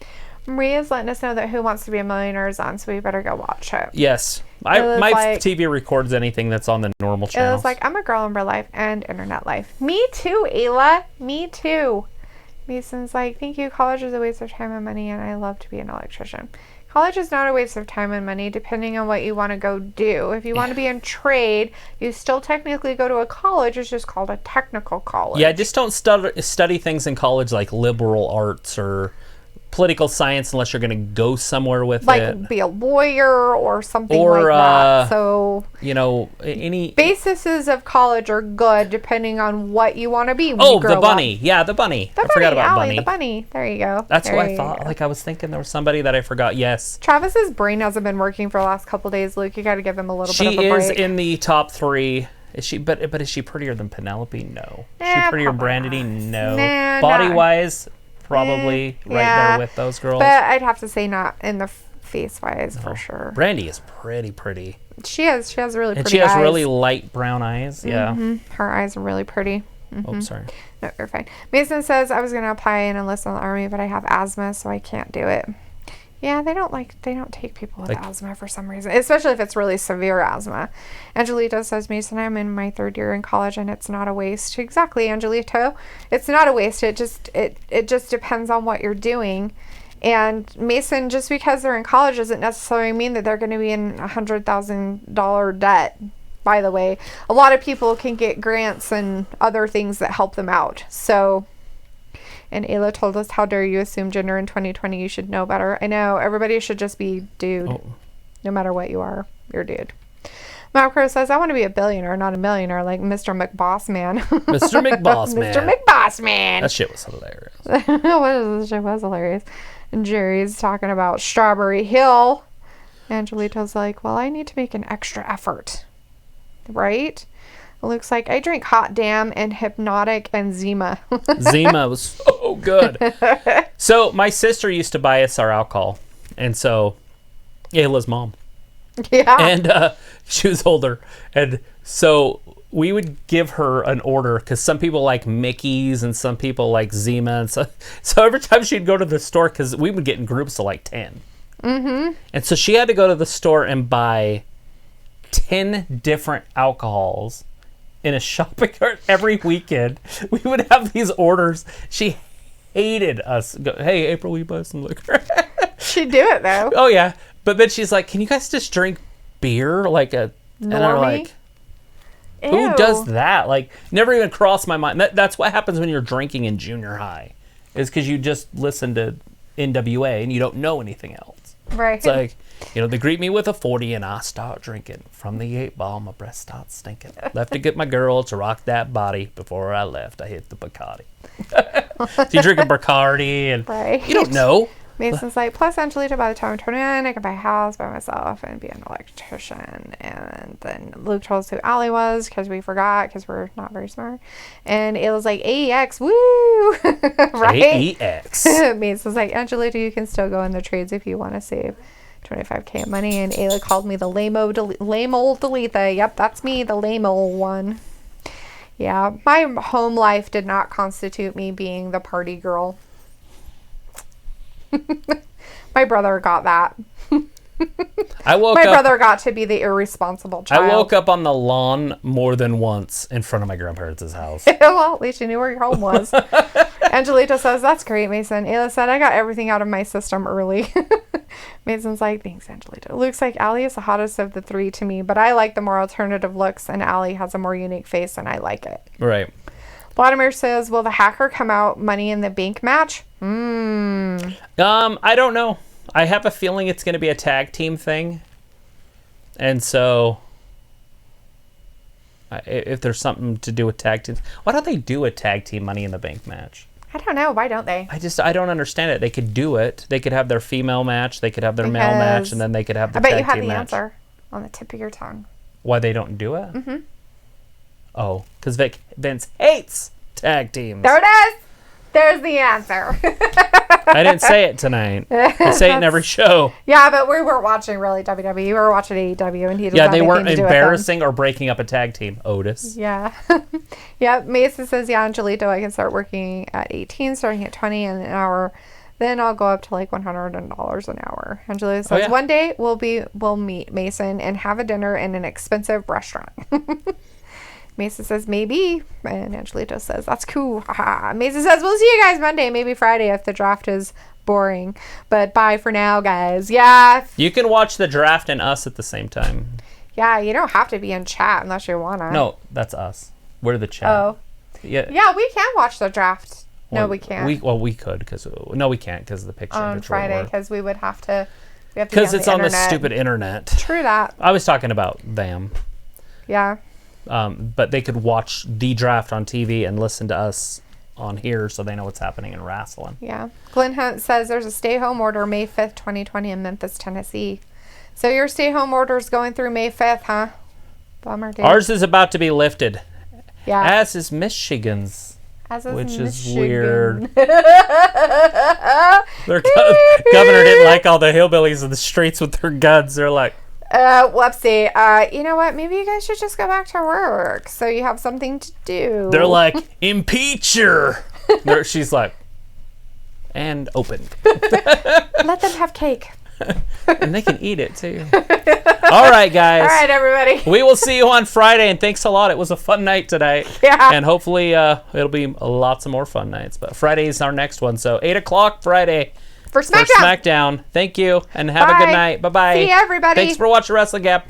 Maria's letting us know that Who Wants to Be a Millionaire is on, so we better go watch it.
Yes. My TV records anything that's on the normal
It
channels.
was like, I'm a girl in real life and internet life. Me too, Ayla. Me too. Mason's like, thank you. College is a waste of time and money, and I love to be an electrician. College is not a waste of time and money, depending on what you want to go do. If you want to be in trade, you still technically go to a college. It's just called a technical college.
Yeah, just don't study things in college like liberal arts or political science unless you're going to go somewhere with it.
Be a lawyer or something like that. So,
any...
Bases of college are good depending on what you want to be when
Oh,
you grow
the bunny.
up.
Yeah, the bunny.
I
forgot about
Allie,
Bunny.
The bunny. There you go.
That's
there
what I thought. I was thinking there was somebody that I forgot. Yes.
Travis's brain hasn't been working for the last couple days, Luke. You got to give him a little bit of a break.
She is in the top 3. Is she? But is she prettier than Penelope? No. Is she prettier than Brandity? No.
Nah,
Body-wise, probably right there with those girls.
But I'd have to say not in the face-wise for sure.
Brandy is pretty.
She has really pretty eyes.
And she has really light brown eyes. Yeah.
Mm-hmm. Her eyes are really pretty. Mm-hmm.
Oh, sorry.
No, you're fine. Mason says, I was going to apply and enlist in the army, but I have asthma, so I can't do it. Yeah, they don't take people with asthma for some reason, especially if it's really severe asthma. Angelito says, Mason, I'm in my 3rd year in college and it's not a waste. Exactly, Angelito. It's not a waste. It just depends on what you're doing. And Mason, just because they're in college doesn't necessarily mean that they're going to be in $100,000 debt. By the way, a lot of people can get grants and other things that help them out. So, and Ayla told us, how dare you assume gender in 2020? You should know better. I know, everybody should just be dude. Oh. No matter what you are, you're dude. Macro says, I want to be a billionaire, not a millionaire, like Mr. McBossman.
Mr. McBossman.
Mr. McBossman.
That shit was hilarious.
This shit was hilarious. And Jerry's talking about Strawberry Hill. Angelito's like, well, I need to make an extra effort. Right? It looks like I drink Hot Damn and Hypnotic and Zima.
Zima was so good. So my sister used to buy us our alcohol. And so, Ayla's mom.
Yeah.
And she was older. And so we would give her an order because some people like Mickey's and some people like Zima. And so every time she'd go to the store, because we would get in groups of like 10.
Mm-hmm.
And so she had to go to the store and buy 10 different alcohols in a shopping cart every weekend. We would have these orders. She hated us. Go, hey, April, will you buy some liquor?
She'd do it, though.
Oh, yeah. But then she's like, can you guys just drink beer? Like a...
Normie?
And I'm like... Who
Ew.
does that? Like, never even crossed my mind. That's what happens when you're drinking in junior high. Is because you just listen to NWA and you don't know anything else.
Right.
It's like, they greet me with a 40 and I start drinking. From the 8-ball, my breath starts stinking. Left to get my girl to rock that body. Before I left, I hit the Bacardi. So you drink a Bacardi and
right.
You don't know.
Mason's like, plus Angelita, by the time I'm 29, I can buy a house by myself and be an electrician. And then Luke told us who Allie was because we forgot because we're not very smart. And it was like, AEX, woo! Right?
AEX.
Mason's like, Angelita, you can still go in the trades if you want to save. 25K of money, and Ayla called me the lame old Dalitha. Yep, that's me, the lame old one. Yeah, my home life did not constitute me being the party girl. My brother got that.
My
brother got to be the irresponsible child.
I woke up on the lawn more than once in front of my grandparents' house.
Well, at least you knew where your home was. Angelita says, that's great, Mason. Ayla said, I got everything out of my system early. Mason's like, thanks, Angelita. Looks like Allie is the hottest of the three to me, but I like the more alternative looks, and Allie has a more unique face, and I like it.
Right.
Vladimir says, will the hacker come out Money in the Bank match?
I don't know. I have a feeling it's going to be a tag team thing. And so, if there's something to do with tag teams, why don't they do a tag team Money in the Bank match?
I don't know. Why don't they?
I don't understand it. They could do it. They could have their female match. They could have their male match, and then they could have the tag team match.
I bet you have the answer on the tip of your tongue.
Why they don't do it? Mm-hmm. Oh, because Vince hates tag teams.
There it is. There's the answer.
I didn't say it tonight. I say it in every show.
Yeah, but we weren't watching really WWE. We were watching AEW, and he didn't have
they weren't
anything to do with
embarrassing or breaking up a tag team. Otis.
Yeah. Yeah, Mason says, yeah, Angelito, I can start working at 18, starting at 20 an hour. Then I'll go up to like $100 an hour. Angelito says, one day we'll meet Mason and have a dinner in an expensive restaurant. Mason says, maybe. And Angelito says, that's cool. Mason says, we'll see you guys Monday, maybe Friday if the draft is boring. But bye for now, guys. Yeah.
You can watch the draft and us at the same time.
Yeah, you don't have to be in chat unless you want to.
No, that's us. We're the chat.
Oh. Yeah, we can watch the draft. No, we can't.
We could, because... No, we can't, because of the picture.
On Friday, because we would have to...
Because it's on the stupid internet.
True that.
I was talking about them.
Yeah.
But they could watch the draft on TV and listen to us on here so they know what's happening in wrestling.
Yeah. Glenn Hunt says there's a stay-home order May 5th, 2020 in Memphis, Tennessee. So your stay-home order is going through May 5th, huh? Bummer, dude.
Ours is about to be lifted.
Yeah.
As is Michigan's. Which is weird. Their governor didn't like all the hillbillies in the streets with their guns. They're like...
whoopsie. You know what? Maybe you guys should just go back to work so you have something to do.
They're like, impeach her. She's like, and open.
Let them have cake.
And they can eat it too. All right, guys.
All right, everybody.
We will see you on Friday, and thanks a lot. It was a fun night tonight.
Yeah.
And hopefully it'll be lots of more fun nights. But Friday is our next one. So 8 o'clock Friday.
For SmackDown.
Thank you, and have a good night. Bye-bye.
See you, everybody.
Thanks for watching Wrestling Gap.